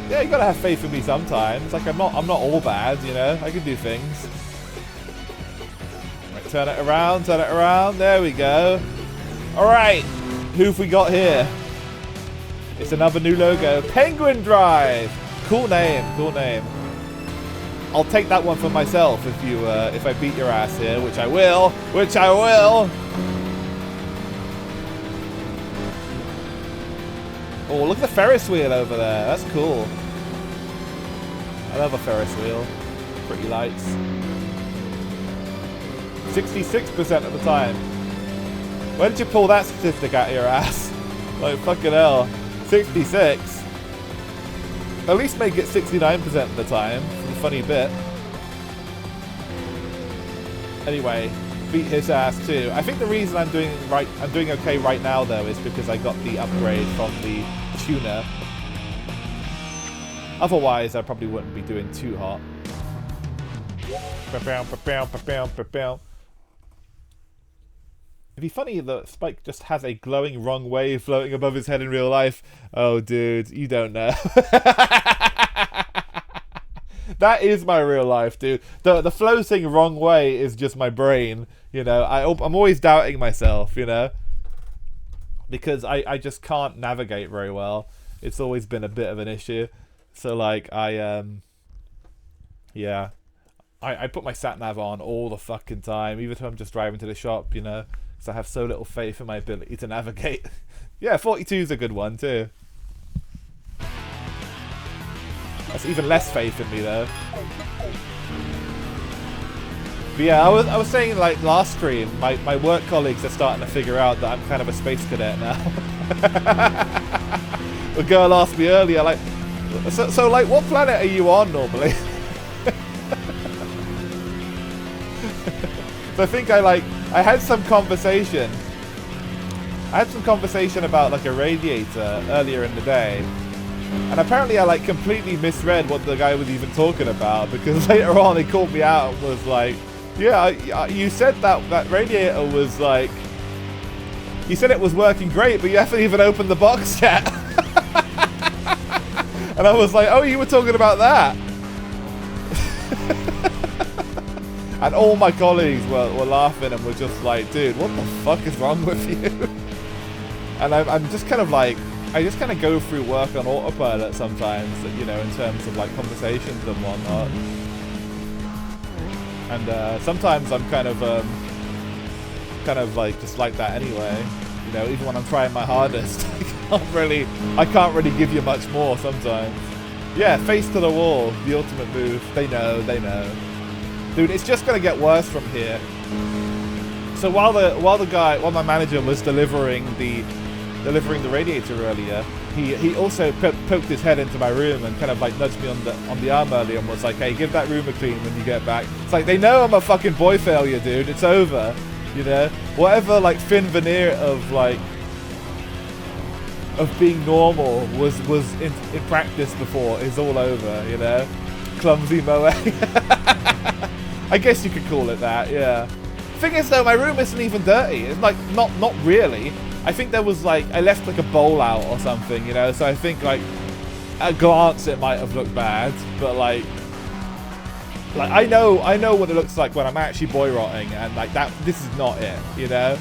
Yeah, you gotta have faith in me sometimes. Like I'm not all bad, you know. I can do things. Right, turn it around, turn it around. There we go. All right, who've we got here? It's another new logo. Penguin Drive. Cool name. Cool name. I'll take that one for myself if I beat your ass here, which I will. Which I will. Oh, look at the Ferris wheel over there. That's cool. I love a Ferris wheel. Pretty lights. 66% of the time. Where did you pull that statistic out of your ass? Like, fucking hell. 66. At least make it 69% of the time. Funny bit. Anyway, beat his ass too. I think the reason I'm doing okay right now though is because I got the upgrade from the tuner. Otherwise, I probably wouldn't be doing too hot. It'd be funny that Spike just has a glowing wrong way floating above his head in real life. Oh, dude, you don't know. That is my real life, dude. The floating wrong way is just my brain, you know. I'm always doubting myself, you know. Because I just can't navigate very well. It's always been a bit of an issue. So, like, yeah. I put my sat nav on all the fucking time, even if I'm just driving to the shop, you know, because I have so little faith in my ability to navigate. Yeah, 42 is a good one too. That's even less faith in me though. But yeah, I was saying like last stream, my work colleagues are starting to figure out that I'm kind of a space cadet now. A girl asked me earlier, like, so like, what planet are you on normally? So I think I had some conversation. I had some conversation about like a radiator earlier in the day, and apparently I like completely misread what the guy was even talking about, because later on he called me out and was like, yeah, you said that radiator was like, you said it was working great, but you haven't even opened the box yet. And I was like, oh, you were talking about that. And all my colleagues were laughing and were just like, dude, what the fuck is wrong with you? And I'm just kind of like, I just kind of go through work on autopilot sometimes, you know, in terms of like conversations and whatnot. And sometimes I'm kind of like just like that anyway. You know, even when I'm trying my hardest, I can't really give you much more sometimes. Yeah, face to the wall, the ultimate move. They know. Dude, it's just gonna get worse from here. So while my manager was delivering the radiator earlier, he also poked his head into my room and kind of like nudged me on the arm earlier and was like, hey, give that room a clean when you get back. It's like, they know I'm a fucking boy failure, dude. It's over, you know? Whatever like thin veneer of being normal was in practice before is all over, you know? Clumsy moe. I guess you could call it that, yeah. Thing is though, my room isn't even dirty. It's like, not really. I think there was like, I left like a bowl out or something, you know, so I think like, at a glance it might have looked bad, but like I know what it looks like when I'm actually boy rotting, and like this is not it, you know?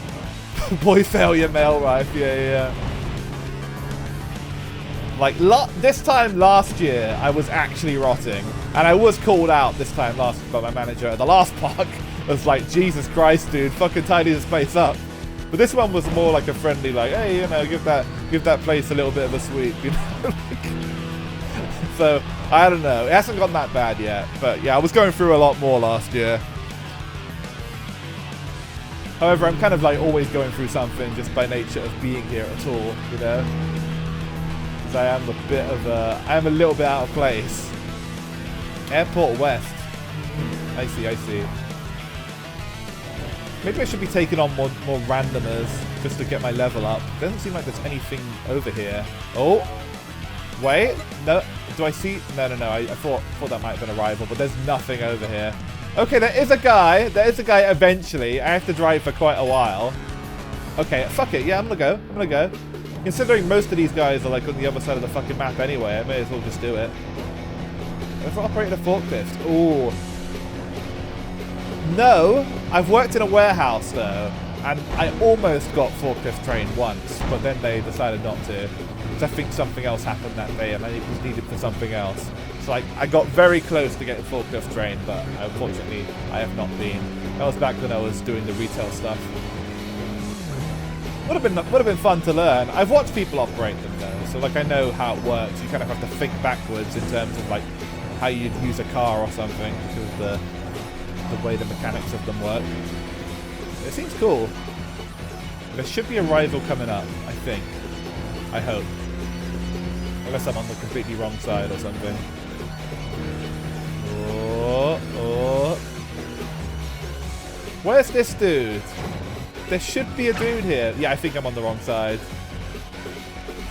Boy failure male life, yeah. Like, this time last year, I was actually rotting. And I was called out this time last by my manager at the last park. I was like, Jesus Christ, dude, fucking tidy this place up. But this one was more like a friendly, like, hey, you know, give that place a little bit of a sweep, you know? So, I don't know. It hasn't gotten that bad yet. But yeah, I was going through a lot more last year. However, I'm kind of like always going through something just by nature of being here at all, you know? I am a little bit out of place. Airport West. I see. Maybe I should be taking on more randomers just to get my level up. Doesn't seem like there's anything over here. Oh, wait, no. Do I see? No. I thought that might have been a rival, but there's nothing over here. Okay, there is a guy. Eventually. I have to drive for quite a while. Okay, fuck it. Yeah, I'm gonna go. Considering most of these guys are like on the other side of the fucking map anyway, I may as well just do it. I've operated a forklift. Ooh. No, I've worked in a warehouse though, and I almost got forklift trained once, but then they decided not to. Because I think something else happened that day and it was needed for something else. So like, I got very close to getting forklift trained, but unfortunately I have not been. That was back when I was doing the retail stuff. Would have been fun to learn. I've watched people operate them though, so like I know how it works. You kind of have to think backwards in terms of like how you'd use a car or something, because of the way the mechanics of them work. It seems cool. There should be a rival coming up, I think. I hope. Unless I'm on the completely wrong side or something. Oh. Where's this dude? There should be a dude here. Yeah, I think I'm on the wrong side.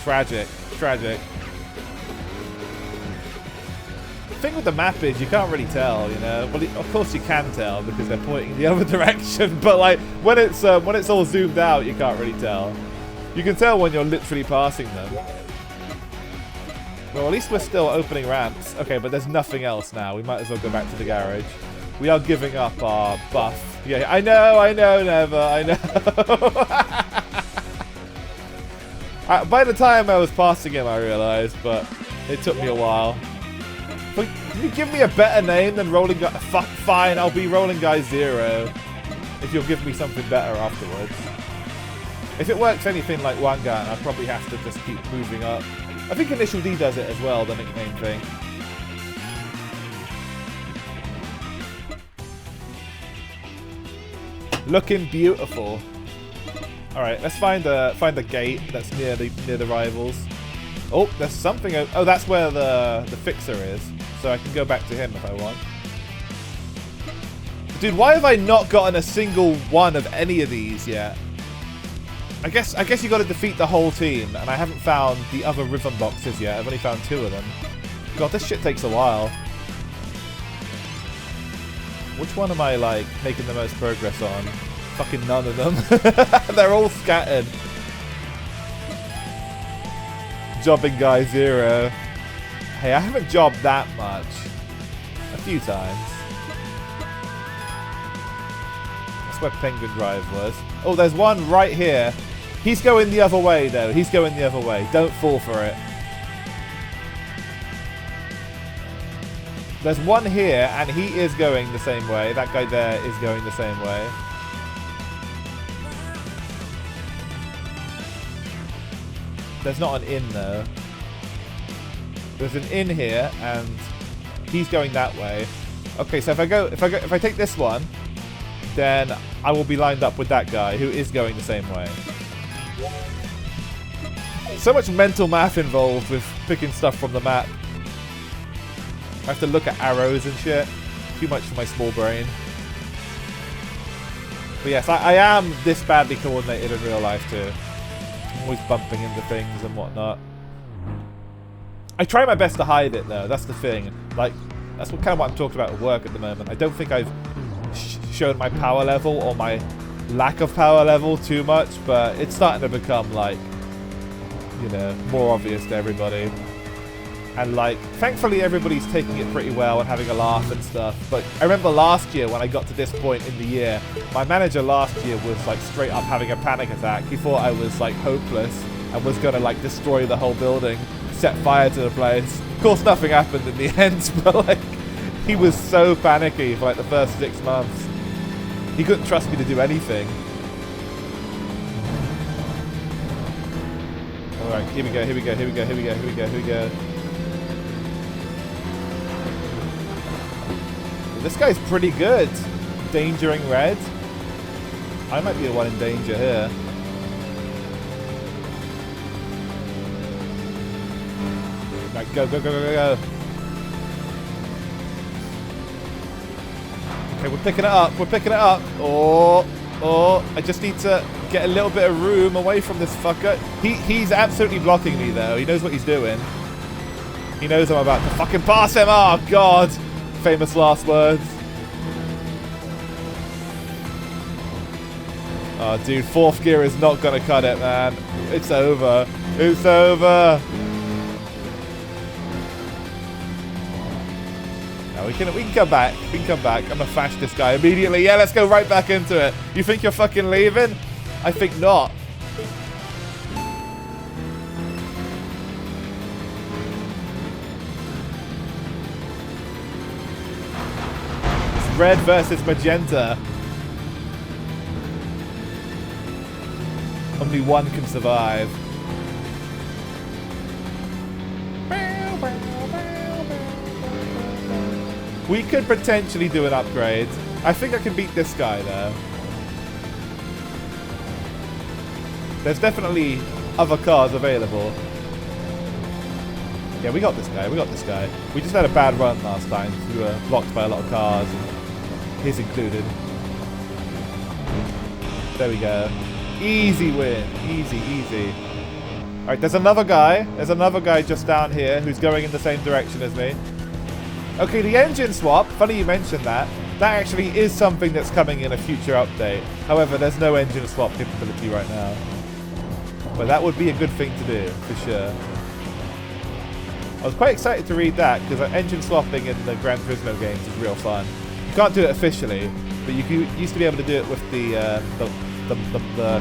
Tragic. The thing with the map is you can't really tell, you know. Well, of course you can tell because they're pointing the other direction. But like when it's all zoomed out, you can't really tell. You can tell when you're literally passing them. Well, at least we're still opening ramps. Okay, but there's nothing else now. We might as well go back to the garage. We are giving up our buff. Yeah, I know, Never, I know. By the time I was passing him, I realized, but it took me a while. But can you give me a better name than Rolling Guy? Fuck, fine, I'll be Rolling Guy 0. If you'll give me something better afterwards. If it works anything like Wangan, I'd probably have to just keep moving up. I think Initial D does it as well, the nickname thing. Looking beautiful. All right, let's find the gate that's near the rivals. Oh, there's something. Oh, that's where the fixer is. So I can go back to him if I want. Dude, why have I not gotten a single one of any of these yet? I guess you got to defeat the whole team, and I haven't found the other rhythm boxes yet. I've only found 2 of them. God, this shit takes a while. Which one am I, like, making the most progress on? Fucking none of them. They're all scattered. Jobbing Guy 0. Hey, I haven't jobbed that much. A few times. That's where Penguin Drive was. Oh, there's one right here. He's going the other way, though. He's going the other way. Don't fall for it. There's one here, and he is going the same way. That guy there is going the same way. There's not an inn, though. There's an inn here, and he's going that way. Okay, so if I take this one, then I will be lined up with that guy who is going the same way. So much mental math involved with picking stuff from the map. I have to look at arrows and shit. Too much for my small brain. But yes, I am this badly coordinated in real life too. I'm always bumping into things and whatnot. I try my best to hide it though, that's the thing. Like, that's kind of what I'm talking about at work at the moment. I don't think I've shown my power level or my lack of power level too much, but it's starting to become, like, you know, more obvious to everybody. And, like, thankfully everybody's taking it pretty well and having a laugh and stuff. But I remember last year when I got to this point in the year, my manager last year was, like, straight up having a panic attack. He thought I was, like, hopeless and was gonna, like, destroy the whole building, set fire to the place. Of course, nothing happened in the end, but, like, he was so panicky for, like, the first 6 months. He couldn't trust me to do anything. Alright, here we go, here we go, here we go, here we go, here we go, here we go. This guy's pretty good. Endangering red. I might be the one in danger here. Right, go, go, go, go, go. Okay, we're picking it up. We're picking it up. Oh, I just need to get a little bit of room away from this fucker. He's absolutely blocking me, though. He knows what he's doing. He knows I'm about to fucking pass him. Oh, God. Famous last words. Oh, dude, 4th gear is not gonna cut it, man. It's over. It's over. No, we can come back. We can come back. I'm gonna fash this guy immediately. Yeah, let's go right back into it. You think you're fucking leaving? I think not. Red versus magenta. Only one can survive. We could potentially do an upgrade. I think I can beat this guy though. There's definitely other cars available. Yeah, we got this guy. We got this guy. We just had a bad run last time. We were blocked by a lot of cars. His included. There we go. Easy win. Easy, easy. Alright, there's another guy. There's another guy just down here who's going in the same direction as me. Okay, the engine swap. Funny you mentioned that. That actually is something that's coming in a future update. However, there's no engine swap capability right now. But that would be a good thing to do, for sure. I was quite excited to read that, because engine swapping in the Gran Turismo games is real fun. You can't do it officially, but you used to be able to do it with the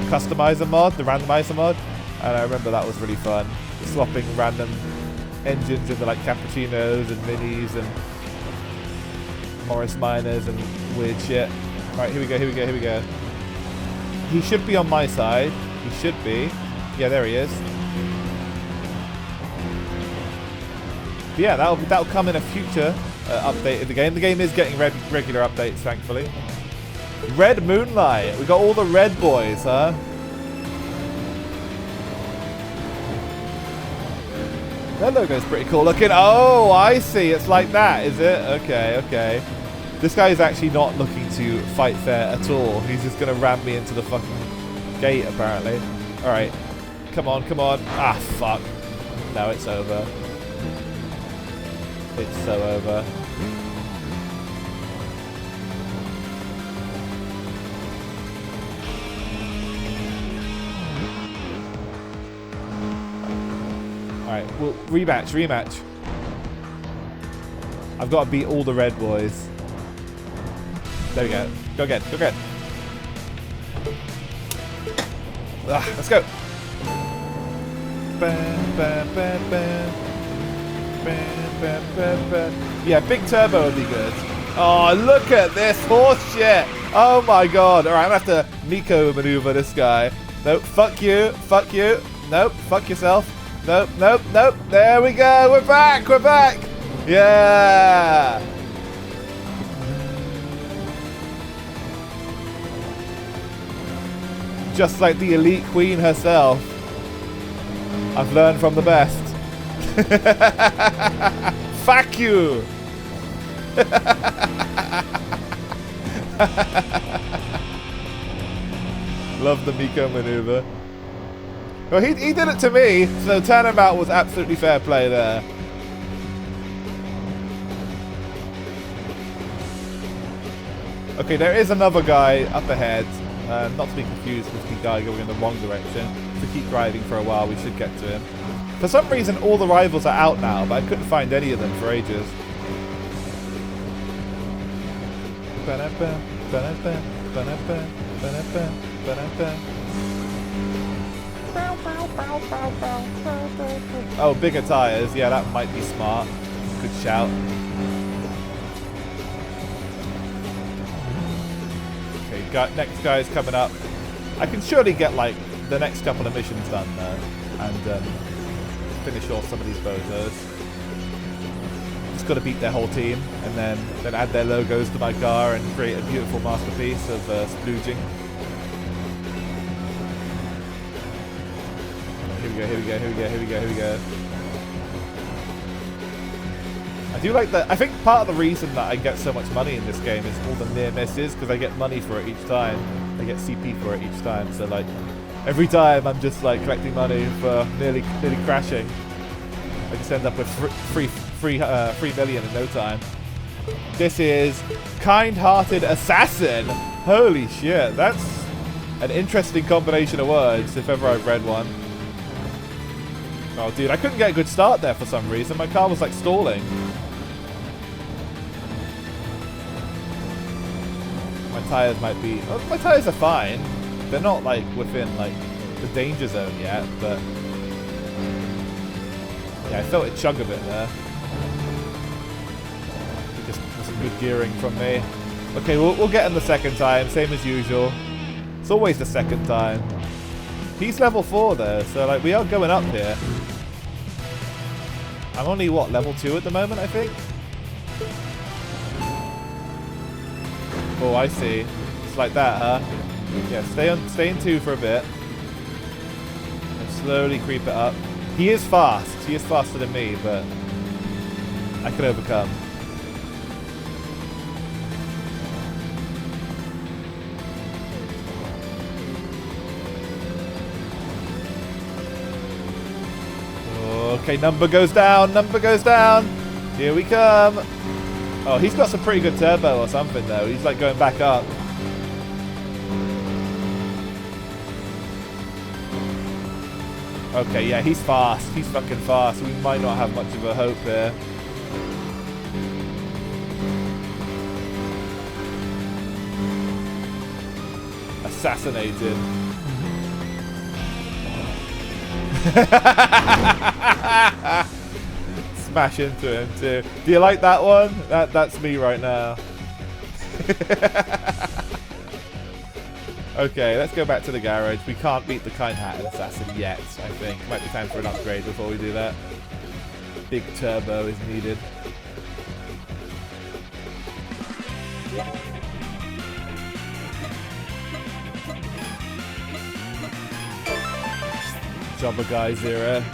customizer mod, the randomizer mod, and I remember that was really fun. Swapping random engines in the like cappuccinos and minis and Morris Minors and weird shit. Alright, here we go, here we go, here we go. He should be on my side. He should be. Yeah, there he is. But yeah, that'll come in a future update of the game. The game is getting regular updates, thankfully. Red Moonlight. We got all the red boys, huh? That logo's pretty cool looking. Oh, I see. It's like that, is it? Okay, okay. This guy is actually not looking to fight fair at all. He's just going to ram me into the fucking gate, apparently. Alright. Come on, come on. Ah, fuck. No, it's over. It's so over. Alright, well, rematch. I've got to beat all the red boys. There we go. Go again, go again. Let's go. Yeah, big turbo would be good. Oh, look at this horse shit. Oh my god. Alright, I'm going to have to Nico maneuver this guy. Nope, fuck you. Fuck you. Nope, fuck yourself. Nope, nope, nope. There we go. We're back. We're back. Yeah. Just like the elite queen herself. I've learned from the best. Fuck you. Love the Miko maneuver. Well, he did it to me, so turnabout was absolutely fair play there. Okay, there is another guy up ahead. Not to be confused with the guy going in the wrong direction. If we keep driving for a while, we should get to him. For some reason, all the rivals are out now, but I couldn't find any of them for ages. Oh, bigger tires. Yeah, that might be smart. Good shout. Okay, next guy's coming up. I can surely get like the next couple of missions done though, and finish off some of these bozos. Just got to beat their whole team, and then add their logos to my car and create a beautiful masterpiece of splooging. Here we go, here we go, here we go, here we go, here we go. I do like that. I think part of the reason that I get so much money in this game is all the near misses, because I get money for it each time. I get CP for it each time. So like every time I'm just like collecting money for nearly crashing. I just end up with 3 million in no time. This is Kind-Hearted Assassin. Holy shit, that's an interesting combination of words if ever I've read one. Oh dude, I couldn't get a good start there for some reason. My car was like stalling. My tires might be... Oh, my tires are fine. They're not like within like the danger zone yet, but... Yeah, I felt it chug a bit there. It just wasn't good gearing from me. Okay, we'll get him the second time, same as usual. It's always the second time. He's level 4 though, so like we are going up here. I'm only, what, level 2 at the moment, I think? Oh, I see. It's like that, huh? Yeah, stay in 2 for a bit. And slowly creep it up. He is fast. He is faster than me, but I can overcome. Okay, number goes down, number goes down. Here we come. Oh, he's got some pretty good turbo or something though. He's like going back up. Okay, yeah, he's fast. He's fucking fast. We might not have much of a hope here. Assassinated. smash into him too. Do you like that one? That's me right now. Okay, let's go back to the garage. We can't beat the Kind Hat Assassin yet, I think. Might be time for an upgrade before we do that. Big turbo is needed. Jobber Guy Zero.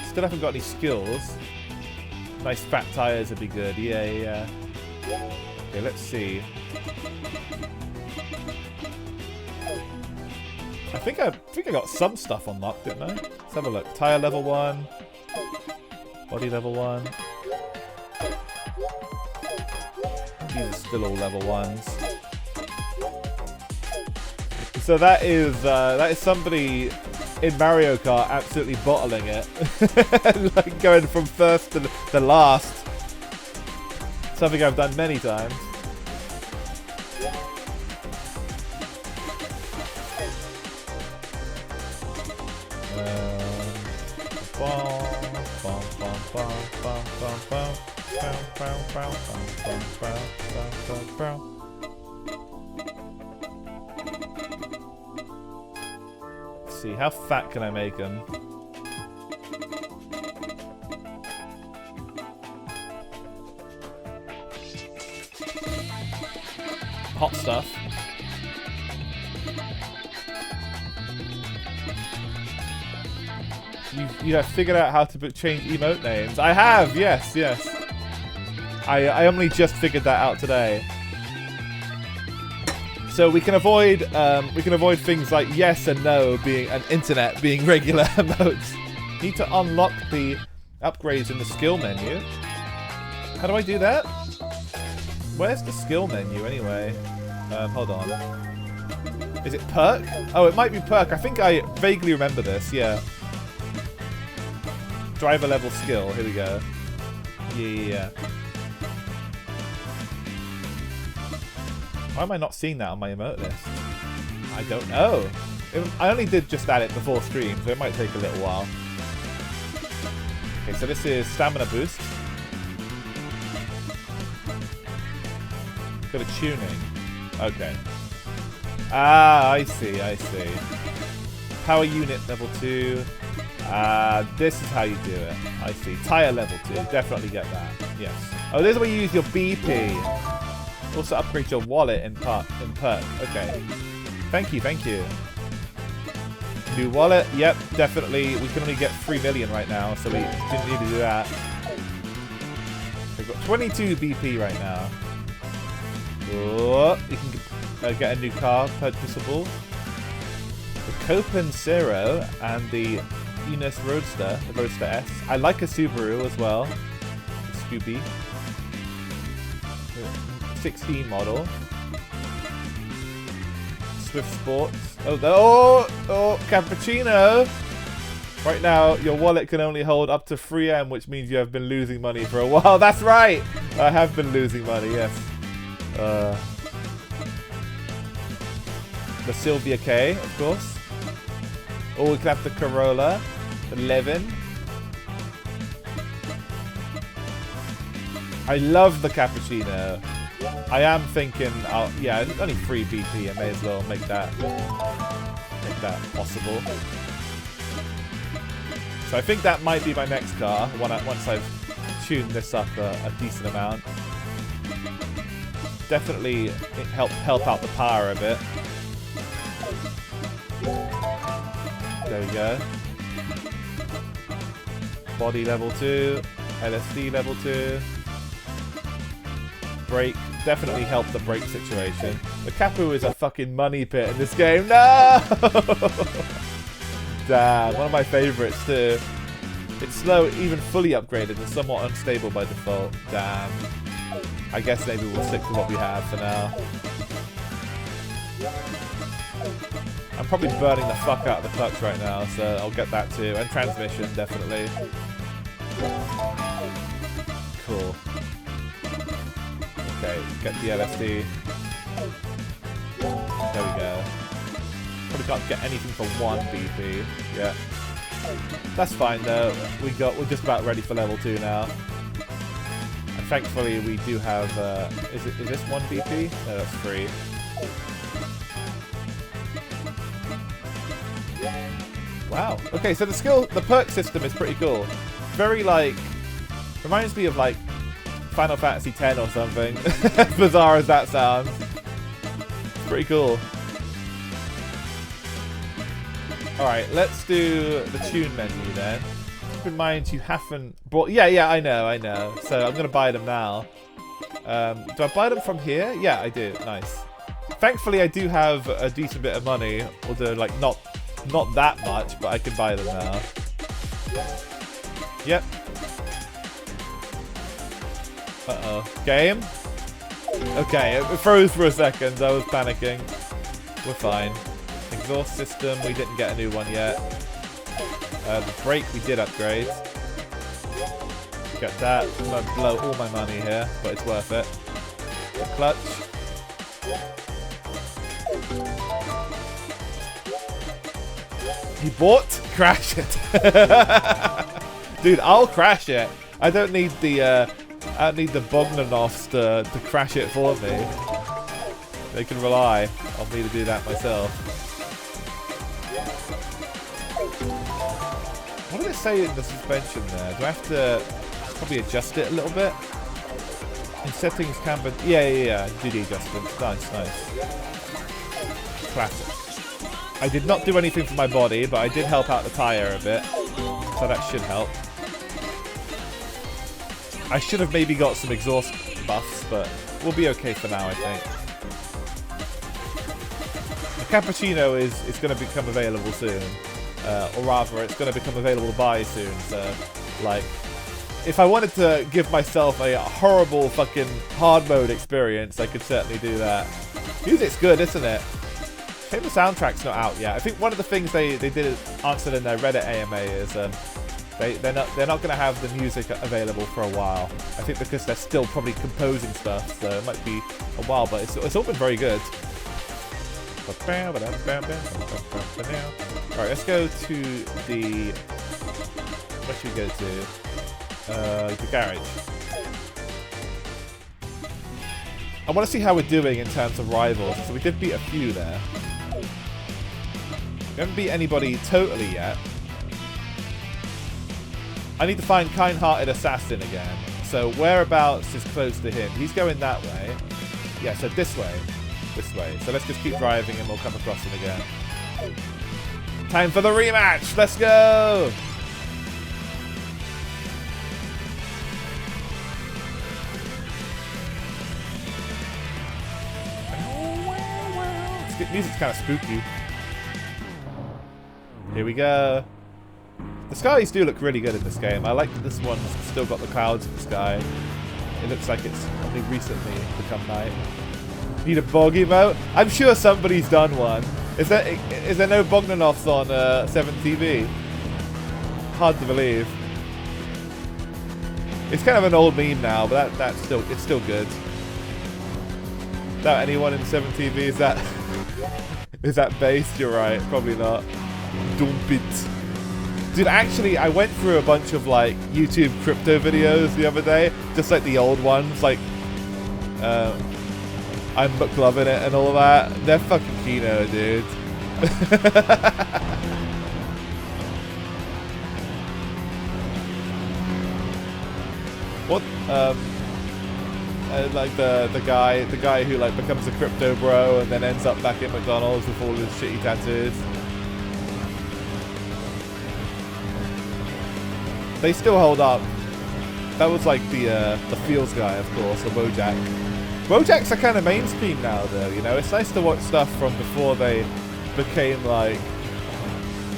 Still haven't got any skills. Nice fat tires would be good. Yeah. Okay, let's see. I think I got some stuff unlocked, didn't I? Let's have a look. Tire level 1. Body level 1. These are still all level 1s. So that is somebody in Mario Kart absolutely bottling it. Like going from first to the last. Something I've done many times. Let's see, how fat can I make him? Hot stuff. You have figured out how to change emote names. I have, yes. I only just figured that out today. So we can avoid things like yes and no being and internet being regular emotes. Need to unlock the upgrades in the skill menu. How do I do that? Where's the skill menu anyway? Hold on. Is it perk? Oh, it might be perk. I think I vaguely remember this. Yeah. Driver level skill. Here we go. Yeah. Why am I not seeing that on my emote list? I don't know. I only did just add it before stream, so it might take a little while. Okay, so this is stamina boost. Got a tuning. Okay. Ah, I see. Power unit level 2. This is how you do it. I see. Tire level 2. Definitely get that. Yes. Oh, this is where you use your BP. Also upgrade your wallet in perk. Okay. Thank you. New wallet. Yep, definitely. We can only get 3 million right now, so we didn't need to do that. We've got 22 BP right now. Oh, you can get a new car purchasable. The Copen Zero and the Enos Roadster, the Roadster S. I like a Subaru as well. Scooby. 16 model. Swift Sports. Oh, Cappuccino. Right now, your wallet can only hold up to 3M, which means you have been losing money for a while. That's right. I have been losing money, yes. The Sylvia K, of course. Oh, we can have the Corolla. 11. I love the Cappuccino. I am thinking, yeah, only 3 BP. I may as well make that possible. So I think that might be my next car once I've tuned this up a decent amount. Definitely help out the power a bit. There we go. Body level 2, LSD level 2. Brake, definitely help the brake situation. The Capu is a fucking money pit in this game. No! Damn, one of my favorites too. It's slow, even fully upgraded, and somewhat unstable by default. Damn. I guess maybe we'll stick to what we have for now. I'm probably burning the fuck out of the clutch right now, so I'll get that too. And transmission, definitely. Cool. Okay, get the LSD. There we go. Probably can't get anything for 1 BP. Yeah. That's fine though. We're just about ready for level 2 now. And thankfully we do have is this 1 BP? No, that's 3. Wow. Okay, so the perk system is pretty cool. Very like reminds me of like Final Fantasy X or something. As bizarre as that sounds. It's pretty cool. Alright, let's do the tune menu then. Keep in mind you haven't bought... Yeah, I know. So I'm going to buy them now. Do I buy them from here? Yeah, I do. Nice. Thankfully, I do have a decent bit of money. Although, like, not that much, but I can buy them now. Yep. Uh-oh. Game? Okay, it froze for a second. I was panicking. We're fine. Exhaust system, we didn't get a new one yet. The brake we did upgrade. Get that. I'm gonna blow all my money here, but it's worth it. The clutch. You bought? Crash it. Dude, I'll crash it. I don't need the Bogdanovs to crash it for me. They can rely on me to do that myself. What did it say in the suspension there? Do I have to probably adjust it a little bit? In settings, camber... Yeah. Do the adjustments. Nice. Classic. I did not do anything for my body, but I did help out the tyre a bit. So that should help. I should have maybe got some exhaust buffs, but we'll be okay for now, I think. The cappuccino is going to become available soon. Or rather, it's going to become available to buy soon. So, like, if I wanted to give myself a horrible fucking hard mode experience, I could certainly do that. Music's good, isn't it? Shame the soundtrack's not out yet. I think one of the things they did answer in their Reddit AMA is they're not going to have the music available for a while. I think because they're still probably composing stuff, so it might be a while. But it's all been very good. Alright, let's go to the... Where should we go to? The garage. I want to see how we're doing in terms of rivals. So we did beat a few there. We haven't beat anybody totally yet. I need to find Kind-Hearted Assassin again. So whereabouts is close to him? He's going that way. Yeah, so this way. This way. So let's just keep driving and we'll come across him again. Time for the rematch! Let's go! Music's kind of spooky. Here we go. The skies do look really good in this game. I like that this one's still got the clouds in the sky. It looks like it's only recently become night. Need a bog emote? I'm sure somebody's done one. Is there no Bogdanovs on 7TV? Hard to believe. It's kind of an old meme now, but it's still good. Without anyone in 7TV, is that based? You're right, probably not. Dump it. Dude, actually, I went through a bunch of like YouTube crypto videos the other day, just like the old ones, like I'm McLovin it and all that. They're fucking kino, dude. What? Like the guy who like becomes a crypto bro and then ends up back at McDonald's with all his shitty tattoos. They still hold up. That was like the Fields guy, of course, or Wojak. Wojaks are kind of mainstream now, though. You know, it's nice to watch stuff from before they became like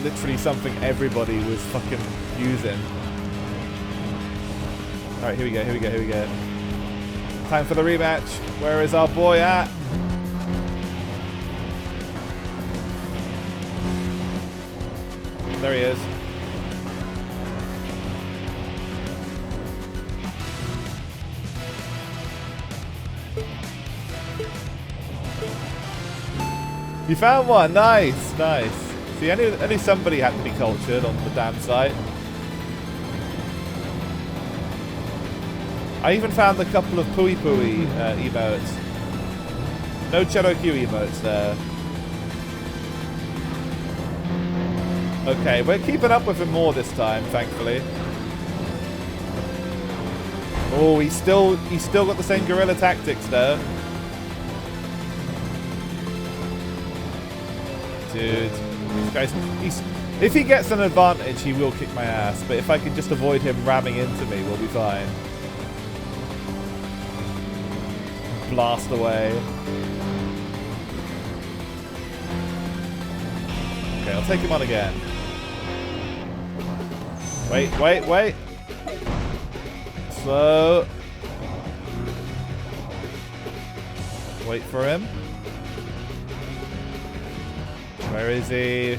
literally something everybody was fucking using. All right, here we go. Time for the rematch. Where is our boy at? There he is. You found one. Nice, nice. See, I knew somebody had to be cultured on the damn site. I even found a couple of Pui Pui emotes. No Chero Q emotes there. Okay, we're keeping up with him more this time, thankfully. Oh, he's still got the same guerrilla tactics though. Dude, this guy's, if he gets an advantage, he will kick my ass. But if I can just avoid him ramming into me, we'll be fine. Blast away. Okay, I'll take him on again. Wait, wait, wait. Slow. Wait for him. Where is he?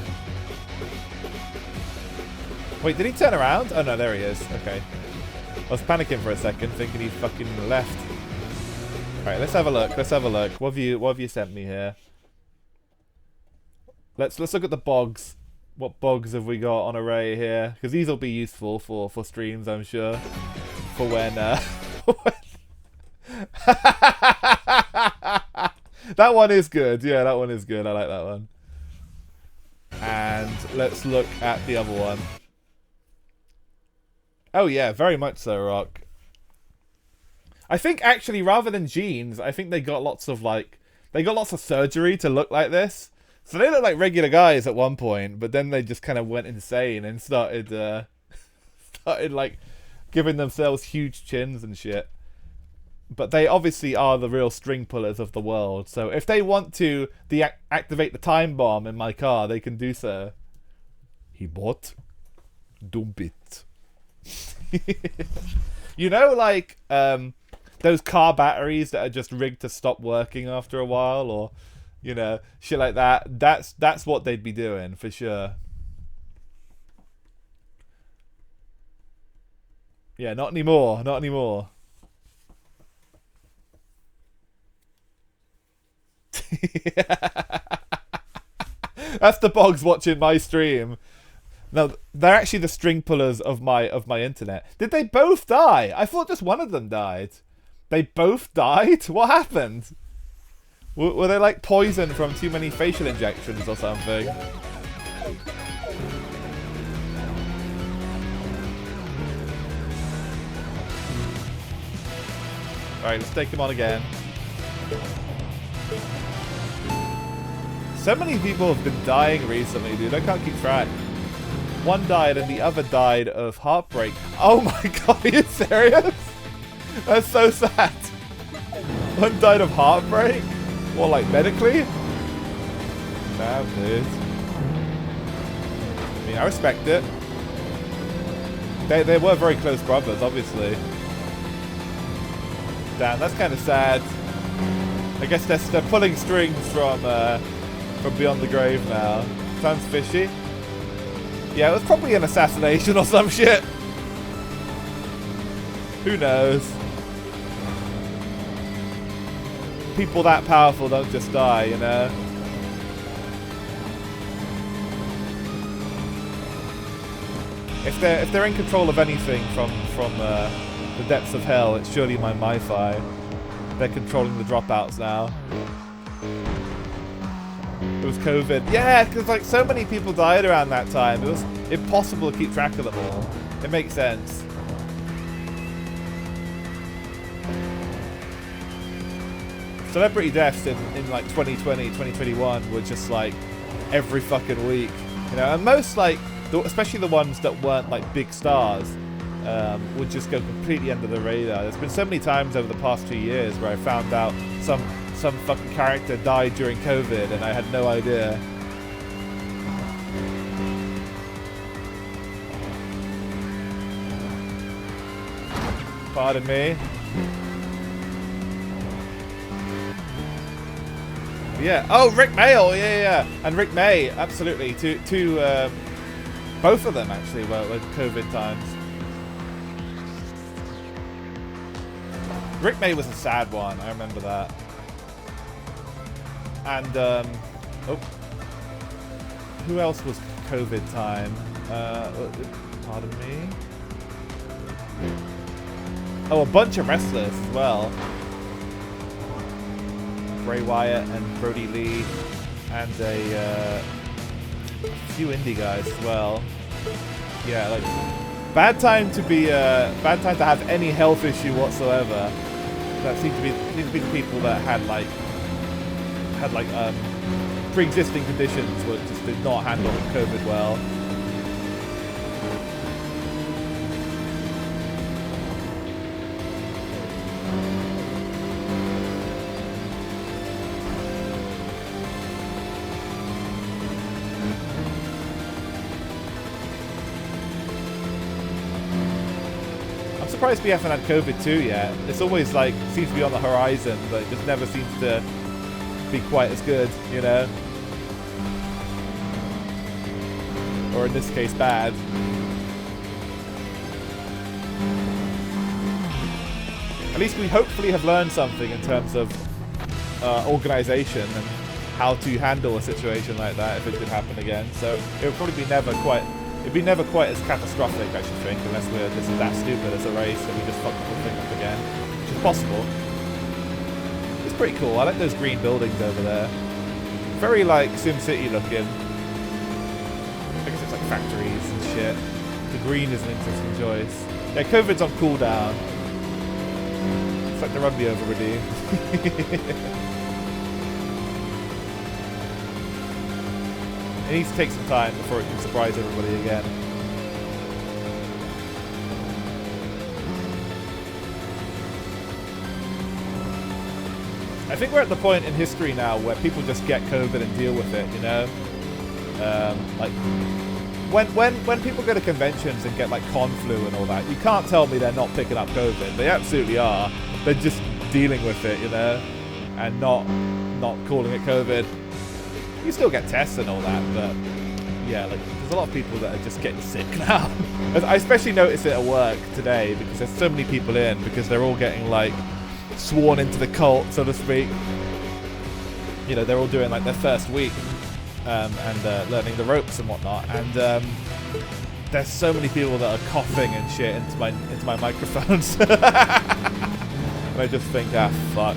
Wait, did he turn around? Oh no, there he is. Okay. I was panicking for a second, thinking he fucking left. Alright, let's have a look. Let's have a look. What have you sent me here? Let's look at the bogs. What bogs have we got on array here? Because these will be useful for streams, I'm sure. For when that one is good. Yeah, that one is good. I like that one. And let's look at the other one. Oh yeah, very much so, Rock. I think actually, rather than genes, I think they got lots of surgery to look like this. So they look like regular guys at one point, but then they just kind of went insane and started like giving themselves huge chins and shit. But they obviously are the real string pullers of the world. So if they want to deactivate the time bomb in my car, they can do so. He bought Dumbit. You know, like those car batteries that are just rigged to stop working after a while, or you know, shit like that. That's what they'd be doing for sure. Yeah, not anymore. Not anymore. That's the bogs watching my stream. No, they're actually the string pullers of my internet. Did they both die? I thought just one of them died. They both died? What happened? Were they like poisoned from too many facial injections or something? Alright, let's take him on again. So many people have been dying recently, dude. I can't keep track. One died and the other died of heartbreak. Oh my god, are you serious? That's so sad. One died of heartbreak? Or like medically? Damn, dude. I mean, I respect it. They were very close brothers, obviously. Damn, that's kind of sad. I guess they're pulling strings from beyond the grave now. Sounds fishy. Yeah, it was probably an assassination or some shit. Who knows? People that powerful don't just die, you know? If they're in control of anything from the depths of hell, it's surely my MiFi. They're controlling the dropouts now. It was COVID. Yeah, because like so many people died around that time. It was impossible to keep track of them all. It makes sense. Celebrity deaths in like 2020, 2021 were just like every fucking week. You know, and most like, especially the ones that weren't like big stars, would just go completely under the radar. There's been so many times over the past 2 years where I found out some fucking character died during COVID and I had no idea. Pardon me. Yeah. Oh, Rick Mail. Yeah. And Rick May, absolutely. Both of them actually were COVID times. Rick May was a sad one. I remember that. And Oh. Who else was COVID time? Pardon me. Oh, a bunch of wrestlers as well. Bray Wyatt and Brody Lee, and a few indie guys as well. Yeah, like bad time to have any health issue whatsoever. That seemed to be the people that had pre-existing conditions, but just did not handle COVID well. Surprised we haven't had COVID too yet. It's always like seems to be on the horizon, but it just never seems to be quite as good, you know? Or in this case, bad. At least we hopefully have learned something in terms of organization and how to handle a situation like that if it did happen again. So it would probably be never quite as catastrophic, I should think, unless we're just that stupid as a race and we just fuck the whole thing up again, which is possible. It's pretty cool. I like those green buildings over there. Very like SimCity looking. I guess it's like factories and shit. The green is an interesting choice. Yeah, COVID's on cooldown. It's like the rugby over already. It needs to take some time before it can surprise everybody again. I think we're at the point in history now where people just get COVID and deal with it, you know? Like, when people go to conventions and get like con flu and all that, you can't tell me they're not picking up COVID. They absolutely are. They're just dealing with it, you know? And not calling it COVID. You still get tests and all that, but yeah, like there's a lot of people that are just getting sick now. I especially notice it at work today because there's so many people in because they're all getting like sworn into the cult, so to speak. You know, they're all doing like their first week and learning the ropes and whatnot. And there's so many people that are coughing and shit into my microphones. And I just think, fuck.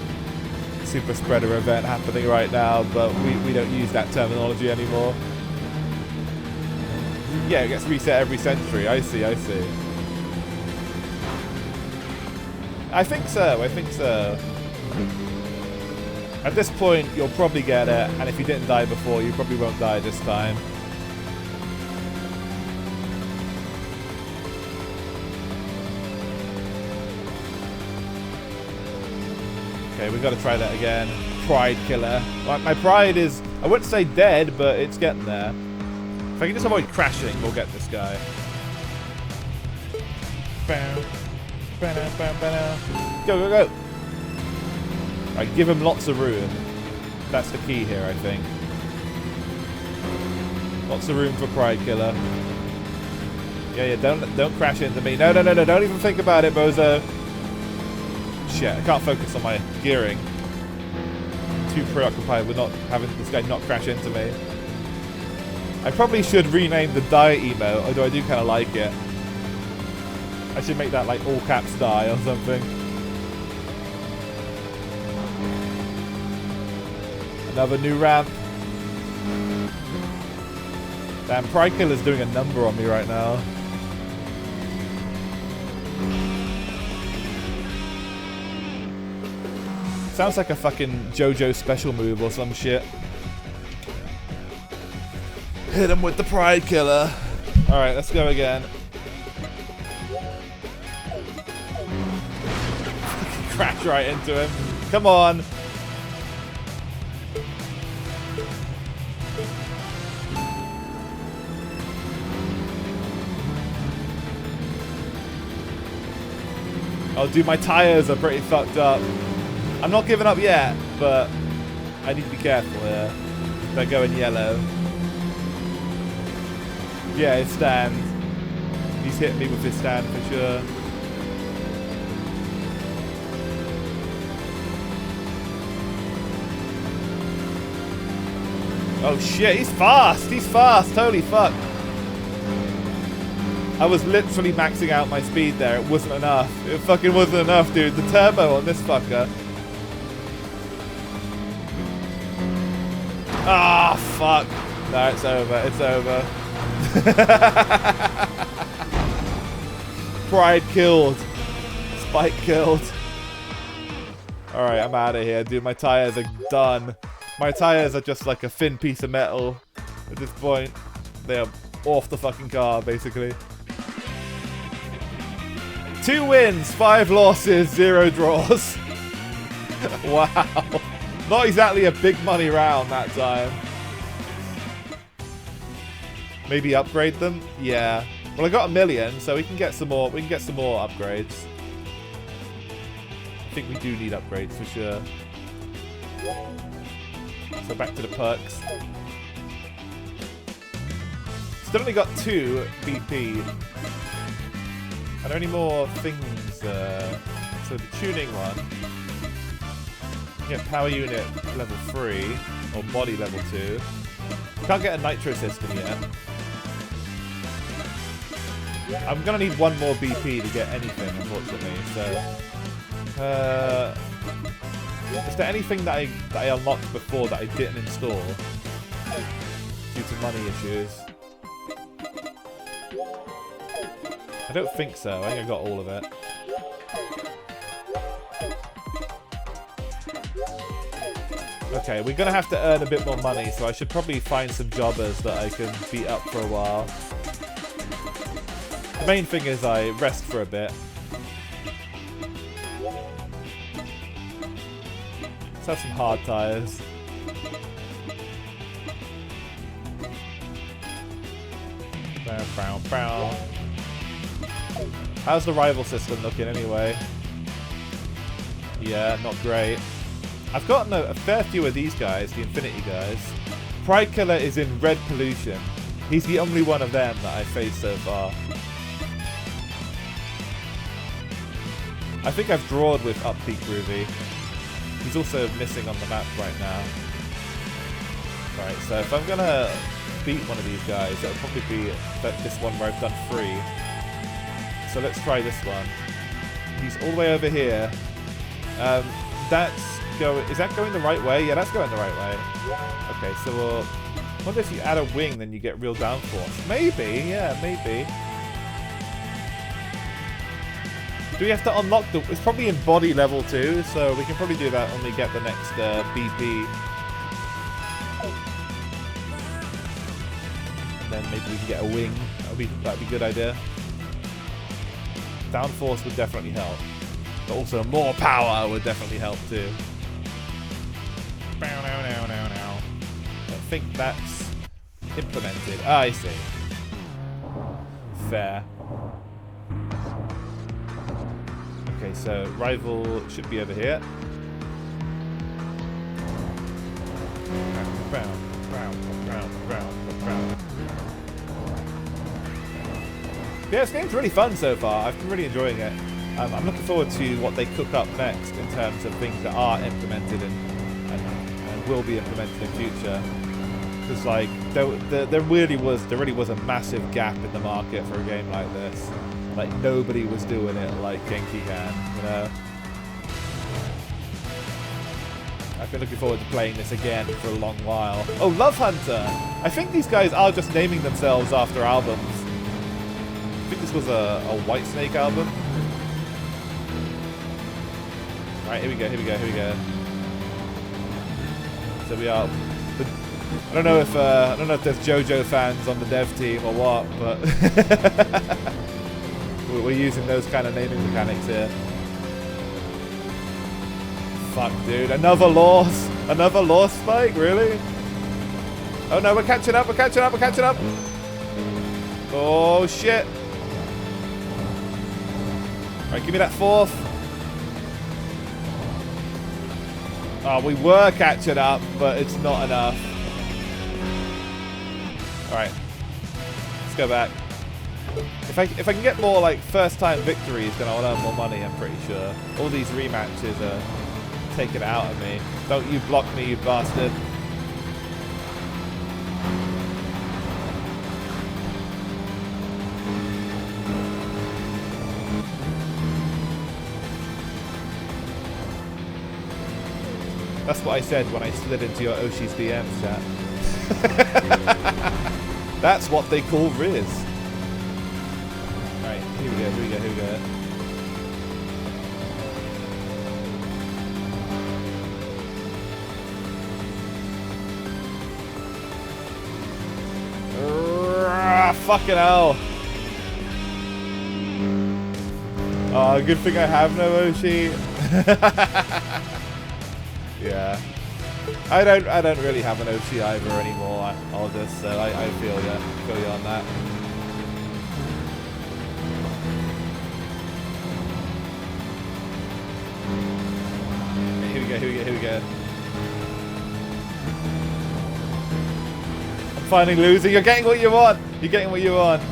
Super spreader event happening right now, but we don't use that terminology anymore. Yeah, it gets reset every century. I see. I think so. At this point, you'll probably get it, and if you didn't die before, you probably won't die this time. Okay, we've got to try that again. Pride killer. My pride is, I wouldn't say dead, but it's getting there. If I can just avoid crashing, we'll get this guy. Go, go, go. Right, give him lots of room. That's the key here, I think. Lots of room for pride killer. Yeah, don't crash into me. No, don't even think about it, bozo. Shit, I can't focus on my gearing. I'm too preoccupied with not having this guy not crash into me. I probably should rename the die emote, although I do kind of like it. I should make that like all caps die or something. Another new ramp. Damn, Pride Killer's doing a number on me right now. Sounds like a fucking JoJo special move or some shit. Hit him with the Pride Killer. Alright, let's go again. Crash right into him. Come on. Oh, dude, my tires are pretty fucked up. I'm not giving up yet, but I need to be careful here. They're going yellow. Yeah, his stand. He's hitting me with his stand for sure. Oh shit, he's fast! He's fast! Holy fuck! I was literally maxing out my speed there. It wasn't enough. It fucking wasn't enough, dude. The turbo on this fucker. Ah, fuck. No, it's over. It's over. Pride killed. Spike killed. Alright, I'm out of here, dude. My tires are done. My tires are just like a thin piece of metal at this point. They are off the fucking car, basically. 2 wins, 5 losses, 0 draws. Wow. Not exactly a big money round that time. Maybe upgrade them? Yeah. Well, I got 1 million, so we can get some more. We can get some more upgrades. I think we do need upgrades for sure. So back to the perks. Still only got 2 BP. Are there any more things? So the tuning one. You get power unit level 3 or body level 2. Can't get a nitro system yet. I'm gonna need 1 more BP to get anything, unfortunately. So, is there anything that I unlocked before that I didn't install due to money issues? I don't think so. I think I got all of it. Okay, we're gonna have to earn a bit more money, so I should probably find some jobbers that I can beat up for a while. The main thing is I rest for a bit. Let's have some hard tires. Bow, bow, bow. How's the rival system looking anyway? Yeah, not great. I've gotten a fair few of these guys, the Infinity guys. Pride Killer is in Red Pollution. He's the only one of them that I've faced so far. I think I've drawed with Upbeat Groovy. He's also missing on the map right now. Right, so if I'm gonna beat one of these guys, it'll probably be this one where I've done 3. So let's try this one. He's all the way over here. Is that going the right way? Yeah, that's going the right way. Okay, so we'll... I wonder if you add a wing, then you get real downforce. Maybe, yeah, maybe. Do we have to unlock the... It's probably in body level 2, so we can probably do that when we get the next BP. And then maybe we can get a wing. That'd be a good idea. Downforce would definitely help. But also more power would definitely help too. I think that's implemented. Ah, I see. Fair. Okay, so rival should be over here. Yeah, this game's really fun so far. I've been really enjoying it. I'm looking forward to what they cook up next in terms of things that are implemented and will be implemented in future. Because like there really was a massive gap in the market for a game like this. Like nobody was doing it like Genki can, you know. I've been looking forward to playing this again for a long while. Oh, Love Hunter! I think these guys are just naming themselves after albums. I think this was a Whitesnake album. Right, here we go, here we go, here we go. So we are... I don't know if there's JoJo fans on the dev team or what, but... we're using those kind of naming mechanics here. Fuck, dude. Another loss? Another loss, Spike? Really? Oh no, we're catching up, we're catching up, we're catching up! Oh, shit. Right, give me that 4th. Oh, we were catching up, but it's not enough. Alright. Let's go back. If I can get more, like, first-time victories, then I'll earn more money, I'm pretty sure. All these rematches are taking it out of me. Don't you block me, you bastard. That's what I said when I slid into your Oshi's DMs, chat. That's what they call Riz. Alright, here we go, here we go, here we go. Fucking hell. Oh, good thing I have no Oshi. Yeah. I don't really have an Oshi either anymore. I'll just so I feel you on that. Here we go, here we go, here we go. I'm finally losing. You're getting what you want. You're getting what you want.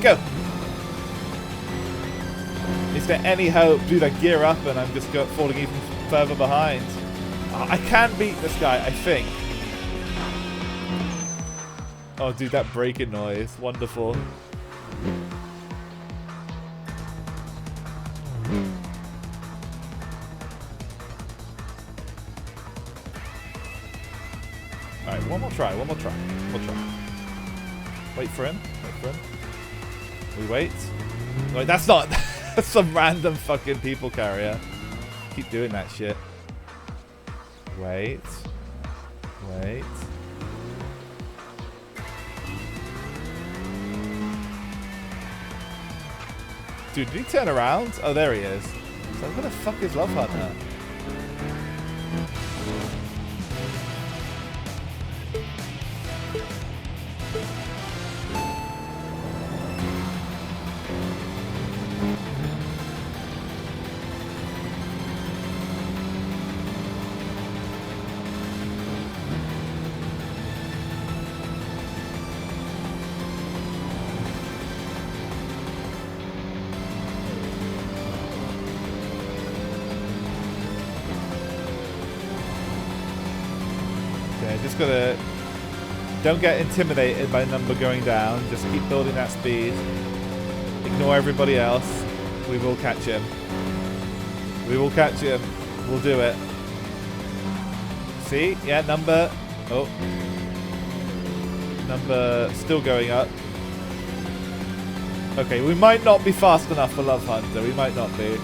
Go. Is there any hope? Dude, I gear up and I'm just falling even further behind. I can beat this guy, I think. Oh, dude, that braking noise. Wonderful. Alright, one more try, one more try. One more try. Wait for him. Wait for him. We wait. Wait, that's not that's some random fucking people carrier. Keep doing that shit. Wait. Wait. Dude, did he turn around? Oh, there he is. So where the fuck is Love Hunter? Just gotta don't get intimidated by the number going down. Just keep building that speed. Ignore everybody else. We will catch him. We will catch him. We'll do it. See? Yeah, number. Oh. Number still going up. Okay, we might not be fast enough for Love Hunter. We might not be.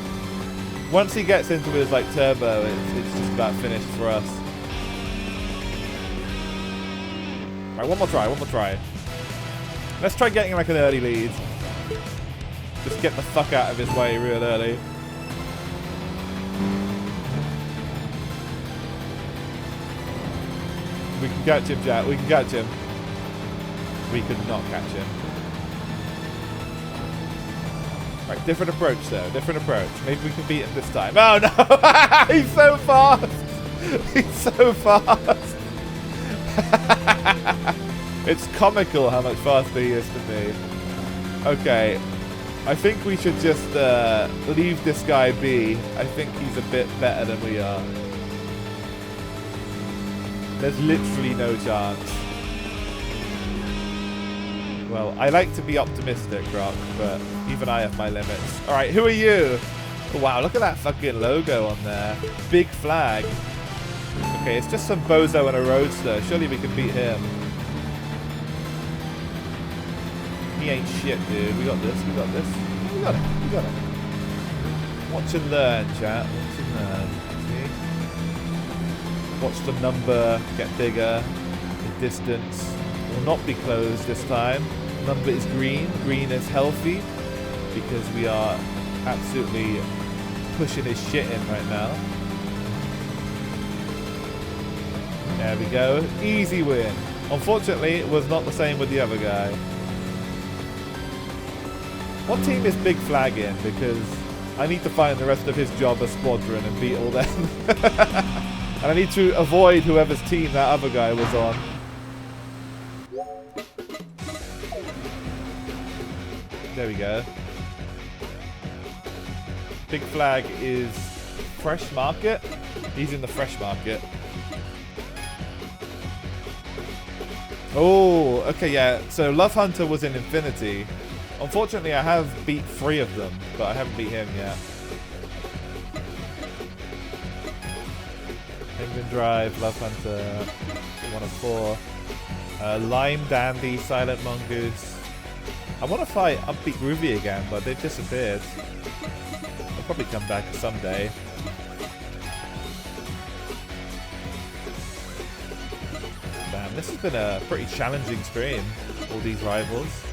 Once he gets into his like turbo, it's just about finished for us. Right, one more try, one more try. Let's try getting like an early lead. Just get the fuck out of his way real early. We can catch him, Jack. We can catch him. We could not catch him. Right, different approach though. Different approach. Maybe we can beat him this time. Oh no! He's so fast! He's so fast! It's comical how much faster he is to me. Okay. I think we should just leave this guy be. I think he's a bit better than we are. There's literally no chance. Well, I like to be optimistic, Rock, but even I have my limits. Alright, who are you? Oh, wow, look at that fucking logo on there. Big flag. Okay, it's just some bozo and a roadster. Surely we can beat him. He ain't shit, dude. We got this. We got this. We got it. We got it. Watch and learn, chat. Watch and learn. See? Watch the number get bigger. The distance will not be closed this time. Number is green. Green is healthy because we are absolutely pushing his shit in right now. There we go. Easy win. Unfortunately, it was not the same with the other guy. What team is Big Flag in? Because I need to find the rest of his job as squadron and beat all them. And I need to avoid whoever's team that other guy was on. There we go. Big Flag is Fresh Market. He's in the Fresh Market. Oh, okay, yeah. So Love Hunter was in Infinity. Unfortunately, I have beat 3 of them, but I haven't beat him yet. Penguin Drive, Love Hunter, 1 of 4. Lime Dandy, Silent Mongoose. I want to fight Upbeat Groovy again, but they've disappeared. They'll probably come back someday. Damn, this has been a pretty challenging stream, all these rivals.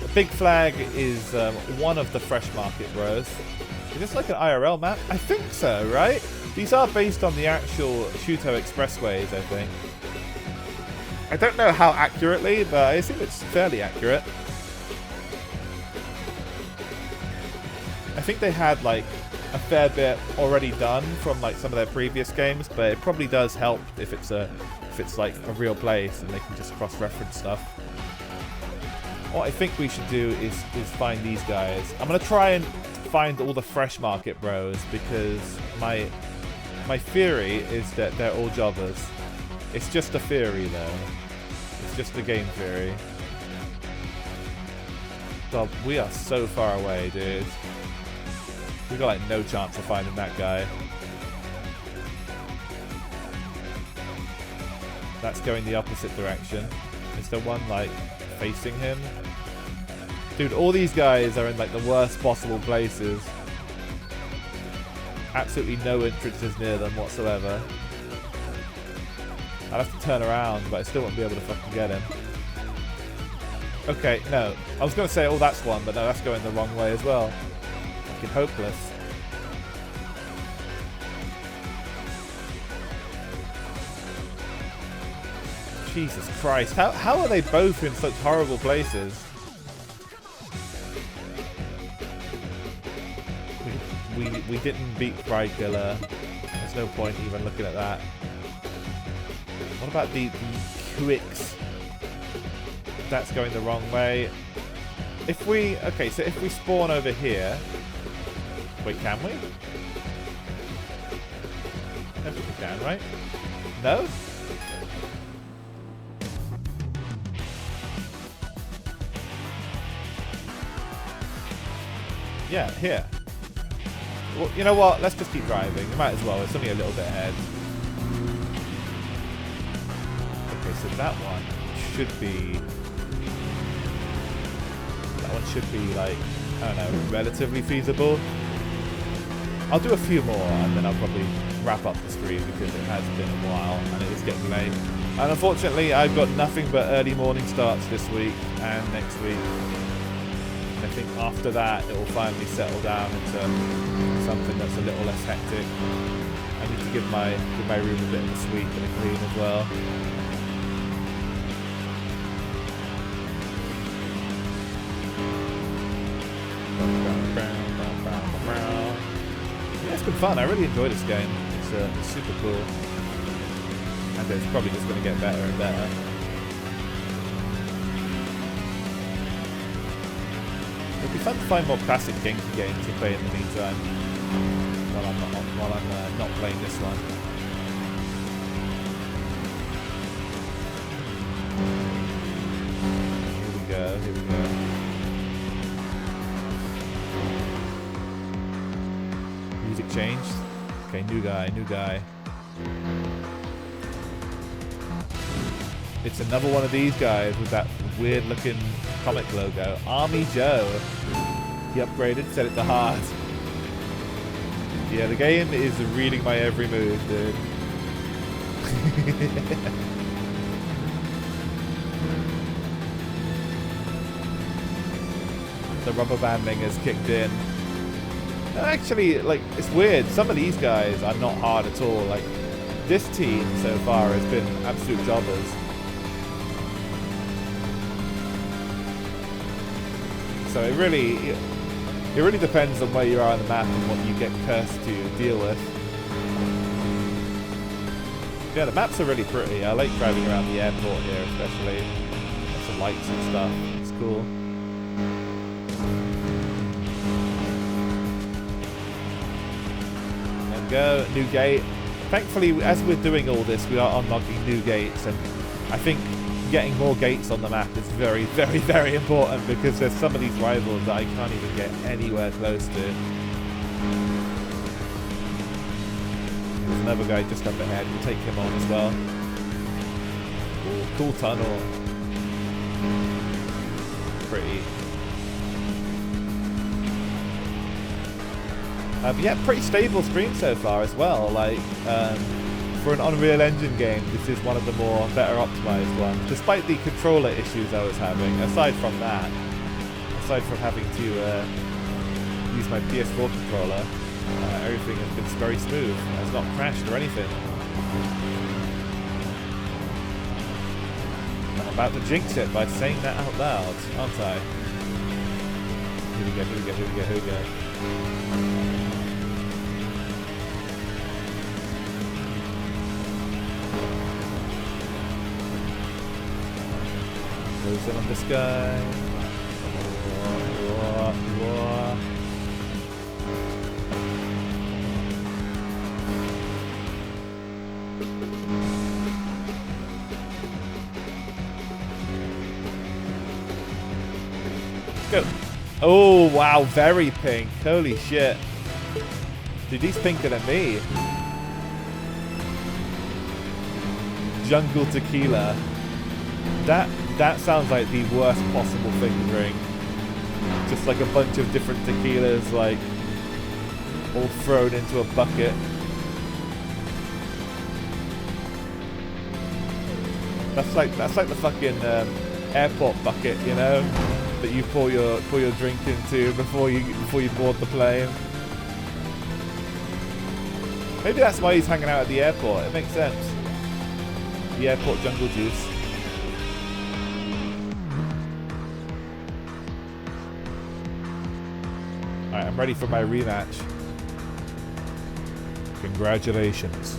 The Big Flag is one of the Fresh Market bros. Is this like an IRL map? I think so, right? These are based on the actual Shuto expressways, I think. I don't know how accurately, but I assume it's fairly accurate. I think they had like a fair bit already done from like some of their previous games, but it probably does help if it's like a real place and they can just cross-reference stuff. What I think we should do is find these guys. I'm gonna try and find all the Fresh Market bros because my theory is that they're all jobbers. It's just a theory though. It's just a game theory. God, we are so far away, dude. We got like no chance of finding that guy. That's going the opposite direction. Is there one like facing him? Dude, all these guys are in like the worst possible places. Absolutely no entrances near them whatsoever. I'd have to turn around, but I still won't be able to fucking get him. Okay, no. I was going to say, oh, that's one, but no, that's going the wrong way as well. Fucking hopeless. Jesus Christ. How are they both in such horrible places? We didn't beat Pride Killer. There's no point even looking at that. What about the Quicks? That's going the wrong way. If we... Okay, so if we spawn over here... Wait, can we? I think we can, right? No? Yeah, here. Well, you know what? Let's just keep driving. We might as well. It's only a little bit ahead. Okay, so that one should be... That one should be, like, I don't know, relatively feasible. I'll do a few more, and then I'll probably wrap up the stream because it has been a while, and it is getting late. And unfortunately, I've got nothing but early morning starts this week and next week. And I think after that, it will finally settle down into something that's a little less hectic. I need to give my room a bit of a sweep and a clean as well. Yeah, it's been fun. I really enjoy this game. It's super cool. And it's probably just going to get better and better. It'd be fun to find more classic Genki games to play in the meantime, while I'm not playing this one. Here we go, here we go. Music changed. Okay, new guy, new guy. It's another one of these guys with that weird looking comic logo. Army Joe. He upgraded, set it to hard. Yeah, the game is reading my every move, dude. The rubber banding has kicked in. Actually, like, it's weird. Some of these guys are not hard at all. Like, this team so far has been absolute jobbers. So it really depends on where you are on the map and what you get cursed to deal with. Yeah, the maps are really pretty. I like driving around the airport here, especially. Lots of lights and stuff. It's cool. There we go, new gate. Thankfully, as we're doing all this, we are unlocking new gates, and I think getting more gates on the map is very, very, very important, because there's some of these rivals that I can't even get anywhere close to. There's another guy just up ahead. We'll take him on as well. Ooh, cool tunnel. Pretty. But yeah, pretty stable stream so far as well. Like, for an Unreal Engine game, this is one of the more better optimized ones, despite the controller issues I was having. Aside from that, aside from having to use my PS4 controller, everything has been very smooth. It's not crashed or anything. I'm about to jinx it by saying that out loud, aren't I? Here we go, here we go, here we go, here we go. Close in on this guy. Go. Oh, wow, very pink. Holy shit. Dude, he's pinker than me. Jungle tequila. That sounds like the worst possible thing to drink. Just like a bunch of different tequilas, like, all thrown into a bucket. That's like the fucking airport bucket, you know, that you pour your drink into before you board the plane. Maybe that's why he's hanging out at the airport. It makes sense. The airport jungle juice. Alright, I'm ready for my rematch. Congratulations.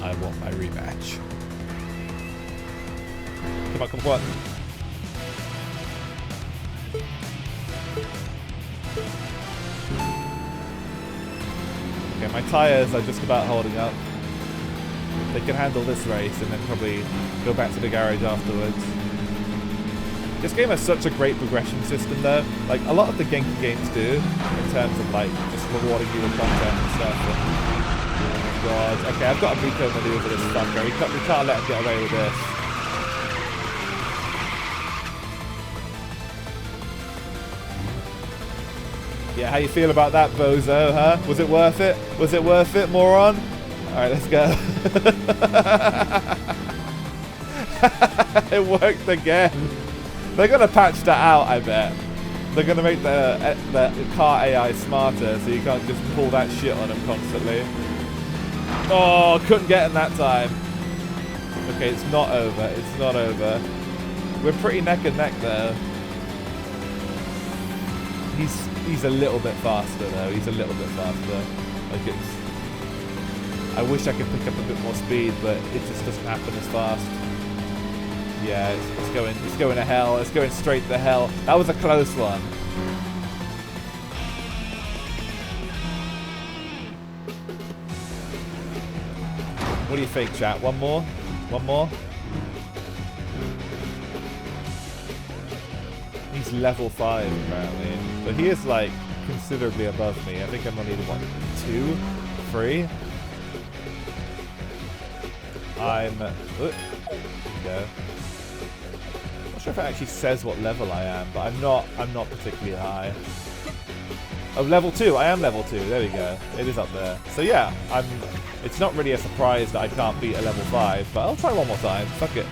I want my rematch. Come on, come on. Okay, my tyres are just about holding up. They can handle this race and then probably go back to the garage afterwards. This game has such a great progression system though. Like, a lot of the Genki games do, in terms of like, just rewarding you with content and stuff. And, oh god. Okay, I've got a Rico maneuver this fucker. We can't let him get away with this. Yeah, how you feel about that, bozo, huh? Was it worth it? Was it worth it, moron? Alright, let's go. It worked again. They're gonna patch that out, I bet. They're gonna make the car AI smarter, so you can't just pull that shit on them constantly. Oh, couldn't get him that time. Okay, it's not over. It's not over. We're pretty neck and neck though. He's a little bit faster though. He's a little bit faster. Like, it's. I wish I could pick up a bit more speed, but it just doesn't happen as fast. Yeah, it's going to hell. It's going straight to hell. That was a close one. What do you think, chat? One more? One more? He's level 5 apparently, but he is like considerably above me. I think I'm only 1, 2, 3. There we go. Not sure if it actually says what level I am, but I'm not particularly high. Oh, level 2. I am level 2. There we go. It is up there. So yeah, it's not really a surprise that I can't beat a level 5, but I'll try one more time. Fuck it.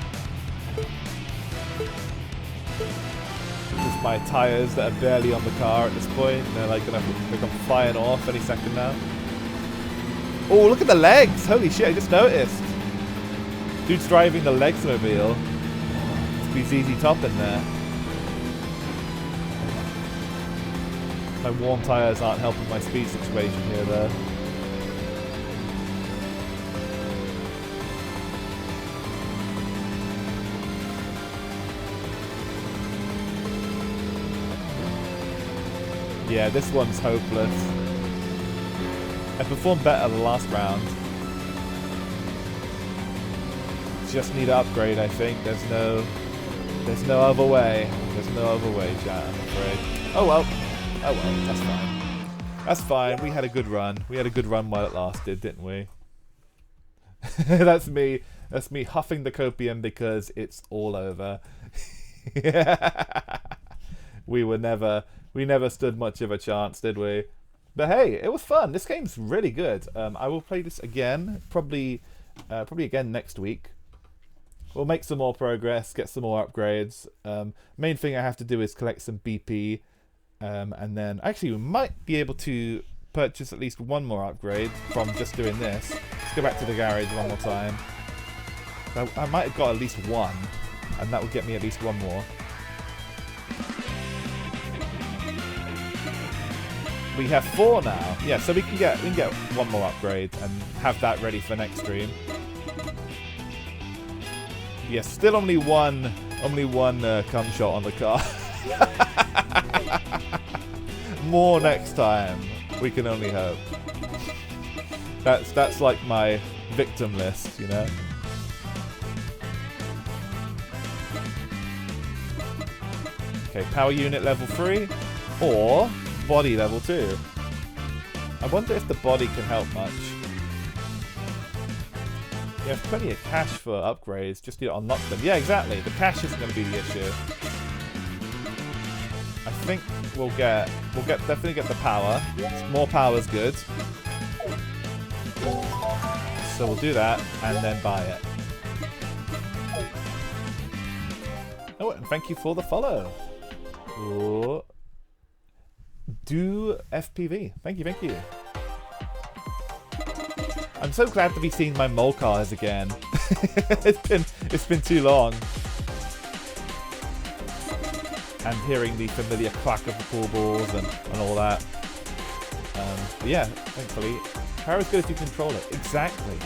Just my tires that are barely on the car at this point. They're like gonna come flying off any second now. Oh, look at the legs! Holy shit! I just noticed. Dude's driving the Legsmobile. Be ZZ Top in there. My warm tires aren't helping my speed situation here though. Yeah, this one's hopeless. I performed better the last round. Just need to upgrade, I think. There's no other way. There's no other way, chat, I'm afraid. Oh well. Oh well, that's fine. That's fine. We had a good run. We had a good run while it lasted, didn't we? That's me. That's me huffing the copium because it's all over. We never stood much of a chance, did we? But hey, it was fun. This game's really good. I will play this again, probably again next week. We'll make some more progress, get some more upgrades. Main thing I have to do is collect some BP, and then actually we might be able to purchase at least one more upgrade from just doing this. Let's go back to the garage one more time. So I might have got at least one, and that would get me at least one more. We have 4 now. Yeah, so we can get one more upgrade and have that ready for next stream. Yeah, still only one cum shot on the car. More next time. We can only hope. That's like my victim list, you know. Okay, power unit level 3 or body level 2. I wonder if the body can help much. You have plenty of cash for upgrades, just need to unlock them. Yeah, exactly. The cash isn't going to be the issue. I think we'll definitely get the power. More power is good. So we'll do that and then buy it. Oh, and thank you for the follow. Ooh. Do FPV. Thank you. I'm so glad to be seeing my mole cars again. it's been too long. And hearing the familiar clack of the pool balls and all that. But yeah, thankfully. Power is good if you control it. Exactly.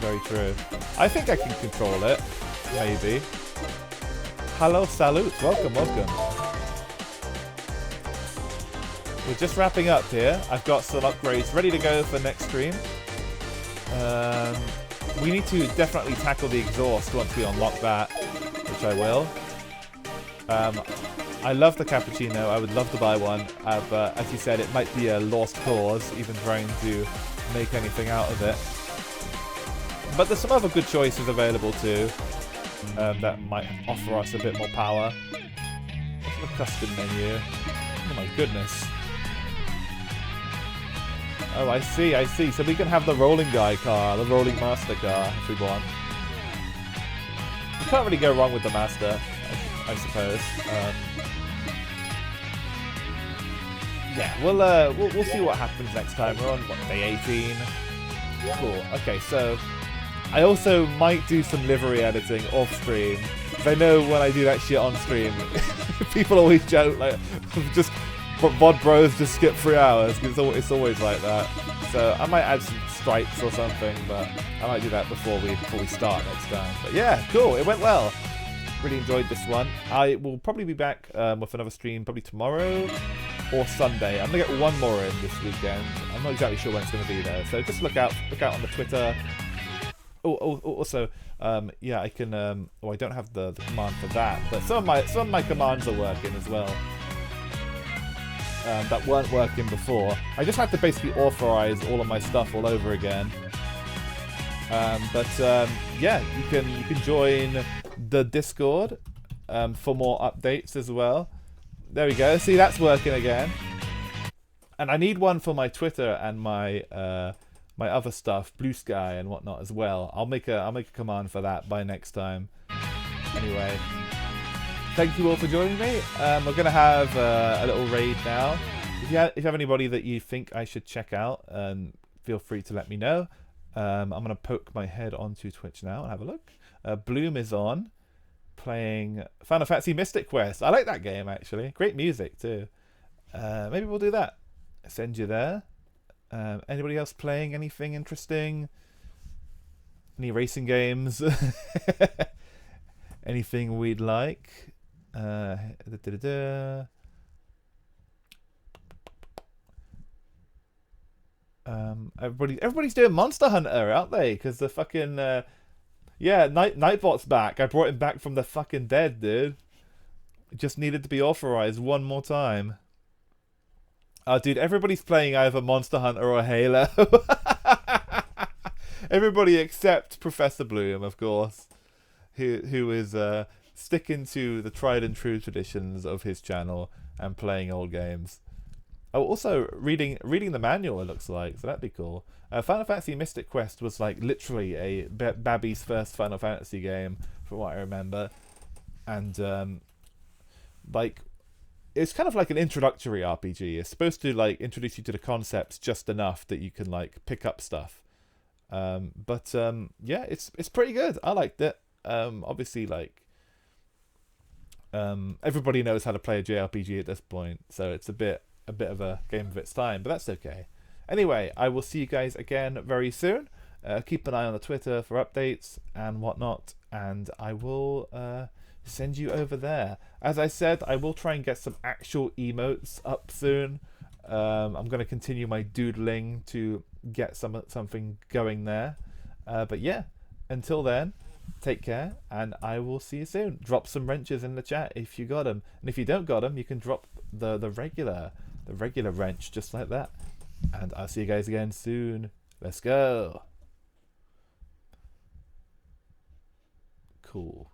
Very true. I think I can control it. Maybe. Hello, salute. Welcome. We're just wrapping up here. I've got some upgrades ready to go for next stream. We need to definitely tackle the exhaust once we unlock that, which I will. I love the cappuccino. I would love to buy one, but as you said, it might be a lost cause, even trying to make anything out of it. But there's some other good choices available too, that might offer us a bit more power. What's the custom menu? Oh my goodness. Oh, I see. So we can have the rolling guy car, the rolling master car, if we want. You can't really go wrong with the master, I suppose. Yeah, we'll see what happens next time. We're on, what, day 18? Cool. Okay, so I also might do some livery editing off stream. Because I know when I do that shit on stream, people always joke, like, just... VOD bros just skip 3 hours, because it's always like that. So I might add some stripes or something, but I might do that before we start next time. But yeah, cool, it went well. Really enjoyed this one. I will probably be back with another stream probably tomorrow or Sunday. I'm gonna get one more in this weekend. I'm not exactly sure when it's gonna be though, so just look out on the Twitter. Also, yeah, I can. I don't have the command for that, but some of my commands are working as well. That weren't working before. I just had to basically authorize all of my stuff all over again. Yeah, you can join the Discord for more updates as well. There we go. See, that's working again. And I need one for my Twitter and my my other stuff, Blue Sky and whatnot as well. I'll make a command for that by next time. Anyway. Thank you all for joining me. We're going to have a little raid now. If you have anybody that you think I should check out, feel free to let me know. I'm going to poke my head onto Twitch now and have a look. Bloom is on, playing Final Fantasy Mystic Quest. I like that game, actually. Great music, too. Maybe we'll do that. Send you there. Anybody else playing anything interesting? Any racing games? Anything we'd like? Everybody's doing Monster Hunter, aren't they? Because the fucking yeah, Nightbot's back. I brought him back from the fucking dead, dude. It just needed to be authorized one more time. Oh, dude, everybody's playing either Monster Hunter or Halo. Everybody except Professor Bloom, of course, who is sticking to the tried and true traditions of his channel and playing old games. Oh, also reading the manual. It looks like, so that'd be cool. Final Fantasy Mystic Quest was like literally a Babby's first Final Fantasy game, from what I remember, and like it's kind of like an introductory RPG. It's supposed to like introduce you to the concepts just enough that you can like pick up stuff. But yeah, it's pretty good. I liked it. Obviously, like everybody knows how to play a JRPG at this point, so it's a bit of a game of its time, but that's okay. Anyway, I will see you guys again very soon. Keep an eye on the Twitter for updates and whatnot, and I will send you over there. As I said, I will try and get some actual emotes up soon. I'm going to continue my doodling to get something going there. But yeah, until then, take care, and I will see you soon. Drop some wrenches in the chat if you got them, and if you don't got them, you can drop the regular wrench just like that. And I'll see you guys again soon. Let's go. Cool.